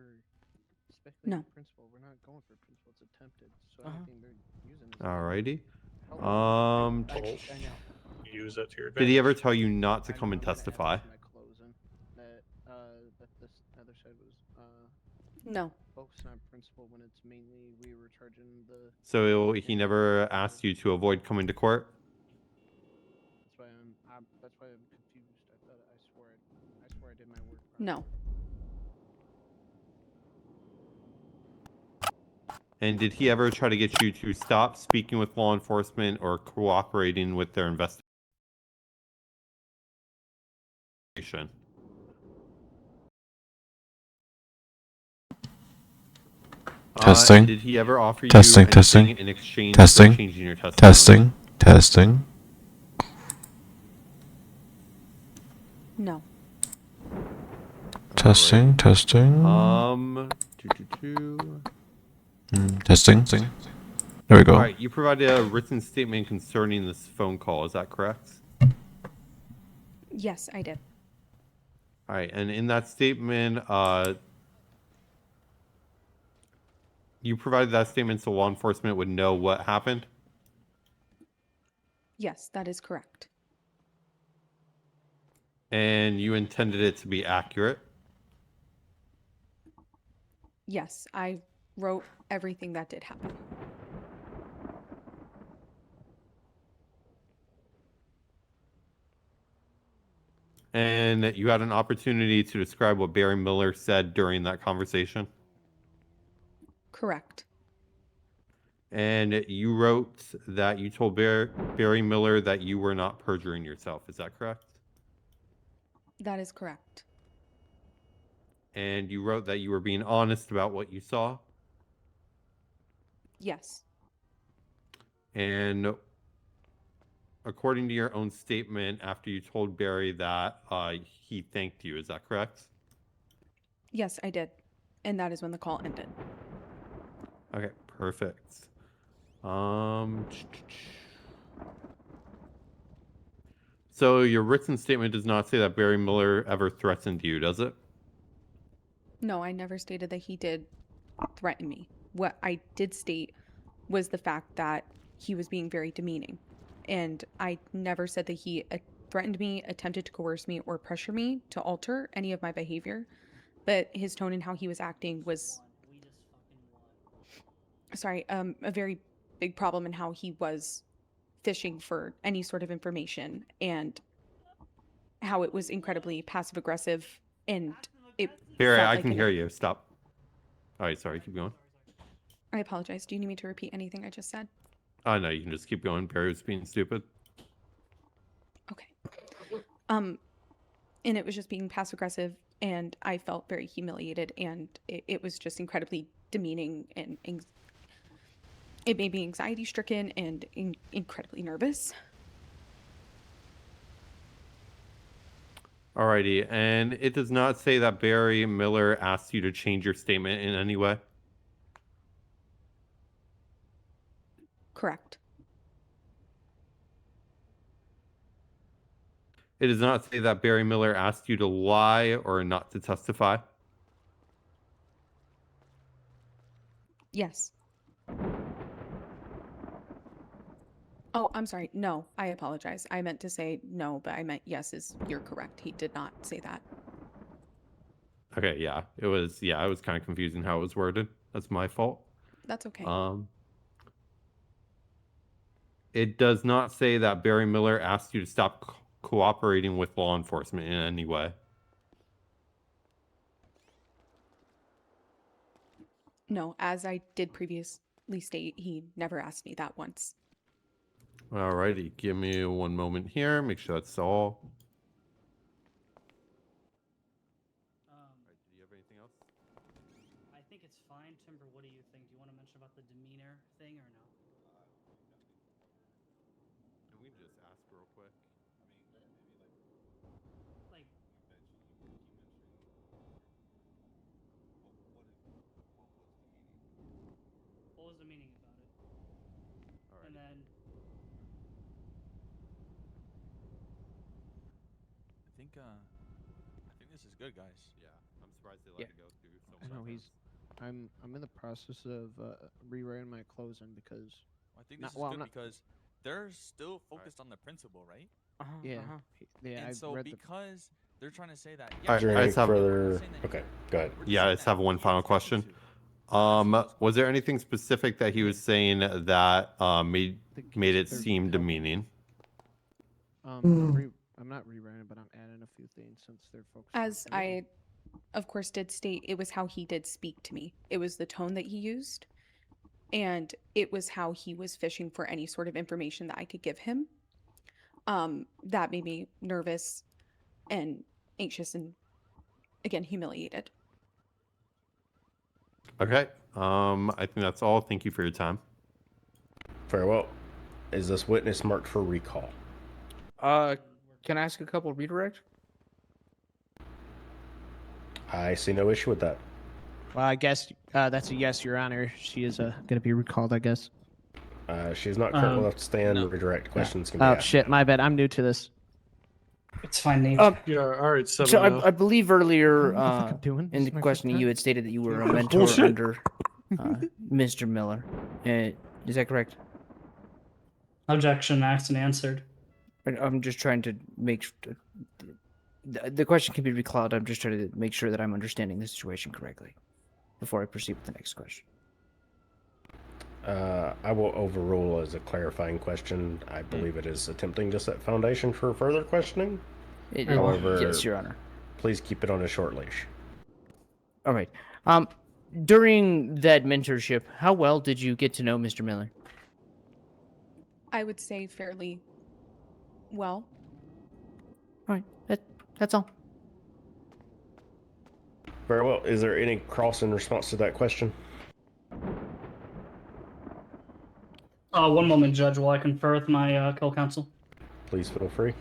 No. speculative principle. We're not going for principle. It's attempted. So anything they're using is Alrighty. I know. Use it to your Did he ever advantage. tell you not to I come know and I'm gonna add testify? that to my closing. That this other side was No. focusing on principle when it's mainly we were charging the. So he never asked you to avoid coming to court? That's why I'm confused. I swore I did my work. No. And did he ever try to get you to stop speaking with law enforcement or cooperating with their investigation? Testing. Did he ever offer you Testing. anything Testing. in exchange Testing. for changing your testimony? Testing. No. Testing. Testing. Testing. There we go. All right, you provided a written statement concerning this phone call. Is that correct? Yes, I did. All right, and in that statement, you provided that statement so law enforcement would know what happened? Yes, that is correct. And you intended it to be accurate? Yes, I wrote everything that did happen. And you had an opportunity to describe what Barry Miller said during that conversation? Correct. And you wrote that you told Barry Miller that you were not perjuring yourself. Is that correct? That is correct. And you wrote that you were being honest about what you saw? Yes. And according to your own statement, after you told Barry that, he thanked you. Is that correct? Yes, I did. And that is when the call ended. Okay, perfect. So your written statement does not say that Barry Miller ever threatened you, does it? No, I never stated that he did threaten me. What I did state was the fact that he was being very demeaning. And I never said that he threatened me, attempted to coerce me, or pressure me to alter any of my behavior. But his tone and how he was acting was, a very big problem in how he was fishing for any sort of information and how it was incredibly passive aggressive and it Barry, felt I like can an- hear you. Stop. All right, sorry, keep going. I apologize. Do you need me to repeat anything I just said? Oh, no, you can just keep going. Barry was being stupid. Okay. And it was just being passive aggressive and I felt very humiliated and it was just incredibly demeaning and it made me anxiety stricken and incredibly nervous. Alrighty, and it does not say that Barry Miller asked you to change your statement in any way? Correct. It does not say that Barry Miller asked you to lie or not to testify? Yes. Oh, I'm sorry. No, I apologize. I meant to say no, but I meant yes, you're correct. He did not say that. Okay, yeah. It was kind of confusing how it was worded. That's my fault. That's okay. It does not say that Barry Miller asked you to stop cooperating with law enforcement in any way. No, as I did previously state, he never asked me that once. Alrighty, give me one moment here. Make sure that's all. Do you have anything else? I think it's fine. Timber, what do you think? Do you want to mention about the demeanor thing or no? Can we just ask real quick? Like, what was the meaning about it? And then, think this is good, guys. Yeah, I'm surprised they let Yeah. it go through so I much. know he's. I'm in the process of rewriting my closing because. I think this is good because they're still focused on the principle, right? Yeah. Yeah. And I so read the. because they're trying to say that. All right, I just have Okay, go ahead. Yeah, I just have one final question. Was there anything specific that he was saying that made it seem demeaning? I'm not rewriting, but I'm adding a few things since they're focused. As I, of course, did state, it was how he did speak to me. It was the tone that he used, and it was how he was fishing for any sort of information that I could give him. That made me nervous and anxious and, again, humiliated. Okay. I think that's all. Thank you for your time. Very well. Is this witness marked for recall? Can I ask a couple redirect? I see no issue with that. Well, I guess that's a yes, Your Honor. She is going to be recalled, I guess. She's not currently left to stand. Redirect questions can be Oh asked. shit, my bad. I'm new to this. It's fine, Nate. Yeah, all right, So seven. I believe earlier fucking doing? in This the is my first questioning you time. had stated that you were a Yeah, mentor bullshit. under Mr. Miller. Is that correct? Objection asked and answered. I'm just trying to make the question can be recalled. I'm just trying to make sure that I'm understanding the situation correctly before I proceed with the next question. I will overrule as a clarifying question. I believe it is attempting to set foundation for further questioning. However, yes, Your Honor. Please keep it on a short leash. All right. During that mentorship, how well did you get to know Mr. Miller? I would say fairly well. All right. That's all. Very well. Is there any cross in response to that question? One moment, Judge, while I confer with my co-counsel. Please feel free.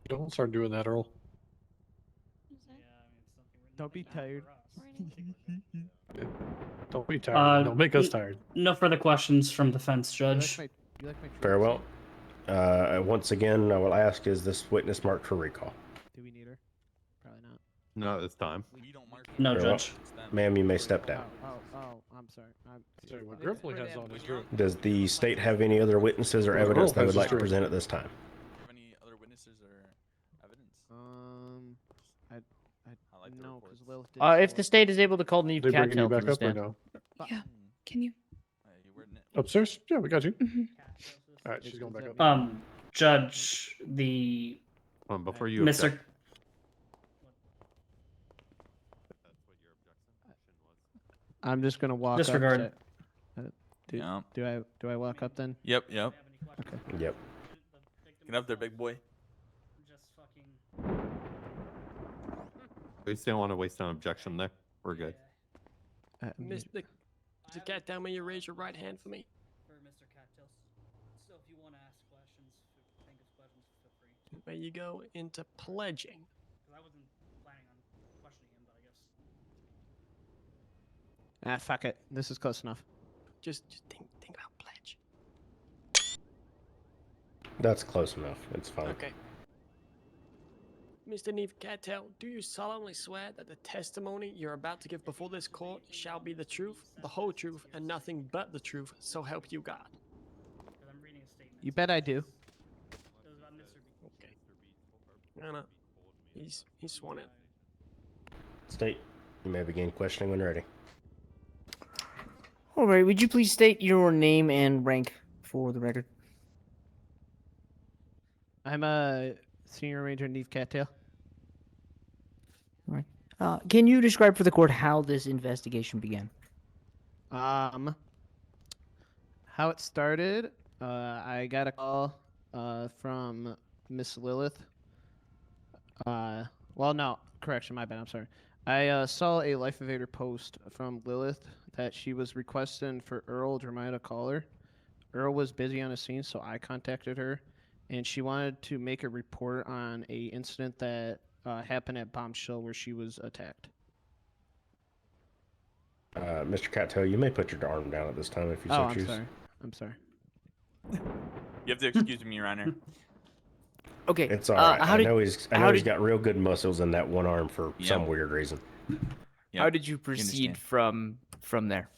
Don't start doing that, Earl. Don't be tired. Don't be tired. Don't make us n- tired. No further questions from defense, Judge. Very well. Once again, I will ask, is this witness marked for recall? Do we need her? Probably not. Not at this time. No, Very well. Judge. Ma'am, you may step down. I'm sorry. Sorry, what Griffley has on is true. Does the state have any other witnesses or Well, evidence Earl they has would his like to true. present at this time? Any other witnesses or evidence? I no, because Lilith did. If the state is able to call Neve They bringing you Cattell to back the up or stand. no? Yeah. Can you? Upstairs? Yeah, we got you. Mhm. All right, she's going back up. Judge, the Before you Mr. object- I'm just gonna walk Disregard. up. Do I walk up then? Yep. Okay. Yep. Get up there, big boy. We still want to waste an objection there. We're good. Mr. Cattell, may you raise your right hand for me? For Mr. Cattell. So if you want to ask questions, think of questions, feel free. May you go into pledging? Because I wasn't planning on questioning him, but I guess. Fuck it. This is close enough. Just think about pledge. That's close enough. It's fine. Okay. Mr. Neve Cattell, do you solemnly swear that the testimony you're about to give before this court shall be the truth, the whole truth, and nothing but the truth, so help you God? Because I'm reading a statement. You bet I do. It was about Mr. B. Okay. Anna, he's sworn in. State, you may begin questioning when ready. All right. Would you please state your name and rank for the record? I'm a Senior Ranger Neve Cattell. All right. Can you describe for the court how this investigation began? How it started, I got a call from Miss Lilith. Well, no, correction, my bad, I'm sorry. I saw a Life Evader post from Lilith that she was requesting for Earl to remind to call her. Earl was busy on the scene, so I contacted her, and she wanted to make a report on a incident that happened at Bombshell where she was attacked. Mr. Cattail, you may put your arm down at this time if you so I'm choose. sorry. I'm sorry. You have to excuse me, Your Honor. Okay. It's all right. How I did, know he's how did, got real good muscles in that one arm for some weird reason. how did you proceed from there?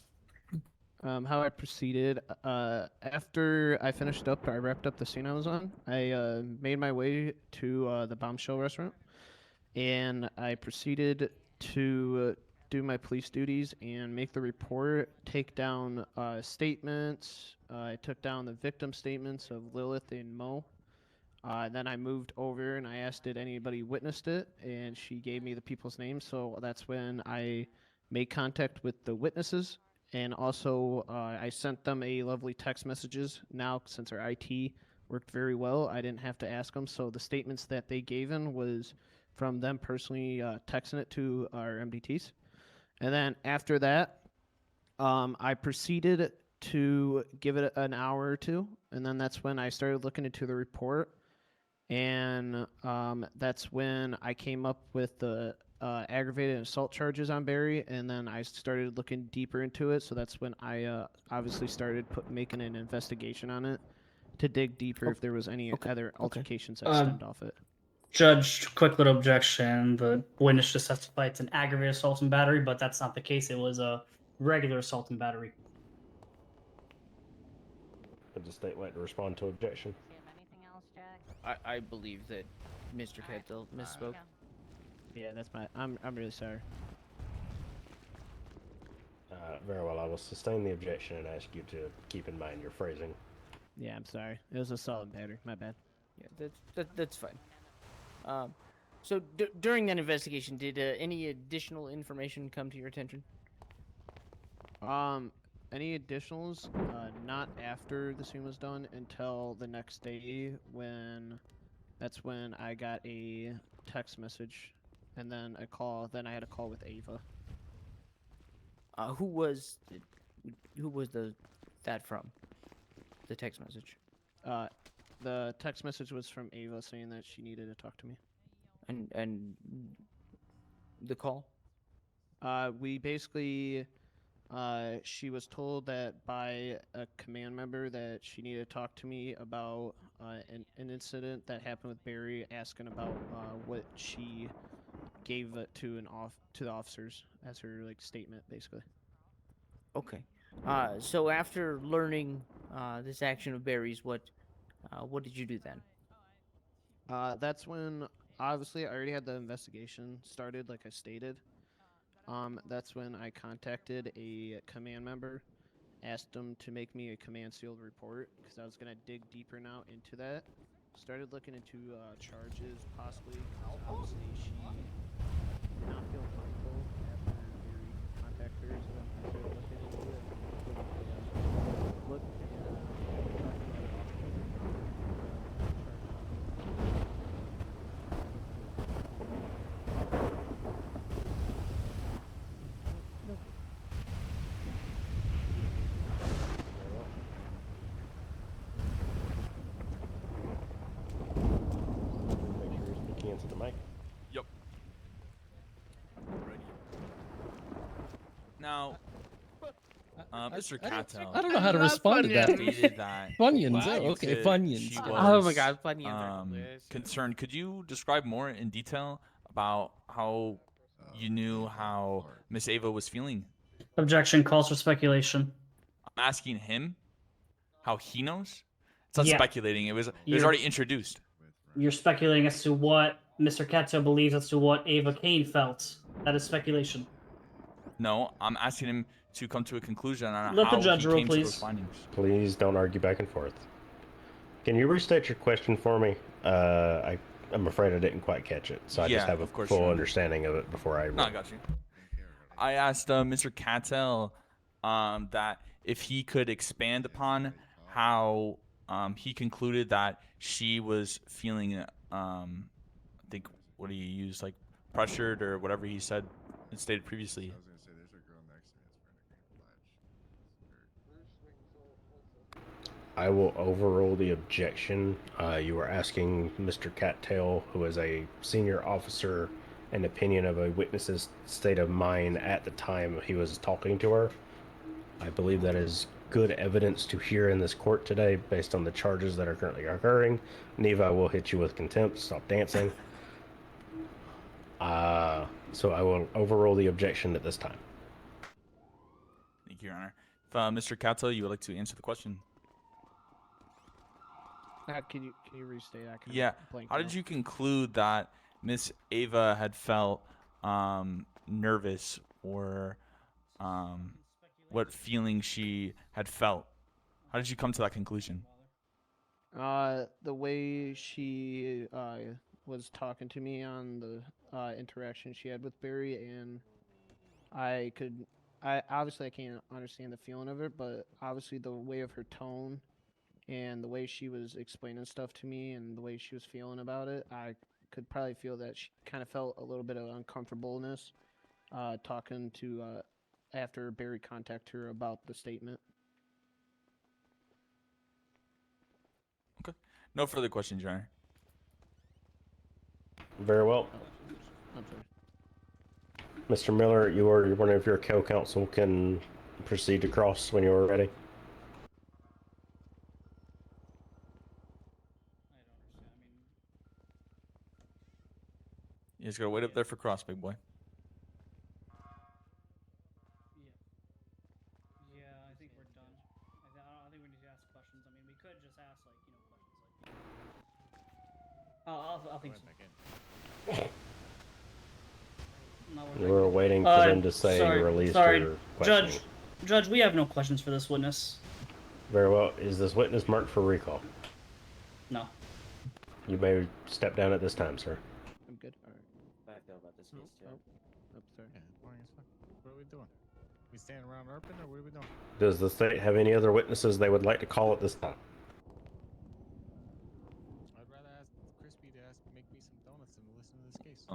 How I proceeded, after I finished up, I wrapped up the scene I was on. I made my way to the Bombshell restaurant, and I proceeded to do my police duties and make the report, take down statements. I took down the victim statements of Lilith and Mo. Then I moved over and I asked did anybody witnessed it, and she gave me the people's names. So that's when I made contact with the witnesses, and also I sent them a lovely text messages. Now, since our IT worked very well, I didn't have to ask them. So the statements that they gave in was from them personally texting it to our MDTs. And then after that, I proceeded to give it an hour or two, and then that's when I started looking into the report. And that's when I came up with the aggravated assault charges on Barry, and then I started looking deeper into it. So that's when I obviously started making an investigation on it to dig deeper if there was any other altercations that stemmed off it. Judge, quick little objection. The witness just testified it's an aggravated assault and battery, but that's not the case. It was a regular assault and battery. Would the state like to respond to objection? I believe that Mr. Kettle misspoke. Yeah, that's my. I'm really sorry. Very well. I will sustain the objection and ask you to keep in mind your phrasing. Yeah, I'm sorry. It was a solid battery. My bad. Yeah, that's fine. So during that investigation, did any additional information come to your attention? Any additionals? Not after the scene was done until the next day when that's when I got a text message and then a call. Then I had a call with Ava. Who was that from? The text message. The text message was from Ava saying that she needed to talk to me. And the call? We basically she was told that by a command member that she needed to talk to me about an incident that happened with Barry, asking about what she gave to the officers as her statement, basically. Okay. So after learning this action of Barry's, what did you do then? That's when obviously I already had the investigation started, like I stated. That's when I contacted a command member, asked him to make me a command sealed report because I was gonna dig deeper now into that. Started looking into charges possibly. Obviously, she did not feel comfortable after Barry contacted her, so then I started looking into it. Make sure you're speaking into the mic. Yep. Ready. Now, Mr. Cattell. I don't know how to respond to that. Stated that Funyuns. you Oh, okay, could- Funyuns. she Oh my was, God, Funyuns are delicious. concerned. Could you describe more in detail about how you knew how Miss Ava was feeling? Objection calls for speculation. I'm asking him how he knows. It's not Yeah. speculating. It was You're- already introduced. You're speculating as to what Mr. Katzo believes as to what Ava Kane felt. That is speculation. No, I'm asking him to come to a conclusion on Let the how judge he rule, came to please. those findings. Please don't argue back and forth. Can you restate your question for me? I'm afraid I didn't quite catch it, so I just Yeah, have a of course, full Your Honor. understanding of it before I. No, I got you. I asked Mr. Cattell that if he could expand upon how he concluded that she was feeling, I think, what he used, like pressured or whatever he said and stated previously. I will overrule the objection. You were asking Mr. Cattail, who is a senior officer an opinion of a witness's state of mind at the time he was talking to her. I believe that is good evidence to hear in this court today based on the charges that are currently occurring. Neva, I will hit you with contempt. Stop dancing. So I will overrule the objection at this time. Thank you, Your Honor. If Mr. Kato, you would like to answer the question? Can you restate? I kinda Yeah. blanked How did out. you conclude that Miss Ava had felt nervous, or what feeling she had felt? How did you come to that conclusion? The way she was talking to me on the interaction she had with Barry, and I obviously I can't understand the feeling of it, but obviously the way of her tone and the way she was explaining stuff to me and the way she was feeling about it, I could probably feel that she kind of felt a little bit of uncomfortableness talking to after Barry contacted her about the statement. Okay. No further questions, Your Honor. Very well. I'm sorry. Mr. Miller, you or one of your co-counsel can proceed to cross when you are ready. You just gotta wait up there for cross, big boy. Yeah, I think we're done. I don't think we need to ask questions. I mean, we could just ask, like, questions like. I'll think so. No, We were waiting for them to say release your questioning. Judge, we have no questions for this witness. Very well. Is this witness marked for recall? No. You may step down at this time, sir. I'm good. All right. I feel about this case too. I'm sorry. Yeah, boring as fuck. What are we doing? We standing around Urban, or what are we doing? Does the state have any other witnesses they would like to call at this time? I'd rather ask Crispy to make me some donuts than to listen to this case.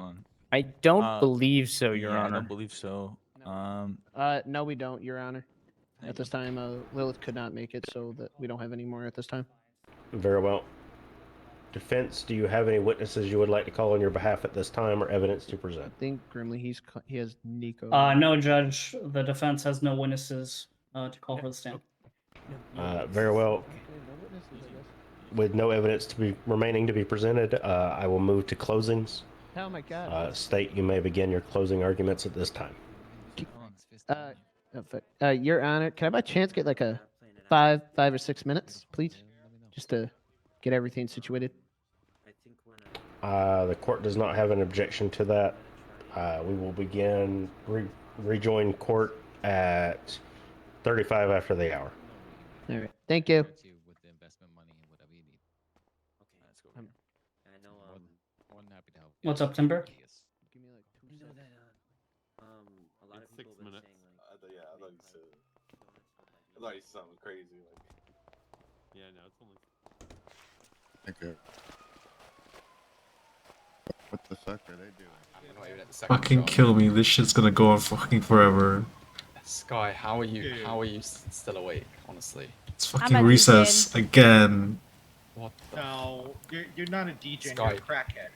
I don't believe so, Your yeah, Honor. I don't believe so. No, we don't, Your Honor. At this time, Lilith could not make it, so that we don't have any more at this time. Very well. Defense, do you have any witnesses you would like to call on your behalf at this time or evidence to present? I think Grimley, he has Nico. No, Judge. The defense has no witnesses to call for the stand. Very well. With no evidence to be remaining to be presented, I will move to closings. Oh my God. State, you may begin your closing arguments at this time. Your Honor, can I by chance get like a 5 or 6 minutes, please, just to get everything situated? The court does not have an objection to that. We will begin rejoin court at 35 after the hour. All right. Thank you. With the investment money and whatever you need. Okay, let's go. I know. More than happy to help. What's up, Timber? Give me like 2 I know seconds. that a lot of people 6 been minutes. saying like. I thought you said. I thought you said something crazy. Like. Yeah, no, it's only. Okay. What the fuck are they doing? I'm not even at the second Fucking shot. kill me. This shit's gonna go on fucking forever. Sky, how are you still awake, honestly? It's I'm fucking a recess again. What the No, you're not a DJ, Sky. you're a crackhead.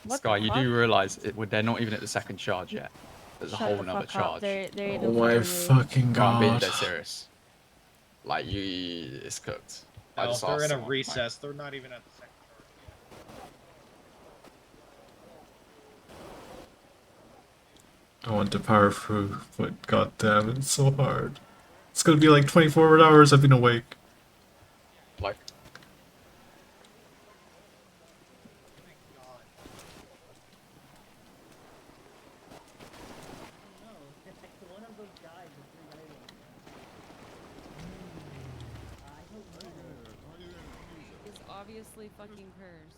What Sky, the you fuck? do realise they're not even at the second charge yet. There's a Shut whole the nother fuck up. charge. They're Oh my fucking No, I'm being god. dead serious. Like it's cooked. I No, just they're asked in a someone, like, recess. They're not even at the second I want to power through, but goddamn, it's so hard. It's gonna be like 24 hours I've been awake. Like, Is obviously fucking cursed.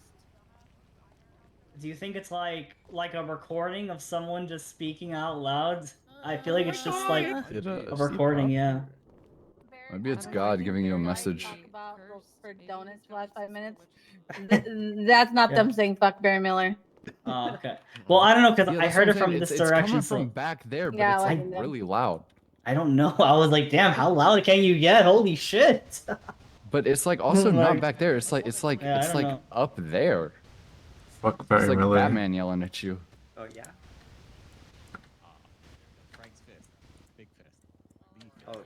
Do you think it's like a recording of someone just speaking out loud? I feel like it's just like a recording, yeah. Maybe it's God giving you a message. About for donuts the last 5 minutes. That's not Yeah. them saying fuck Barry Miller. Oh, okay. Well, I don't know because Yeah, I that's heard what it I'm from saying. this It's direction. coming So from back there, but Yeah, it's like like them. really loud. I don't know. I was like, damn, how loud can you get? Holy shit! But it's like also not Like- back there. It's like Yeah, I don't know. up there. Fuck It's Barry like Miller. Batman yelling at you. Oh yeah. Oh,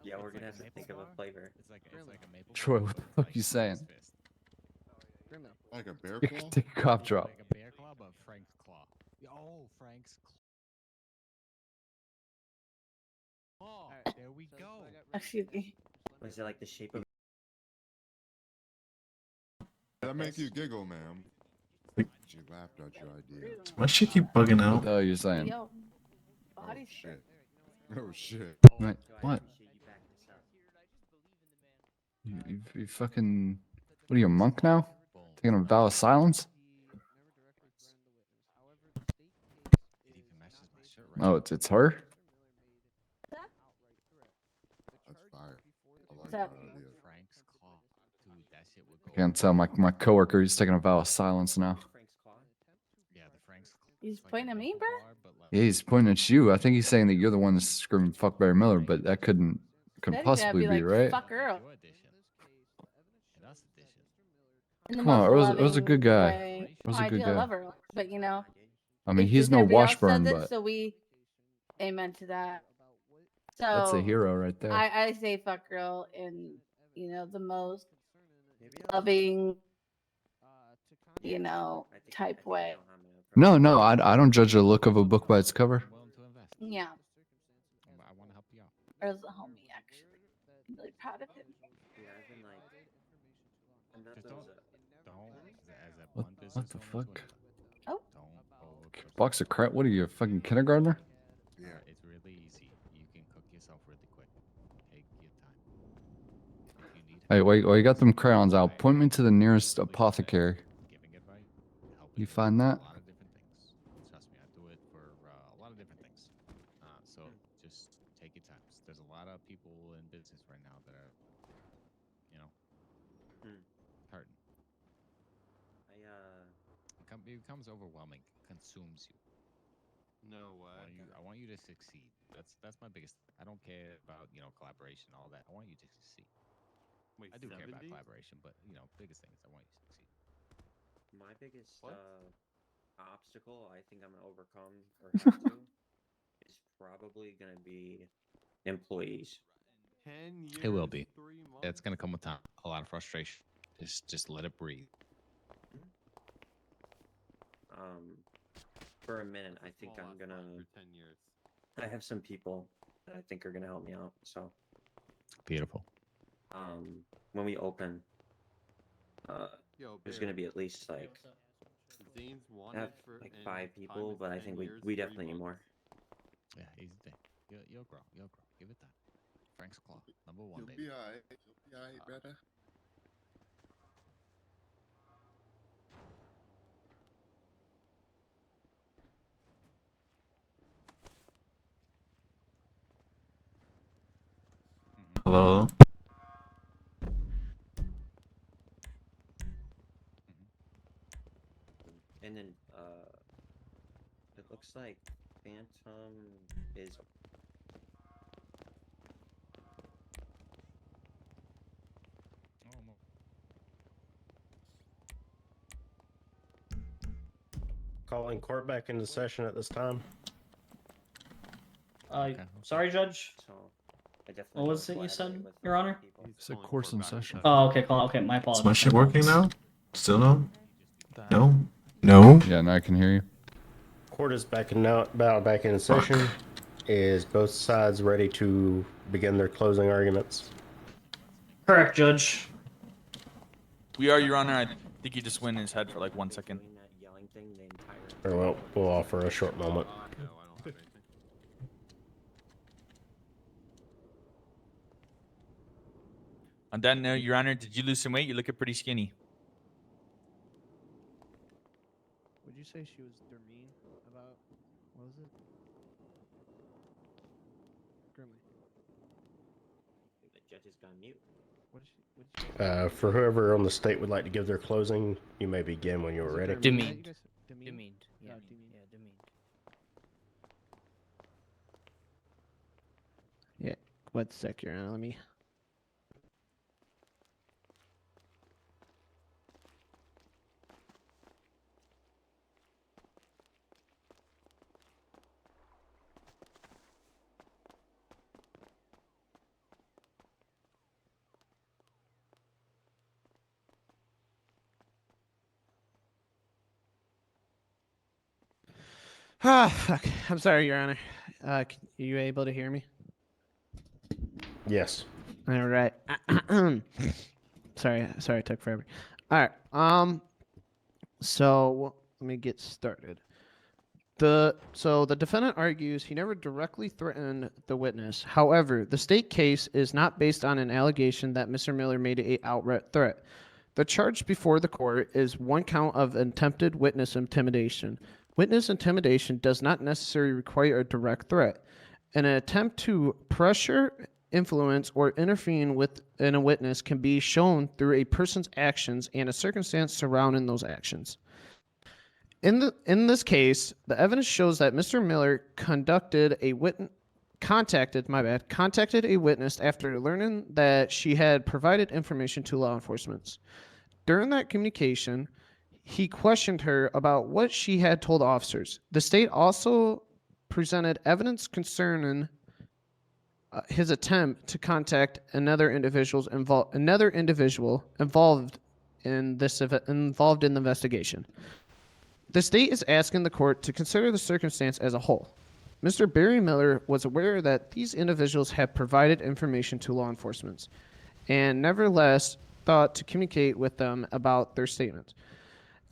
yeah, we're gonna have to think of a flavor. It's like a maple. Troy, what the fuck you saying? Like a bear Take, claw? take a cough drop. Like a bear claw, but Frank's claw. Oh, Frank's claw. Oh, there we go. Excuse me. Was it like the shape of? That make you giggle, ma'am. She laughed at your idea. Why she keep bugging out? What the hell are you saying? Yo, Oh body shit. Oh shit. Wait, what? You fucking... What are you, a monk now? Taking a vow of silence? Oh, it's her? That's fire. I like What's that up? idea. Frank's claw. Dude, that shit would go. I can't tell my coworker he's taking a vow of silence now. Yeah, the Frank's claw. He's pointing at me, bro. Yeah, he's pointing at you. I think he's saying that you're the one that's screaming "fuck Barry Miller," but that couldn't Then possibly be be like, right. fuck Earl. In the Come on, most Earl's a good loving guy. way. Earl's a I good do. I guy. love Earl, but you know. I mean, it's he's just no everybody else Washburn, says it, but so we amen to that. So that's a hero right there. I say fuck Earl in the most loving, type way. No, I don't judge the look of a book by its cover. Yeah. I want to help you out. Earl's a homie, actually. I'm really proud of him. Yeah, I've been like. I'm not Just those, don't. As a What, blunt what business the owner, fuck? Oh. Don't Box of crap? What are you, a fucking kindergartner? Yeah. It's really easy. You can cook yourself really quick. Take your time. If you need Hey, wait, while you got them crayons out, point me to the nearest apothecary. giving advice, You find that? a lot of different things. Trust me, I do it for a lot of different things. So just take your time. There's a lot of people in business right now that are, hurting. It becomes overwhelming, consumes you. No way. I want you to succeed. That's my biggest. I don't care about collaboration, all that. I want you to succeed. Wait, I do care about 70? collaboration, but biggest thing is I want you to succeed. My biggest obstacle I think I'm gonna overcome or have to is probably gonna be employees. 10 years. It will be. 3 months. It's gonna come with time. A lot of frustration. Just let it breathe. For a minute, I think I'm gonna. For 10 years. I have some people that I think are gonna help me out. So. Beautiful. When we open, Yo, there's Bear. gonna be at least like. Zane's I wanted have for like in 5 time people, is but I 10 think years, we 3 definitely need more. Yeah, easy thing. You'll grow. You'll grow. Give it time. Frank's claw, number 1, You'll baby. be alright. You'll be alright, brother. Hello. And then it looks like Phantom is. Calling court back into session at this time. Sorry, Judge. So I definitely. What was it you said, Your Honor? It's a course in session. Oh, okay, okay, my Is apologies. my shit working now? Still no? No. No? Yeah, now I can hear you. Court is back in session. Is both sides ready to begin their closing arguments? Correct, Judge. We are, Your Honor. I think he just went in his head for like 1 second. Very well, we'll offer a short moment. On that note, Your Honor, did you lose some weight? You're looking pretty skinny. Would you say she was Dermeen about, what was it? Grimly. The judge has gone mute. What did she For whoever on the state would like to give their closing, you may begin when you are ready. Demeaned. Demeaned. Yeah, demeaned. yeah, demeaned. Yeah. 1 sec, Your Honor. Let me. Fuck. I'm sorry, Your Honor. Are you able to hear me? Yes. All right. sorry, it took forever. All right. So let me get started. So the defendant argues he never directly threatened the witness. However, the state case is not based on an allegation that Mr. Miller made an outright threat. The charge before the court is one count of attempted witness intimidation. Witness intimidation does not necessarily require a direct threat. An attempt to pressure, influence, or intervene in a witness can be shown through a person's actions and a circumstance surrounding those actions. In this case, the evidence shows that Mr. Miller contacted a witness after learning that she had provided information to law enforcement. During that communication, he questioned her about what she had told officers. The state also presented evidence concerning his attempt to contact another individual involved in the investigation. The state is asking the court to consider the circumstance as a whole. Mr. Barry Miller was aware that these individuals had provided information to law enforcement and nevertheless thought to communicate with them about their statements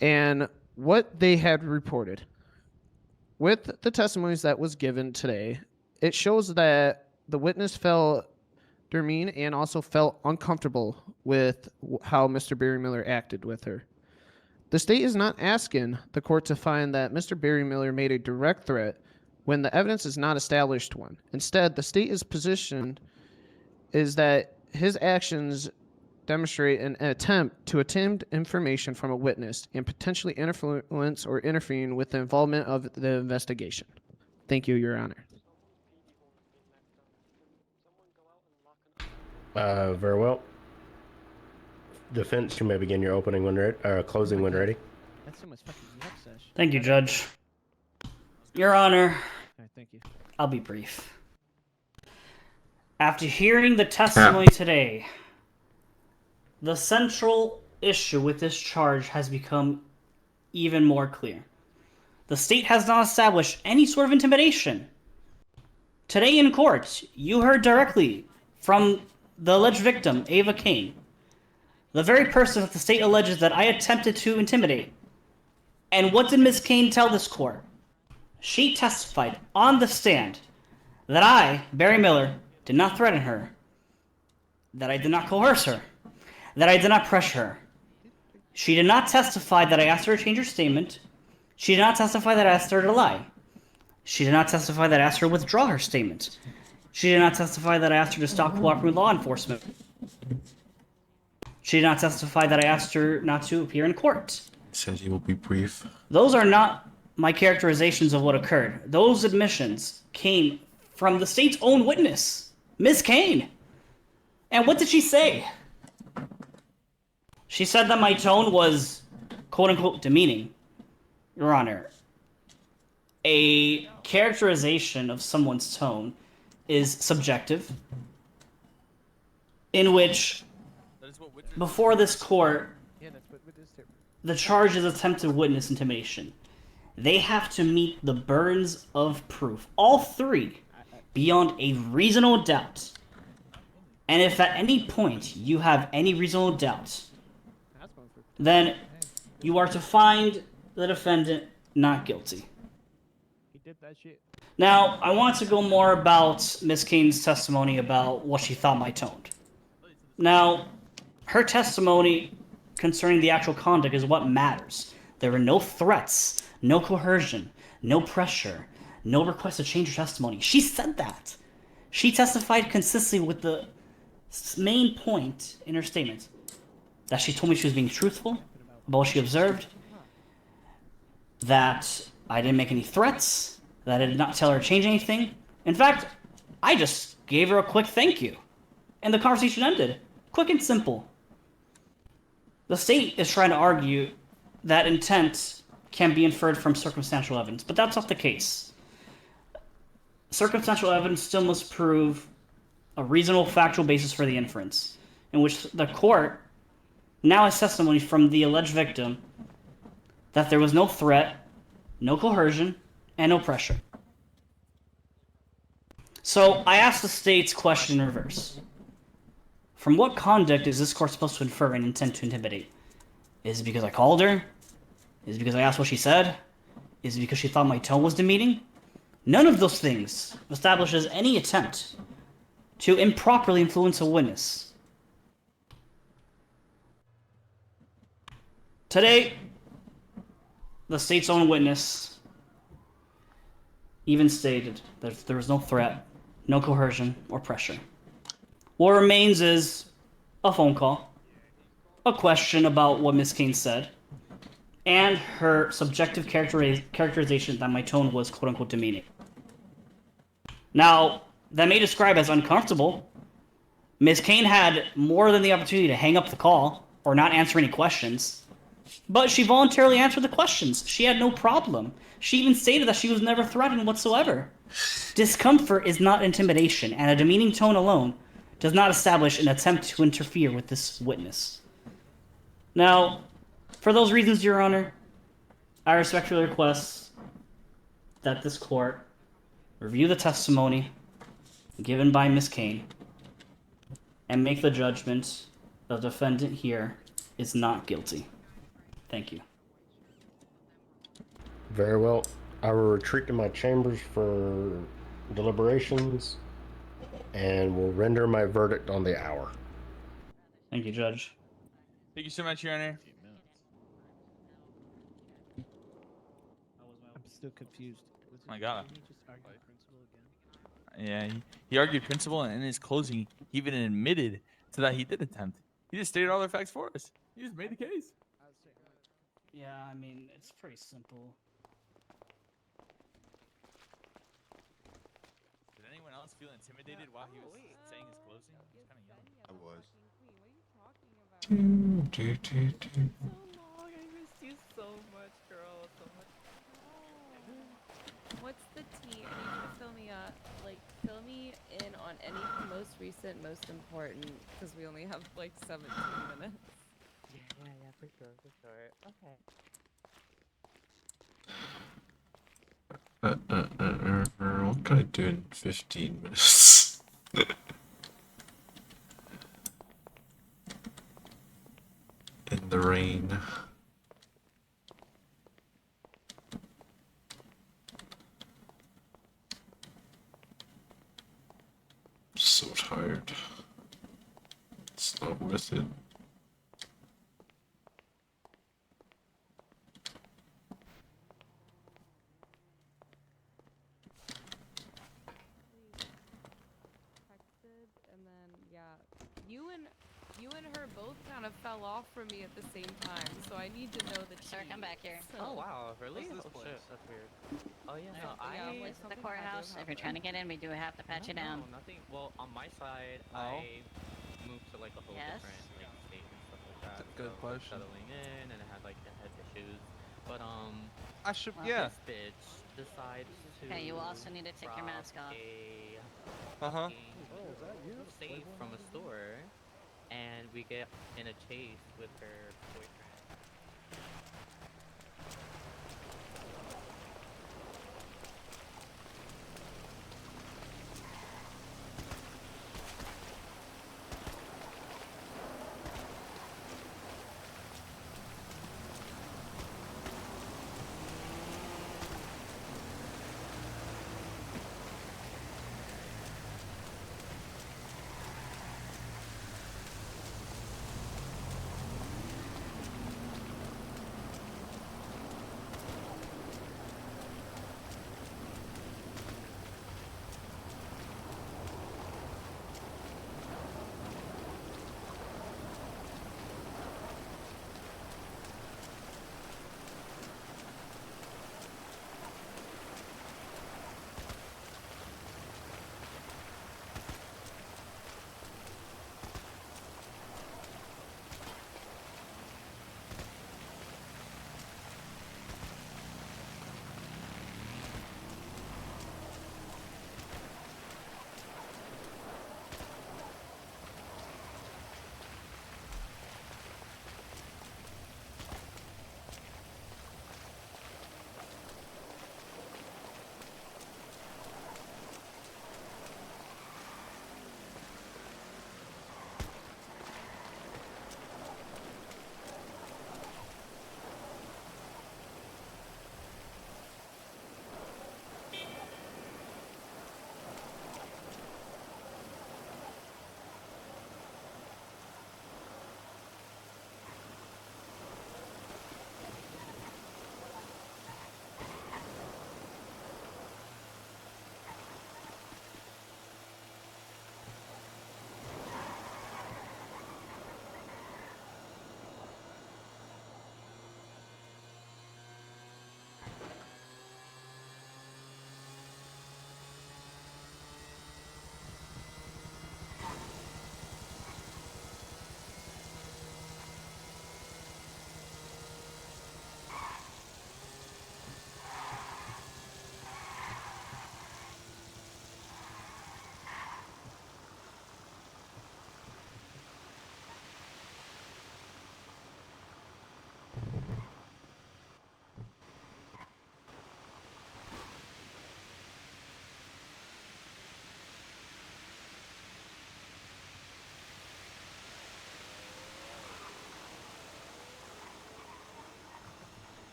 and what they had reported. With the testimonies that was given today, it shows that the witness felt demeaned and also felt uncomfortable with how Mr. Barry Miller acted with her. The state is not asking the court to find that Mr. Barry Miller made a direct threat when the evidence is not established one. Instead, the state's position is that his actions demonstrate an attempt to attempt information from a witness and potentially influence or intervene with the involvement of the investigation. Thank you, Your Honor. Very well. Defense, you may begin your opening when ready, closing when ready. That's so much fucking yuck, Sesh. Thank you, Judge. Your Honor, Thank you. I'll be brief. After hearing the testimony today, the central issue with this charge has become even more clear. The state has not established any sort of intimidation. Today in court, you heard directly from the alleged victim, Ava Kane, the very person that the state alleges that I attempted to intimidate. And what did Ms. Kane tell this court? She testified on the stand that I, Barry Miller, did not threaten her, that I did not coerce her, that I did not pressure her. She did not testify that I asked her to change her statement. She did not testify that I asked her to lie. She did not testify that I asked her to withdraw her statement. She did not testify that I asked her to stop cooperating with law enforcement. She did not testify that I asked her not to appear in court. Said he will be brief. Those are not my characterizations of what occurred. Those admissions came from the state's own witness, Ms. Kane. And what did she say? She said that my tone was quote-unquote demeaning. Your Honor, a characterization of someone's tone is subjective, in which before this court, the charge is attempted witness intimidation. They have to meet the burdens of proof, all three, beyond a reasonable doubt. And if at any point you have any reasonable doubt, then you are to find the defendant not guilty. He did that shit. Now, I want to go more about Ms. Kane's testimony about what she thought my toned. Now, her testimony concerning the actual conduct is what matters. There were no threats, no coercion, no pressure, no request to change her testimony. She said that. She testified consistently with the main point in her statement, that she told me she was being truthful about what she observed, that I didn't make any threats, that I did not tell her to change anything. In fact, I just gave her a quick thank you. And the conversation ended. Quick and simple. The state is trying to argue that intent can be inferred from circumstantial evidence, but that's not the case. Circumstantial evidence still must prove a reasonable factual basis for the inference, in which the court now has testimony from the alleged victim that there was no threat, no coercion, and no pressure. So I asked the state's question in reverse. From what conduct is this court supposed to infer an intent to intimidate? Is it because I called her? Is it because I asked what she said? Is it because she thought my tone was demeaning? None of those things establishes any attempt to improperly influence a witness. Today, the state's own witness even stated that there was no threat, no coercion, or pressure. What remains is a phone call, a question about what Miss Kane said, and her subjective characterization that my tone was quote-unquote demeaning. Now, that may describe as uncomfortable. Miss Kane had more than the opportunity to hang up the call or not answer any questions, but she voluntarily answered the questions. She had no problem. She even stated that she was never threatened whatsoever. Discomfort is not intimidation, and a demeaning tone alone does not establish an attempt to interfere with this witness. Now, for those reasons, Your Honor, I respectfully request that this court review the testimony given by Miss Kane and make the judgment the defendant here is not guilty. Thank you. Very well. I will retreat to my chambers for deliberations and will render my verdict on the hour. Thank you, Judge. Thank you so much, Your Honor. I'm still confused. My God. Didn't he just argue principle again? Yeah, he argued principle, and in his closing, he even admitted to that he did attempt. He just stated all the facts for us. He just made the case. Yeah, I mean, it's pretty simple. Did anyone else feel intimidated while he was saying his closing? He was kind of young. I was. So long. I missed you so much, girl. So much. What's the tea? I need you to fill me up. Like, fill me in on anything most recent, most important, because we only have like 17 minutes. Yeah, for sure. Okay. What can I do in 15 minutes? In the rain. So tired. It's not worth it. Texted, and then yeah, you and her both kind of fell off from me at the same time. So I need to know the tea. Sir, come back here. So, Oh wow, really? What's this Oh place? shit, that's weird. Oh yeah, Yeah, no, but yeah, I. like, It's the something courthouse. had to If you're trying to get in, we do have to pat you down. No, nothing. Well, on my side, I moved to like a whole Yes? different like state and stuff like that. That's a good so question. Settling in, and I had like the head issues, but I should. well, Yeah. this bitch decides to. Okay, you also need to take your rob mask off. A Uh-huh. fucking safe from a store, and we get in a chase with her boyfriend.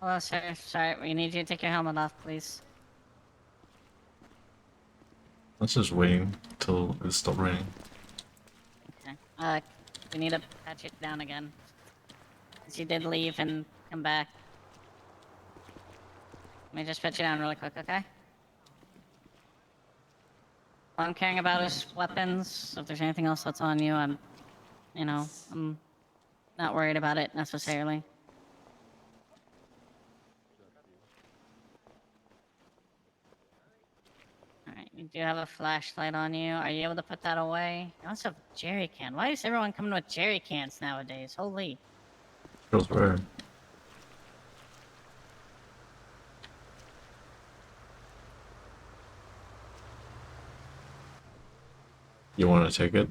Hello, sir. Sorry, we need you to take your helmet off, please. Let's just waiting till it stops raining. Okay. We need to patch it down again. 'Cause you did leave and come back. Let me just patch you down really quick, okay? All I'm caring about is weapons. If there's anything else that's on you, I'm not worried about it necessarily. Alright, you do have a flashlight on you. Are you able to put that away? You also have a jerry can. Why is everyone coming with jerry cans nowadays? Holy. Feels weird. You want to take it?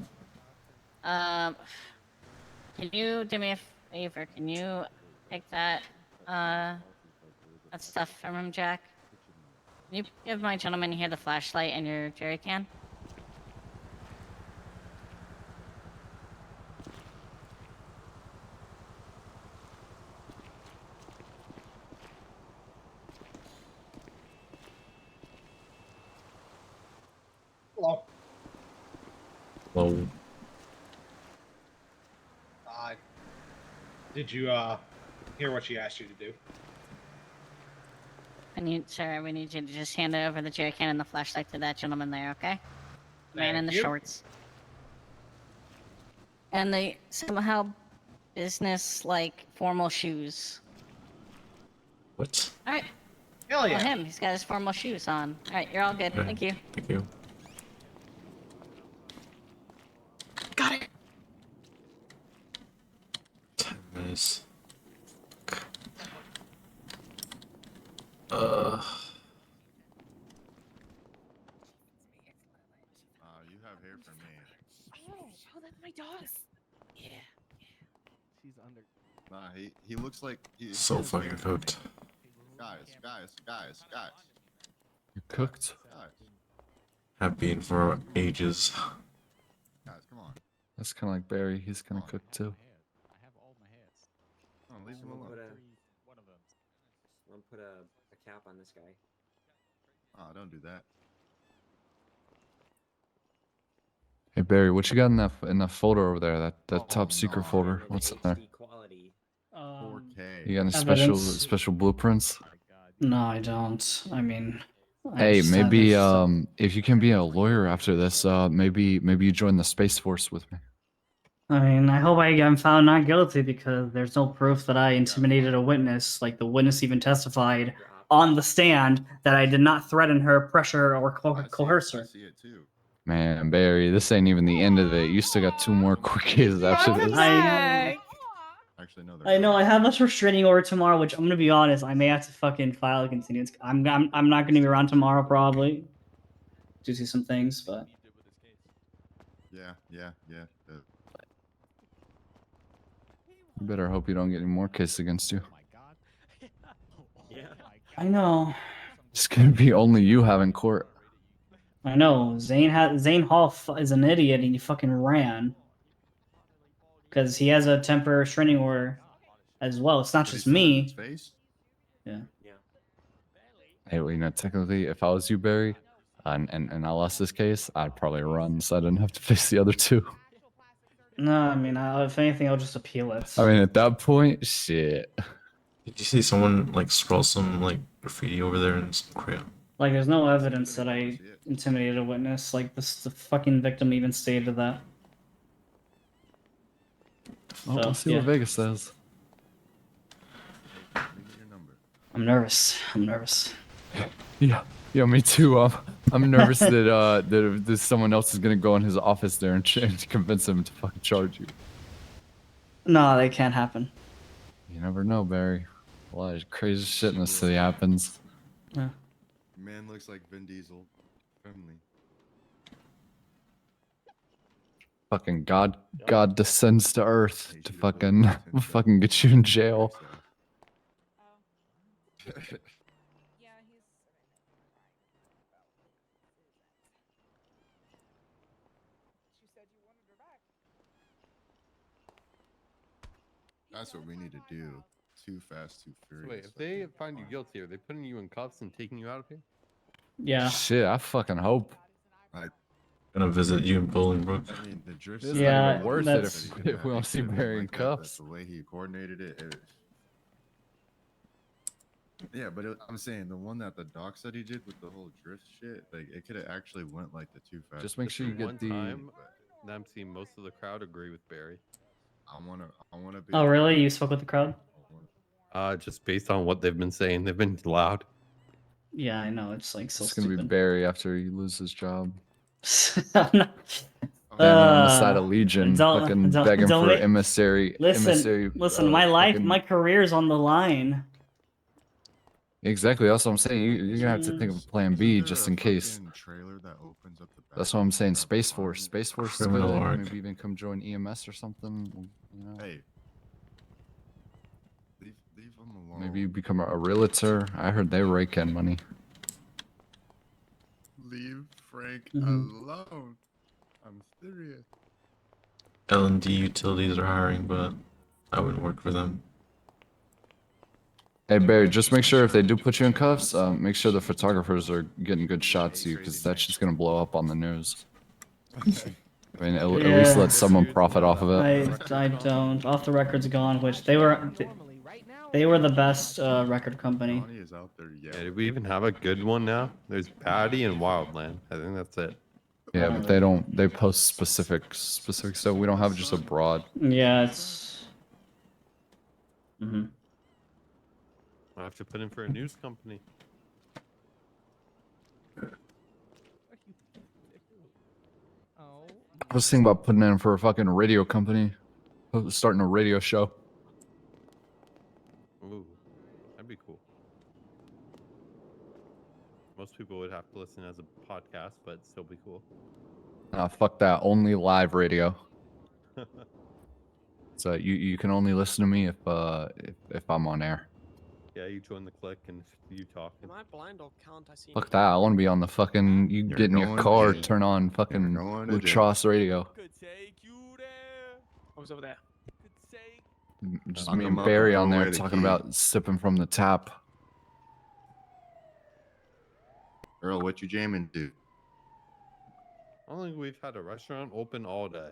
Can you do me a favor? Can you take that stuff from him, Jack? Can you give my gentleman here the flashlight and your jerry can? Hello. Well, Did you hear what she asked you to do? Sir, we need you to just hand over the jerry can and the flashlight to that gentleman there, okay? The man in the Thank you. shorts. And the somehow business-like formal shoes. what? Alright. Hell Well, yeah. him. He's got his formal shoes on. Alright, you're all good. Okay. Thank you. Thank you. Got it. 10 minutes. You have hair for me. Oh, that's my dog. Yeah. She's under. Nah, he looks like he. So fucking cooked. Guys. You cooked? Have been for ages. Guys, come on. That's kind of like Barry. He's gonna cook too. I have all my hairs. Oh, leave him Someone alone. put a cap on this guy. Oh, don't do that. Hey Barry, what you got in that folder over there? That top secret folder. What's in there? HD quality. 4K. You got any Evidence. special blueprints? No, I don't. I mean, I Hey, just have maybe this- if you can be a lawyer after this, maybe you join the Space Force with me. I mean, I hope I am found not guilty because there's no proof that I intimidated a witness. Like the witness even testified on the stand that I did not threaten her, pressure, or coerce her. See it too. Man, Barry, this ain't even the end of it. You still got 2 more court cases after this. Actually, no. I know I have this restraining order tomorrow, which I'm gonna be honest, I may have to fucking file a continuance. I'm not gonna be around tomorrow probably to see some things, but Yeah. You better hope you don't get any more cases against you. Yeah. I know. It's gonna be only you having court. I know Zane Hall is an idiot and he fucking ran because he has a temporary restraining order as well. It's not Did he just throw it in me. his face? Yeah. Hey, well, technically, if I was you, Barry, and I lost this case, I'd probably run so I didn't have to face the other 2. No, I mean, if anything, I'll just appeal it. I mean, at that point, shit. Did you see someone like scroll some like graffiti over there in some crayon? Like, there's no evidence that I intimidated a witness. Like, the fucking victim even stated that. Well, So, we'll see yeah. what Vegas says. I'm nervous. Yeah, me too. I'm nervous that someone else is gonna go in his office there and convince him to fucking charge you. No, that can't happen. You never know, Barry. A lot of crazy shit in this city happens. Yeah. Man looks like Vin Diesel. Friendly. Fucking God descends to Earth to fucking get you in jail. That's what we need to do. Too Fast, Too Furious. Wait, if they find you guilty, are they putting you in cuffs and taking you out of here? Yeah. Shit, I fucking hope. Gonna visit you in Bolingbrook. I mean, the drift. It's Yeah, not even worth it that's- if we don't see Barry in cuffs. The way he coordinated it. Yeah, but I'm saying the one that the doc said he did with the whole drift shit, like it could have actually went like the Too Fast. Just make sure you One get the. time, I'm seeing most of the crowd agree with Barry. I wanna be. Oh, really? You spoke with the crowd? Just based on what they've been saying, they've been loud. Yeah, I know. It's like so It's gonna be stupid. Barry after he loses his job. I'm not- Standing on the side of Legion, don't- fucking don't- begging don't for make- emissary. Listen, my life, fucking- my career's on the line. Exactly, that's what I'm saying. You're gonna have to think of Plan B just in case. Trailer that opens up the That's what I'm saying. Space Force, Space Force, is Criminal good. arc. Maybe even come join EMS or something. You know. Hey, leave him alone. Maybe you become a realtor. I heard they rake in money. Leave Frank Mhm. alone. I'm serious. L&D utilities are hiring, but I wouldn't work for them. Hey Barry, just make sure if they do put you in cuffs, make sure the photographers are getting good shots of you, because that's just gonna blow up on the news. I mean, at least Yeah. let someone profit off of it. I don't. Off the Record's gone, which they were the best record company. Yeah, do we even have a good one now? There's Patty and Wildland. I think that's it. Yeah, but they don't. They post specific stuff. We don't have just a broad. Yeah, it's. Mhm. I have to put in for a news company. I was thinking about putting in for a fucking radio company, starting a radio show. Ooh, that'd be cool. Most people would have to listen as a podcast, but it'd still be cool. Fuck that. Only live radio. So you can only listen to me if I'm on air. Yeah, you join the clique and you talk. Am I blind or can't I see? Fuck that. I want to be on the fucking. You get in your going car, to turn on fucking going to jail. Lutros radio. I was over there. Just Lock me 'em and up Barry and on throw there away the talking key. about sipping from the tap. Earl, what you jamming to? I don't think we've had a restaurant open all day.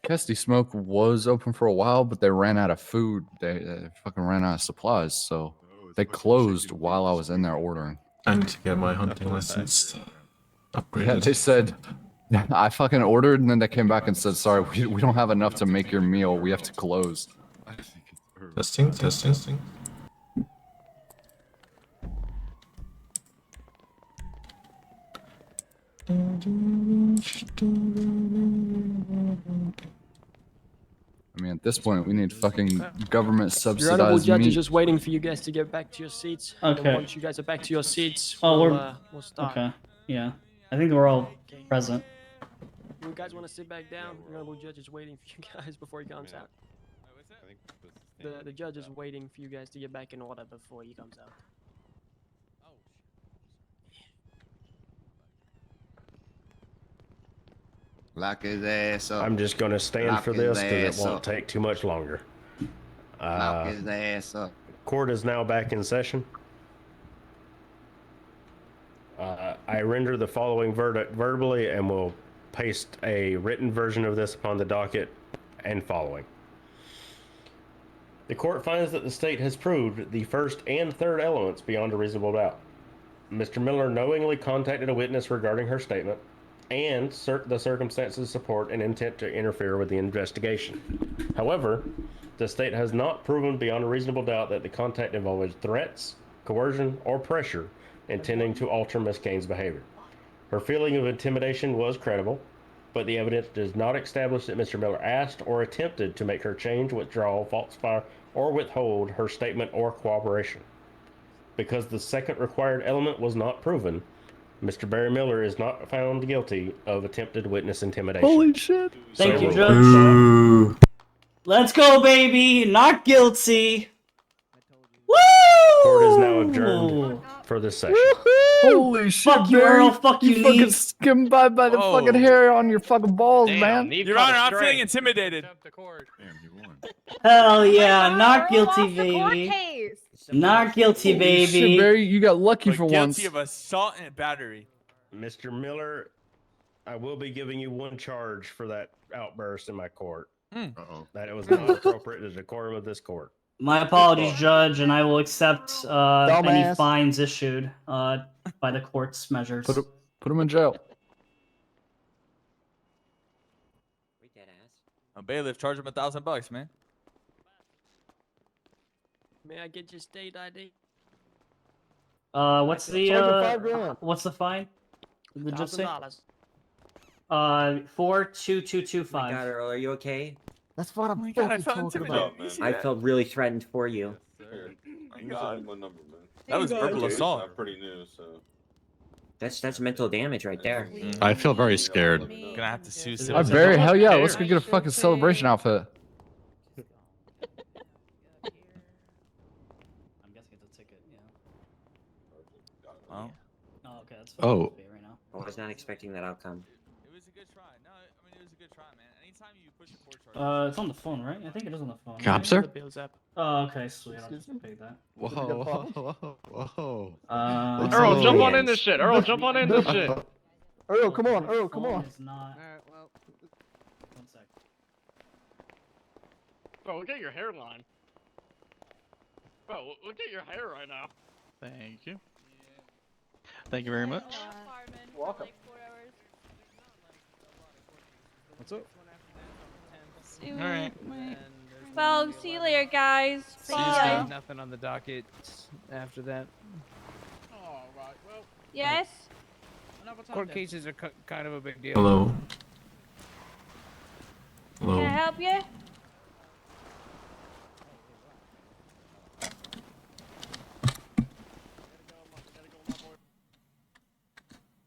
Cassidy Smoke was open for a while, but they ran out of food. They fucking ran out of supplies, so they closed while I was in there ordering. I need to get my hunting license upgraded. Yeah, they said I fucking ordered, and then they came back and said, "Sorry, we don't have enough to make your meal. We have to close." Testing, testing. I mean, at this point, we need fucking government Your honorable subsidized judge is meat. just waiting for you guys to get back to your seats. And Okay. once you guys are back to your seats, Oh, we'll start. okay. Yeah, I think we're all present. You guys want to sit back down? Your honorable judge is waiting for you guys before he comes out. The judge is waiting for you guys to get back in order before he comes out. Lock his ass up. I'm just going to stand Lock for his this because ass it won't up. take too much longer. Lock his ass up. Court is now back in session. I render the following verdict verbally and will paste a written version of this upon the docket and following. The court finds that the state has proved the first and third elements beyond a reasonable doubt. Mr. Miller knowingly contacted a witness regarding her statement, and the circumstances support an intent to interfere with the investigation. However, the state has not proven beyond a reasonable doubt that the contact involved threats, coercion, or pressure intending to alter Miss Kane's behavior. Her feeling of intimidation was credible, but the evidence does not establish that Mr. Miller asked or attempted to make her change, withdraw, falsify, or withhold her statement or cooperation. Because the second required element was not proven, Mr. Barry Miller is not found guilty of attempted witness intimidation. Holy shit! Thank you, ruled. Judge. Let's go, baby! Not guilty. Woo! Court is now adjourned for this session. Holy shit, Fuck you, Barry. Earl. Fuck you, fucking Neve. skimmed by the fucking Whoa. hair on your fucking balls, man. Your Honor, I'm feeling intimidated. Damn, he won. Hell yeah, not Earl guilty, lost the court baby. case. Not guilty, Holy baby. shit, Barry, you got lucky But for guilty once. of assault and battery. Mr. Miller, I will be giving you one charge for that outburst in my court. Uh-oh. That it was not appropriate to the decorum of this court. My apologies, Judge, and I will accept any Dumbass. fines issued by the court's measures. Put him in jail. A bailiff, charge him $1,000, man. May I get your state ID? What's the what's the fine? The judge say? $1,000. 42225. God, Earl, are you okay? That's what I'm God, I fucking felt talking intimidated. about. You see I that? felt really threatened for you. That was verbal assault. I'm pretty new, so. That's mental damage right there. I feel very scared. Gonna have to sue All civil. right, Barry, hell yeah, let's go get a fucking celebration outfit. I'm guessing it's a ticket, yeah. Well, Oh, okay, that's Oh. right now. I was not expecting that outcome. it was a good try. No, I mean, it was a good try, man. Anytime you push a court charge. It's on the phone, right? I think it is on the phone. Cop, right? sir? The bill's up. Oh, okay, sweet. I'll just pay that. Whoa, whoa. Earl, jump on Yes. in this shit. Earl, jump on in this shit. Earl, come on, Earl, The come phone on. is not. Alright, well. 1 sec. Bro, look at your hairline. Bro, look at your hair right now. Thank you. Thank you very much. Welcome. What's up? Alright. Well, see you later, guys. See Bye. nothing on the docket after that. Alright, well. Yes. Court cases are kind of a big deal. Hello. Hello. Can I help you?